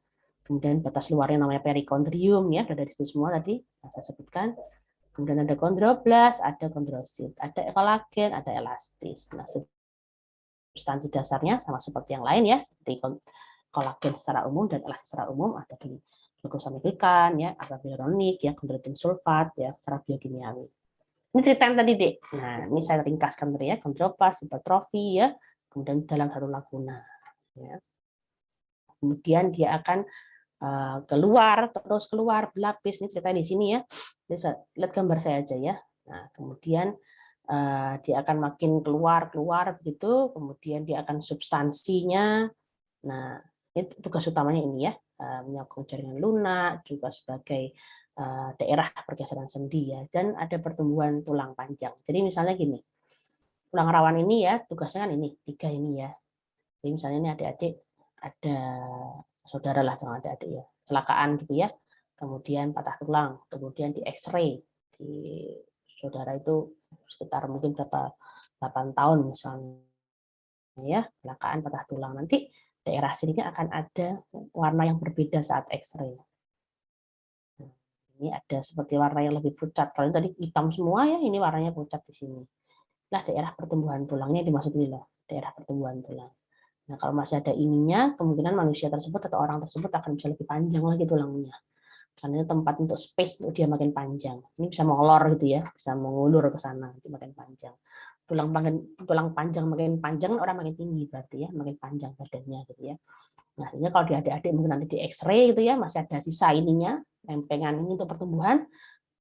Kemudian batas luarnya namanya perikondrium ya, sudah dari situ semua tadi saya sebutkan. Kemudian ada kondroblast, ada kondrosit, ada kolagen, ada elastis. Nah, substansi dasarnya sama seperti yang lain ya, seperti kolagen secara umum dan elastis secara umum, ada di glukosaminoglikan ya, ada hyaluronik ya, kondroitin sulfat ya, secara biokimiawi. Ini cerita yang tadi, Dek. Nah, ini saya ringkaskan tadi ya, kondroblast, hipertrofi ya, kemudian dalam satu laguna ya. Kemudian dia akan keluar berlapis. Ini ceritanya di sini ya. Lihat gambar saya aja ya. Nah, kemudian dia akan makin keluar begitu, kemudian dia akan substansinya. Nah, ini tugas utamanya ini ya. menyokong jaringan lunak, juga sebagai daerah pergeseran sendi ya, dan ada pertumbuhan tulang panjang. Jadi misalnya gini, tulang rawan ini ya tugasnya kan ini 3 ini ya. Jadi misalnya ini adik-adik ada saudara lah, jangan adik-adik ya, kecelakaan gitu ya, kemudian patah tulang, kemudian di X-ray di saudara itu sekitar mungkin berapa 8 tahun misalnya ya, kecelakaan patah tulang, nanti daerah sininya akan ada warna yang berbeda saat X-ray. Ini ada seperti warna yang lebih pucat. Kalau tadi hitam semua ya, ini warnanya pucat di sini. Nah, daerah pertumbuhan tulangnya dimaksud ini loh, daerah pertumbuhan tulang. Nah, kalau masih ada ininya, kemungkinan manusia tersebut atau orang tersebut akan bisa lebih panjang lagi tulangnya. Karena itu tempat untuk space untuk dia makin panjang. Ini bisa molor gitu ya, bisa mengulur ke sana, makin panjang. Tulang panjang makin panjang, orang makin tinggi berarti ya, makin panjang badannya gitu ya. Nah, sehingga kalau di adik-adik mungkin nanti di X-ray gitu ya, masih ada sisa ininya, lempengan ini untuk pertumbuhan,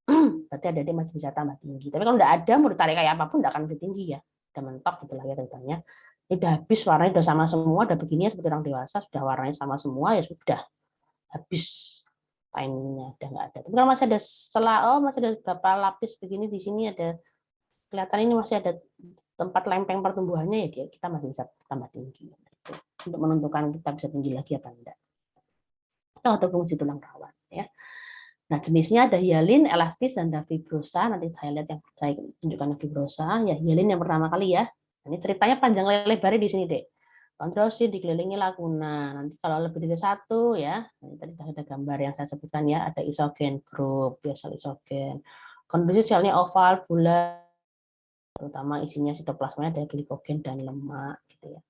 berarti adik-adik masih bisa tambah tinggi. Tapi kalau nggak ada, mau ditarik kayak apapun, nggak akan lebih tinggi ya. Udah mentok gitu lah ya ceritanya. Ini udah habis, warnanya udah sama semua, udah begini ya, seperti orang dewasa, sudah warnanya sama semua, ya sudah. Habis timingnya, udah nggak ada. Tapi kalau masih ada setelah, masih ada beberapa lapis begini, di sini ada, kelihatan ini masih ada tempat lempeng pertumbuhannya, ya kita masih bisa tambah tinggi. Untuk menentukan kita bisa tinggi lagi apa enggak. Itu atau fungsi tulang rawan ya. Nah, jenisnya ada hyalin, elastis, dan ada fibrosa. Nanti highlight yang saya tunjukkan fibrosa. Ya, hyalin yang pertama kali ya. Ini ceritanya panjang lebarnya di sini, Dek. Kondrosit dikelilingi lakuna. Nanti kalau lebih dari 1 ya, tadi ada gambar yang saya sebutkan ya, ada isogen group, ya sel isogen. Kondrosit selnya oval, bulat, terutama isinya sitoplasmanya ada glikogen dan lemak gitu ya.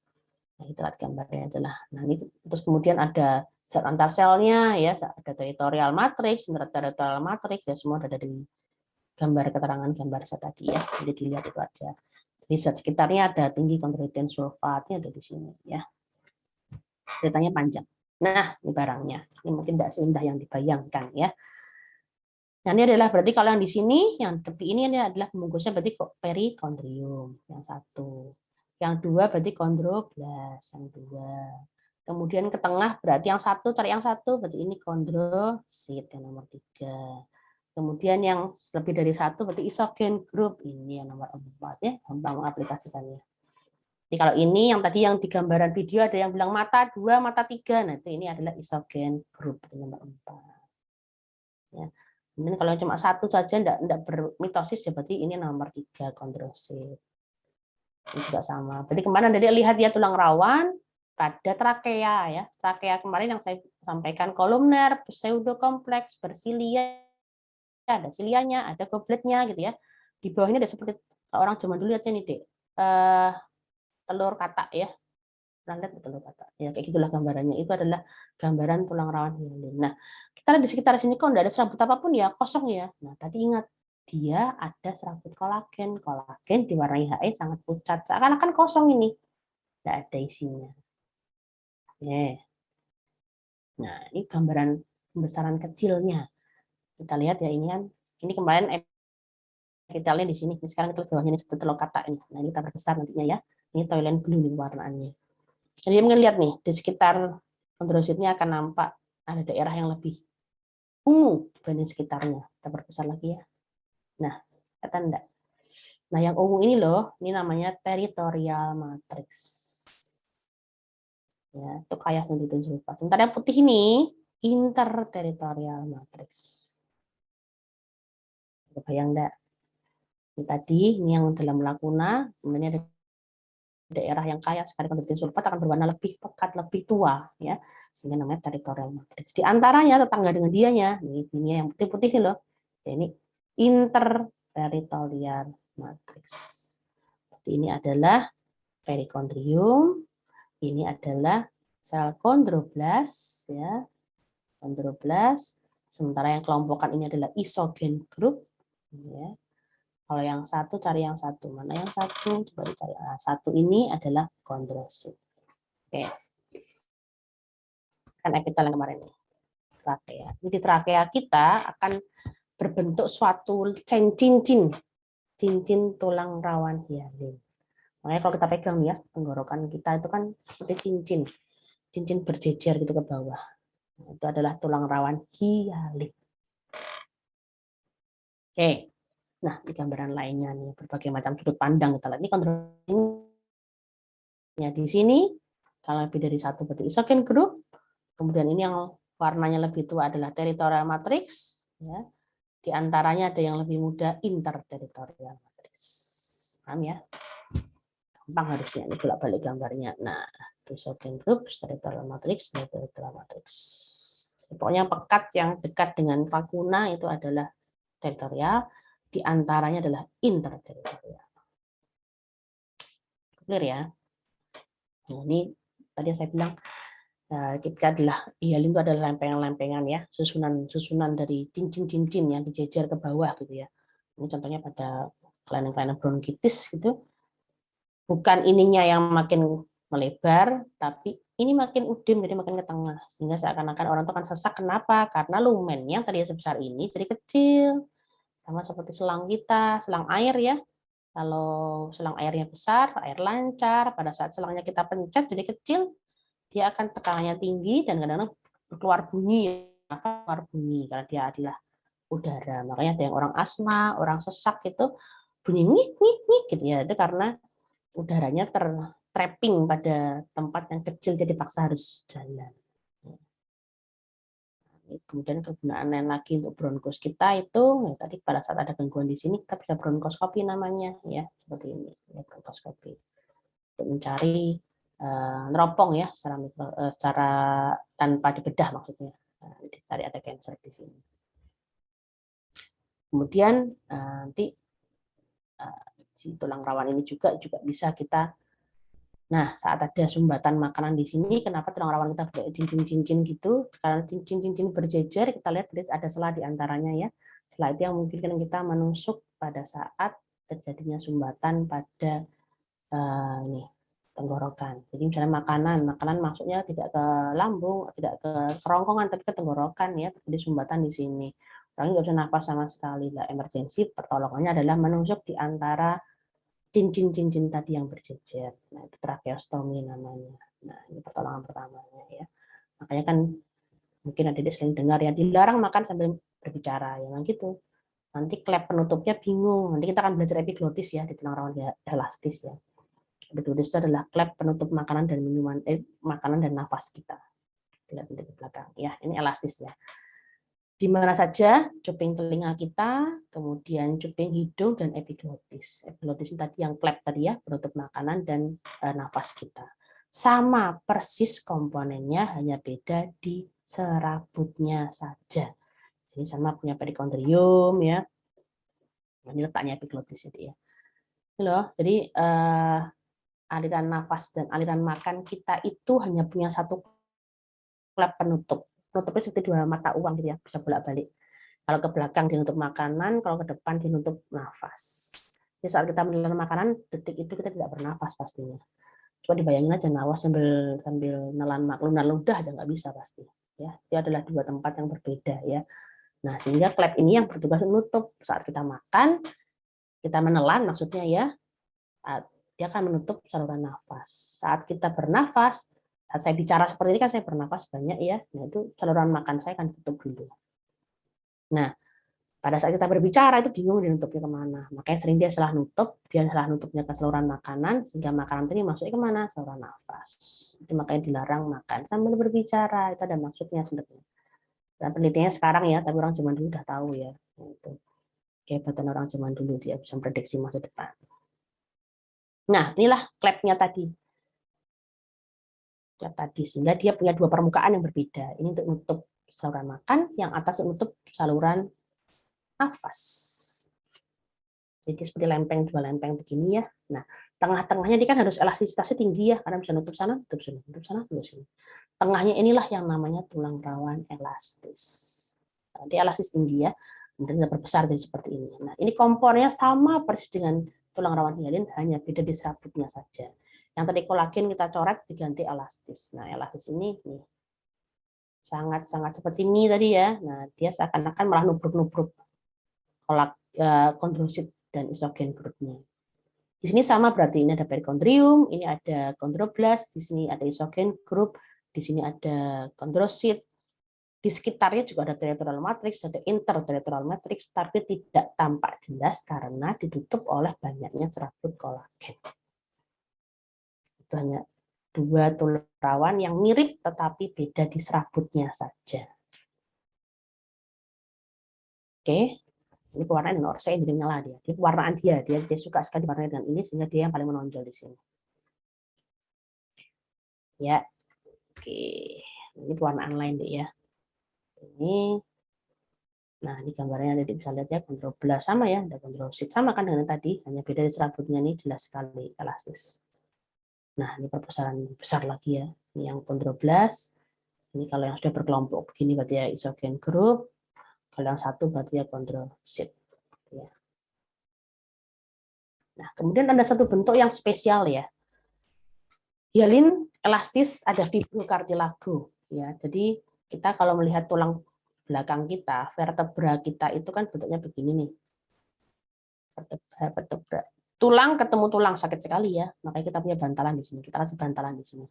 Nah, itu lihat gambarnya aja lah. Nah, ini terus kemudian ada zat antar selnya ya, ada teritorial matrix, interteritorial matrix ya, semua ada di gambar keterangan gambar zat tadi ya. Jadi dilihat itu aja. Jadi zat sekitarnya ada tinggi kondroitin sulfatnya ada di sini ya. Ceritanya panjang. Nah, ini barangnya. Ini mungkin tidak seindah yang dibayangkan ya. Nah, ini adalah berarti kalau yang di sini, yang tepi ini adalah pembungkusnya berarti perikondrium yang 1. Yang 2 berarti kondroblas yang 2. Kemudian ke tengah berarti yang 1, cari yang 1 berarti ini kondrosit yang nomor 3. Kemudian yang lebih dari 1 berarti isogen group, ini yang nomor 4 ya, gampang mengaplikasikannya. Jadi kalau ini yang tadi yang di gambaran video ada yang bilang mata 2, mata 3, nah itu ini adalah isogen group nomor 4. Ya. Kemudian kalau cuma 1 saja tidak bermitosis ya berarti ini nomor 3 kondrosit. Ini juga sama. Berarti kemarin Dede lihat ya tulang rawan pada trakea ya. Trakea kemarin yang saya sampaikan kolumner, pseudokompleks, bersilia, ada silianya, ada gobletnya gitu ya. Di bawah ini ada seperti orang zaman dulu lihatnya nih, Dek. Telur katak ya. Pernah lihat telur katak. Ya kayak gitulah gambarannya. Itu adalah gambaran tulang rawan hyalin. Nah, kita lihat di sekitar sini kok enggak ada serabut apapun ya, kosong ya. Nah, tadi ingat dia ada serabut kolagen. Kolagen diwarnai He sangat pucat. Seakan-akan kosong ini. Tidak ada isinya. Nah, ini gambaran pembesaran kecilnya. Kita lihat ya ini kan. Ini kemarin epitelnya di sini. Sekarang kita bawahnya ini seperti telur katak ini. Nah, ini kita perbesar nantinya ya. Ini toilet blue nih warnaannya. Jadi mungkin lihat nih di sekitar kondrositnya akan nampak ada daerah yang lebih ungu dibanding sekitarnya. Kita perbesar lagi ya. Nah, kata enggak? Nah, yang ungu ini loh, ini namanya teritorial matrix. Ya, itu kayak yang ditunjukkan. Sementara yang putih ini interteritorial matrix. Kebayang enggak? Ini tadi ini yang dalam lakuna, kemudian ada daerah yang kaya sekali kondroitin sulfat akan berwarna lebih pekat, lebih tua ya, sehingga namanya teritorial matrix. Di antaranya tetangga dengan dianya, ini yang putih-putih ini loh. Ini interteritorial matrix. Ini adalah perikondrium, ini adalah sel kondroblas ya. Kondroblas, sementara yang kelompokan ini adalah isogen group ya. Kalau yang 1 cari yang 1. Mana yang 1? Coba dicari. Nah, 1 ini adalah kondrosit. Oke. Kan epitel yang kemarin nih. Trakea. Jadi trakea kita akan berbentuk suatu cincin tulang rawan hyalin. Makanya kalau kita pegang ya, tenggorokan kita itu kan seperti cincin berjejer gitu ke bawah. Itu adalah tulang rawan hialin. Oke. Nah, di gambaran lainnya nih, berbagai macam sudut pandang kita lihat. Ini kontrolnya di sini. Kalau lebih dari satu berarti isogen group. Kemudian ini yang warnanya lebih tua adalah territorial matrix. Ya. Di antaranya ada yang lebih muda, interterritorial matrix. Paham ya? Gampang harusnya, ini bolak-balik gambarnya. Nah, isogen group, territorial matrix, territorial matrix. Pokoknya pekat yang dekat dengan lacuna itu adalah teritorial, di antaranya adalah interteritorial. Clear ya? Nah, ini tadi saya bilang kita adalah hialin itu adalah lempengan-lempengan ya, susunan dari cincin-cincin yang dijejer ke bawah gitu ya. Ini contohnya pada kelainan-kelainan bronkitis gitu. Bukan ininya yang makin melebar, tapi ini makin udem jadi makin ke tengah, sehingga seakan-akan orang itu akan sesak. Kenapa? Karena lumennya tadi sebesar ini jadi kecil. Sama seperti selang kita, selang air ya. Kalau selang airnya besar, air lancar, pada saat selangnya kita pencet jadi kecil, dia akan tekanannya tinggi dan kadang-kadang keluar bunyi, keluar bunyi karena dia adalah udara. Makanya ada yang orang asma, orang sesak itu bunyi ngik ngik ngik gitu ya. Itu karena udaranya trapping pada tempat yang kecil jadi paksa harus jalan. Kemudian kegunaan lain lagi untuk bronkos kita itu ya, tadi pada saat ada gangguan di sini kita bisa bronkoskopi namanya ya, seperti ini ya, bronkoskopi untuk mencari neropong ya secara tanpa dibedah maksudnya. Dicari ada cancer di sini. Kemudian nanti si tulang rawan ini juga bisa kita. Nah, saat ada sumbatan makanan di sini, kenapa tulang rawan kita pakai cincin-cincin gitu? Karena cincin-cincin berjejer, kita lihat ada selah di antaranya ya. Selah itu yang memungkinkan kita menusuk pada saat terjadinya sumbatan pada ini tenggorokan. Jadi misalnya makanan masuknya tidak ke lambung, tidak ke kerongkongan, tapi ke tenggorokan ya. Jadi sumbatan di sini. Orang nggak bisa nafas sama sekali. Nah, emergensi pertolongannya adalah menusuk di antara cincin-cincin tadi yang berjejer. Nah, itu tracheostomi namanya. Nah, ini pertolongan pertamanya ya. Makanya kan mungkin adik-adik sering dengar ya, dilarang makan sambil berbicara ya, gitu. Nanti klep penutupnya bingung. Nanti kita akan belajar epiglotis ya di tulang rawan elastis ya. Epiglotis itu adalah klep penutup makanan dan minuman, makanan dan nafas kita. Lihat di belakang ya, ini elastis ya. Di mana saja cuping telinga kita, kemudian cuping hidung dan epiglotis. Epiglotis tadi yang klep tadi ya, penutup makanan dan nafas kita. Sama persis komponennya, hanya beda di serabutnya saja. Jadi sama punya perikondrium ya. Ini letaknya epiglotis itu ya. Ini loh, jadi aliran nafas dan aliran makan kita itu hanya punya satu klep penutup. Penutupnya seperti dua mata uang gitu ya, bisa bolak-balik. Kalau ke belakang dinutup makanan, kalau ke depan dinutup nafas. Jadi saat kita menelan makanan, detik itu kita tidak bernafas pastinya. Coba dibayangin aja nawas sambil nelan ludah aja nggak bisa pasti. Ya, itu adalah dua tempat yang berbeda ya. Nah, sehingga klep ini yang bertugas menutup saat kita makan, kita menelan maksudnya ya, dia akan menutup saluran nafas. Saat kita bernafas, saat saya bicara seperti ini kan saya bernafas banyak ya, nah itu saluran makan saya akan tutup dulu. Nah, pada saat kita berbicara itu bingung dinutupnya kemana. Makanya sering dia salah nutupnya ke saluran makanan, sehingga makanan tadi masuknya kemana? Saluran nafas. Itu makanya dilarang makan sambil berbicara, itu ada maksudnya sebenarnya. Dan penelitiannya sekarang ya, tapi orang zaman dulu udah tahu ya. Itu kehebatan orang zaman dulu, dia bisa prediksi masa depan. Nah, inilah klepnya tadi. Sehingga dia punya dua permukaan yang berbeda. Ini untuk nutup saluran makan, yang atas untuk nutup saluran nafas. Jadi seperti dua lempeng begini ya. Nah, tengah-tengahnya ini kan harus elastisitasnya tinggi ya, karena bisa nutup sana, nutup sini, nutup sana, nutup sini. Tengahnya inilah yang namanya tulang rawan elastis. Nanti elastis tinggi ya, kemudian berbesar jadi seperti ini. Nah, ini kompornya sama persis dengan tulang rawan hialin, hanya beda di serabutnya saja. Yang tadi kolagen kita coret diganti elastis. Nah, elastis ini nih sangat-sangat seperti mie tadi ya. Nah, dia seakan-akan malah nubruk-nubruk kondrosit dan isogen grupnya. Di sini sama berarti ini ada perikondrium, ini ada kondroblast, di sini ada isogen grup, di sini ada kondrosit, Di sekitarnya juga ada teritorial matrix, ada interteritorial matrix, tapi tidak tampak jelas karena ditutup oleh banyaknya serabut kolagen. Itu hanya dua tulang rawan yang mirip tetapi beda di serabutnya saja. Oke, ini pewarnaan Nor, saya jadi nyala dia. Ini pewarnaan dia suka sekali warnanya dengan ini sehingga dia yang paling menonjol di sini. Ya, oke, ini pewarnaan lain deh ya. Ini, nah ini gambarnya jadi bisa lihat ya, kondroblast sama ya, ada kondrosit sama kan dengan tadi, hanya beda di serabutnya ini jelas sekali elastis. Nah ini perbesaran besar lagi ya, ini yang kondroblast. Ini kalau yang sudah berkelompok begini berarti ya isogen group, kalau yang satu berarti ya kondrosit. Ya. Nah kemudian ada satu bentuk yang spesial ya, hialin elastis ada fibrokartilago ya. Jadi kita kalau melihat tulang belakang kita, vertebra kita itu kan bentuknya begini nih. Vertebra. Tulang ketemu tulang sakit sekali ya. Makanya kita punya bantalan di sini. Kita kasih bantalan di sini.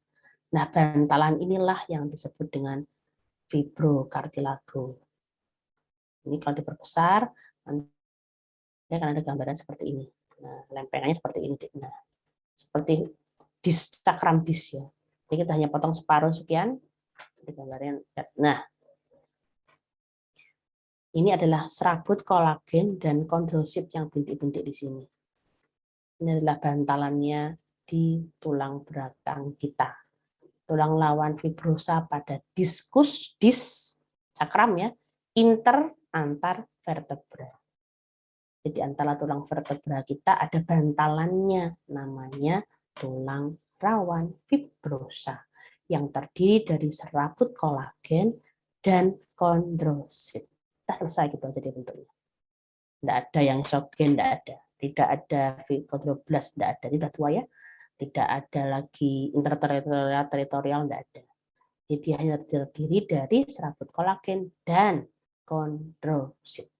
Nah, bantalan inilah yang disebut dengan fibrokartilago. Ini kalau diperbesar nanti akan ada gambaran seperti ini. Nah, lempengannya seperti ini. Nah, seperti dis cakram dis ya. Jadi kita hanya potong separuh sekian. Nah, ini adalah serabut kolagen dan kondrosit yang bintik-bintik di sini. Ini adalah bantalannya di tulang belakang kita. Tulang lawan fibrosa pada diskus, dis, cakram ya, antar vertebra. Jadi antara tulang vertebra kita ada bantalannya, namanya tulang rawan fibrosa, yang terdiri dari serabut kolagen dan kondrosit. Kita selesai gitu aja bentuknya. Tidak ada yang isogen, tidak ada. Tidak ada kondroblast, tidak ada. Ini sudah tua ya. Tidak ada lagi interteritorial, tidak ada. Jadi hanya terdiri dari serabut kolagen dan kondrosit.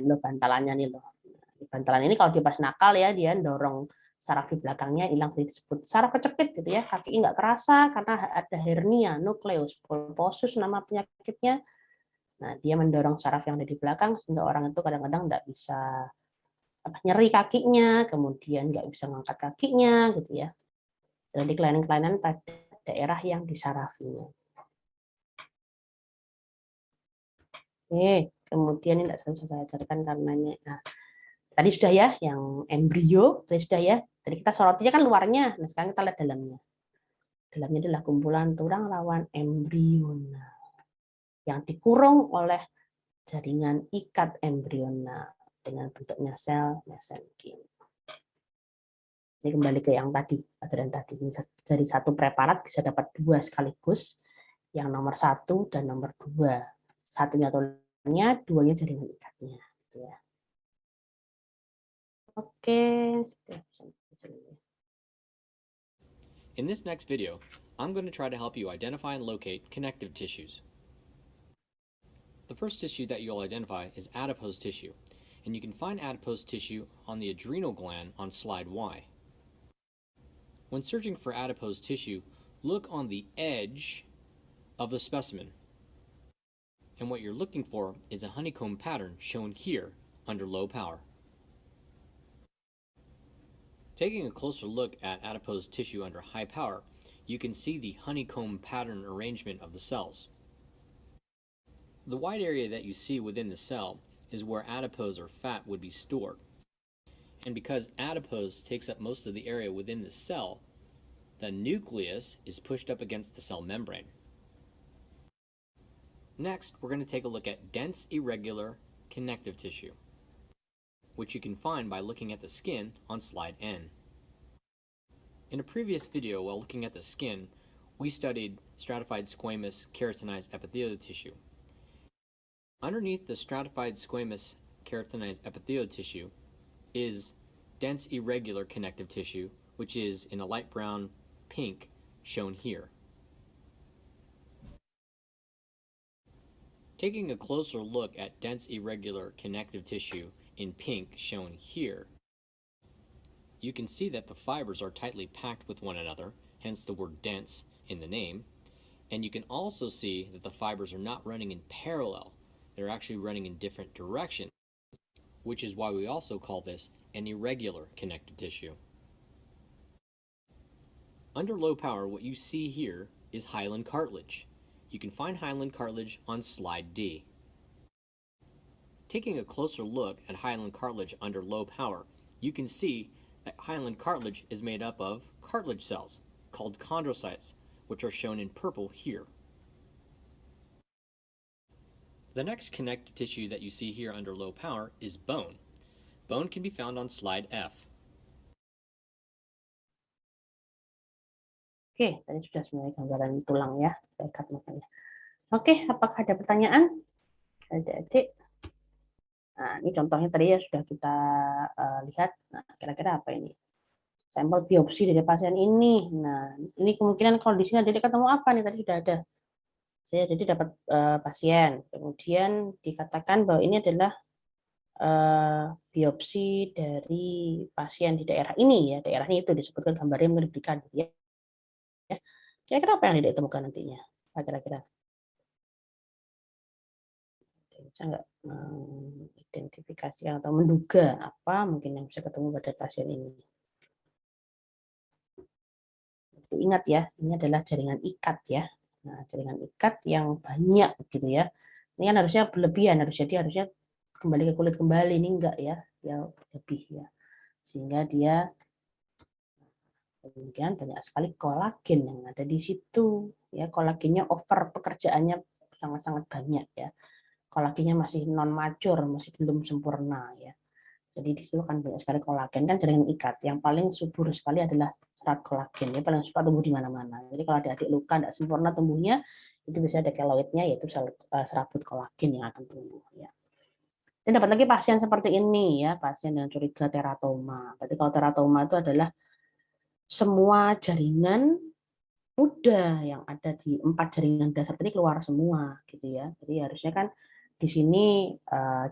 Ini bantalannya nih loh. Bantalan ini kalau dia pas nakal ya, dia dorong saraf di belakangnya hilang, disebut saraf kecepit gitu ya. Kaki nggak kerasa karena ada hernia nukleus pulposus nama penyakitnya. Nah, dia mendorong saraf yang ada di belakang sehingga orang itu kadang-kadang nggak bisa nyeri kakinya, kemudian nggak bisa ngangkat kakinya, gitu ya. Jadi kelainan-kelainan pada daerah yang disarafinya. Oke, kemudian ini tidak saya ajarkan karena ini. Nah, tadi sudah ya, yang embrio, tadi sudah ya. Tadi kita sorotinya kan luarnya, nah sekarang kita lihat dalamnya. Dalamnya adalah kumpulan tulang rawan embrional yang dikurung oleh jaringan ikat embrional dengan bentuknya sel mesenkim. Ini kembali ke yang tadi, pelajaran tadi. Dari satu preparat bisa dapat dua sekaligus, yang nomor 1 dan nomor 2. Satunya tulangnya, duanya jaringan ikatnya. Gitu ya. Oke. In this next video, I'm going to try to help you identify and locate connective tissues. The first tissue that you'll identify is adipose tissue, and you can find adipose tissue on the adrenal gland on slide Y. When searching for adipose tissue, look on the edge of the specimen. And what you're looking for is a honeycomb pattern shown here under low power. Taking a closer look at adipose tissue under high power, you can see the honeycomb pattern arrangement of the cells. The white area that you see within the cell is where adipose or fat would be stored. And because adipose takes up most of the area within the cell, the nucleus is pushed up against the cell membrane. Next, we're going to take a look at dense irregular connective tissue, which you can find by looking at the skin on slide N. In a previous video, while looking at the skin, we studied stratified squamous keratinized epithelial tissue. Underneath the stratified squamous keratinized epithelial tissue is dense irregular connective tissue, which is in a light brown pink shown here. Taking a closer look at dense irregular connective tissue in pink shown here, you can see that the fibers are tightly packed with one another, hence the word dense in the name, And you can also see that the fibers are not running in parallel. They're actually running in different directions, which is why we also call this an irregular connective tissue. Under low power, what you see here is hyaline cartilage. You can find hyaline cartilage on slide D. Taking a closer look at hyaline cartilage under low power, you can see that hyaline cartilage is made up of cartilage cells called chondrocytes, which are shown in purple here. The next connective tissue that you see here under low power is bone. Bone can be found on slide F. Oke, tadi sudah sebenarnya gambaran tulang ya, saya cut makanya. Oke, apakah ada pertanyaan? Adik-adik. Nah, ini contohnya tadi ya sudah kita lihat. Nah, kira-kira apa ini? Sampel biopsi dari pasien ini. Nah, ini kemungkinan kalau di sini adik ketemu apa nih? Tadi sudah ada. Saya jadi dapat pasien, kemudian dikatakan bahwa ini adalah biopsi dari pasien di daerah ini ya, daerahnya itu disebutkan gambarnya mengerikan ya. Kira-kira apa yang tidak ditemukan nantinya? Kira-kira bisa nggak mengidentifikasi atau menduga apa mungkin yang bisa ketemu pada pasien ini? Ingat ya, ini adalah jaringan ikat ya. Nah, jaringan ikat yang banyak gitu ya. Ini kan harusnya berlebihan, harusnya kembali ke kulit kembali, ini enggak ya, dia lebih ya. Sehingga dia kemudian banyak sekali kolagen yang ada di situ ya, kolagennya over, pekerjaannya sangat-sangat banyak ya. Kolagennya masih non mature, masih belum sempurna ya. Jadi di situ kan banyak sekali kolagen, kan jaringan ikat. Yang paling subur sekali adalah serat kolagen, ya paling suka tumbuh di mana-mana. Jadi kalau adik-adik luka tidak sempurna tumbuhnya, itu bisa ada keloidnya, yaitu serabut kolagen yang akan tumbuh ya. Dan dapat lagi pasien seperti ini ya, pasien dengan curiga teratoma. Berarti kalau teratoma itu adalah semua jaringan muda yang ada di 4 jaringan dasar tadi keluar semua gitu ya. Jadi harusnya kan di sini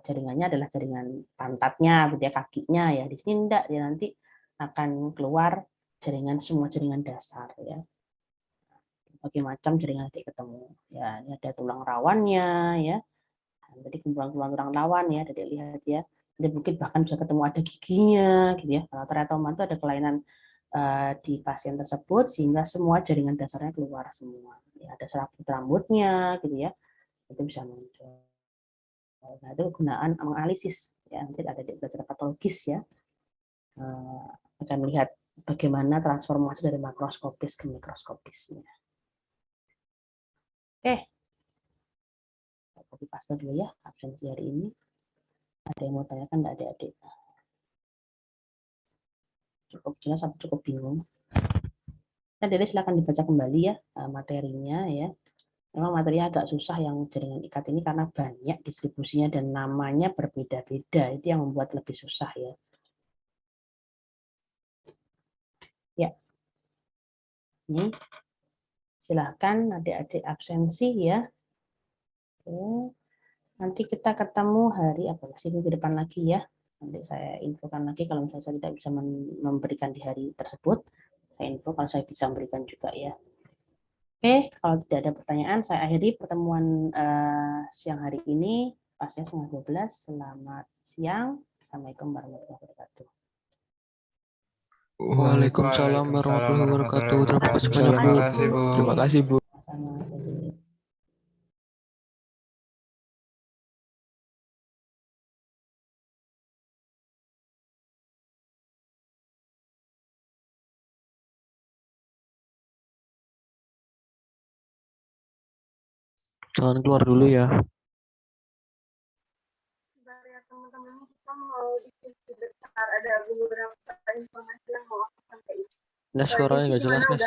jaringannya adalah jaringan pantatnya, gitu ya, kakinya ya. Di sini enggak, ya nanti akan keluar jaringan semua jaringan dasar ya. Berbagai macam jaringan nanti ketemu. Ya, ini ada tulang rawannya ya. Jadi kumpulan-kumpulan tulang rawan ya, Dedek lihat ya. Nanti mungkin bahkan bisa ketemu ada giginya gitu ya. Kalau teratoma itu ada kelainan di pasien tersebut sehingga semua jaringan dasarnya keluar semua. Ya, ada serabut rambutnya gitu ya. Itu bisa muncul. Nah, itu kegunaan menganalisis ya, nanti ada di belajar patologis ya, akan melihat bagaimana transformasi dari makroskopis ke mikroskopisnya. Oke, copy paste dulu ya absensi hari ini. Ada yang mau tanyakan enggak adik-adik? Cukup jelas atau cukup bingung? Nah, Dede silakan dibaca kembali ya materinya ya. Memang materinya agak susah yang jaringan ikat ini karena banyak distribusinya dan namanya berbeda-beda. Itu yang membuat lebih susah ya. Ya. Ini silakan adik-adik absensi ya. Oke. Nanti kita ketemu hari apa? Masih minggu depan lagi ya. Nanti saya infokan lagi kalau misalnya saya tidak bisa memberikan di hari tersebut. Saya info kalau saya bisa memberikan juga ya. Oke, kalau tidak ada pertanyaan, saya akhiri pertemuan siang hari ini. Pasnya 11:30. Selamat siang. Assalamualaikum warahmatullahi wabarakatuh. Waalaikumsalam warahmatullahi wabarakatuh. Terima kasih banyak, Bu. Terima kasih, Bu. Sama-sama. Jangan keluar dulu ya. Teman-teman, kita mau diskusi besar, ada beberapa informasi yang mau aku sampaikan. Nah, suaranya nggak jelas, Nes.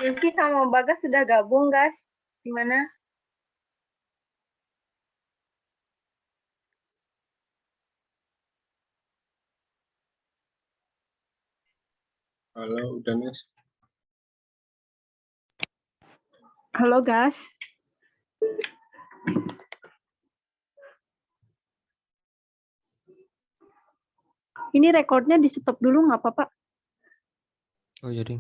Jesse sama Bagas sudah gabung, guys. Gimana? Halo, udah Nes. Halo, guys. Ini rekornya di stop dulu nggak apa-apa? Oh, jadi.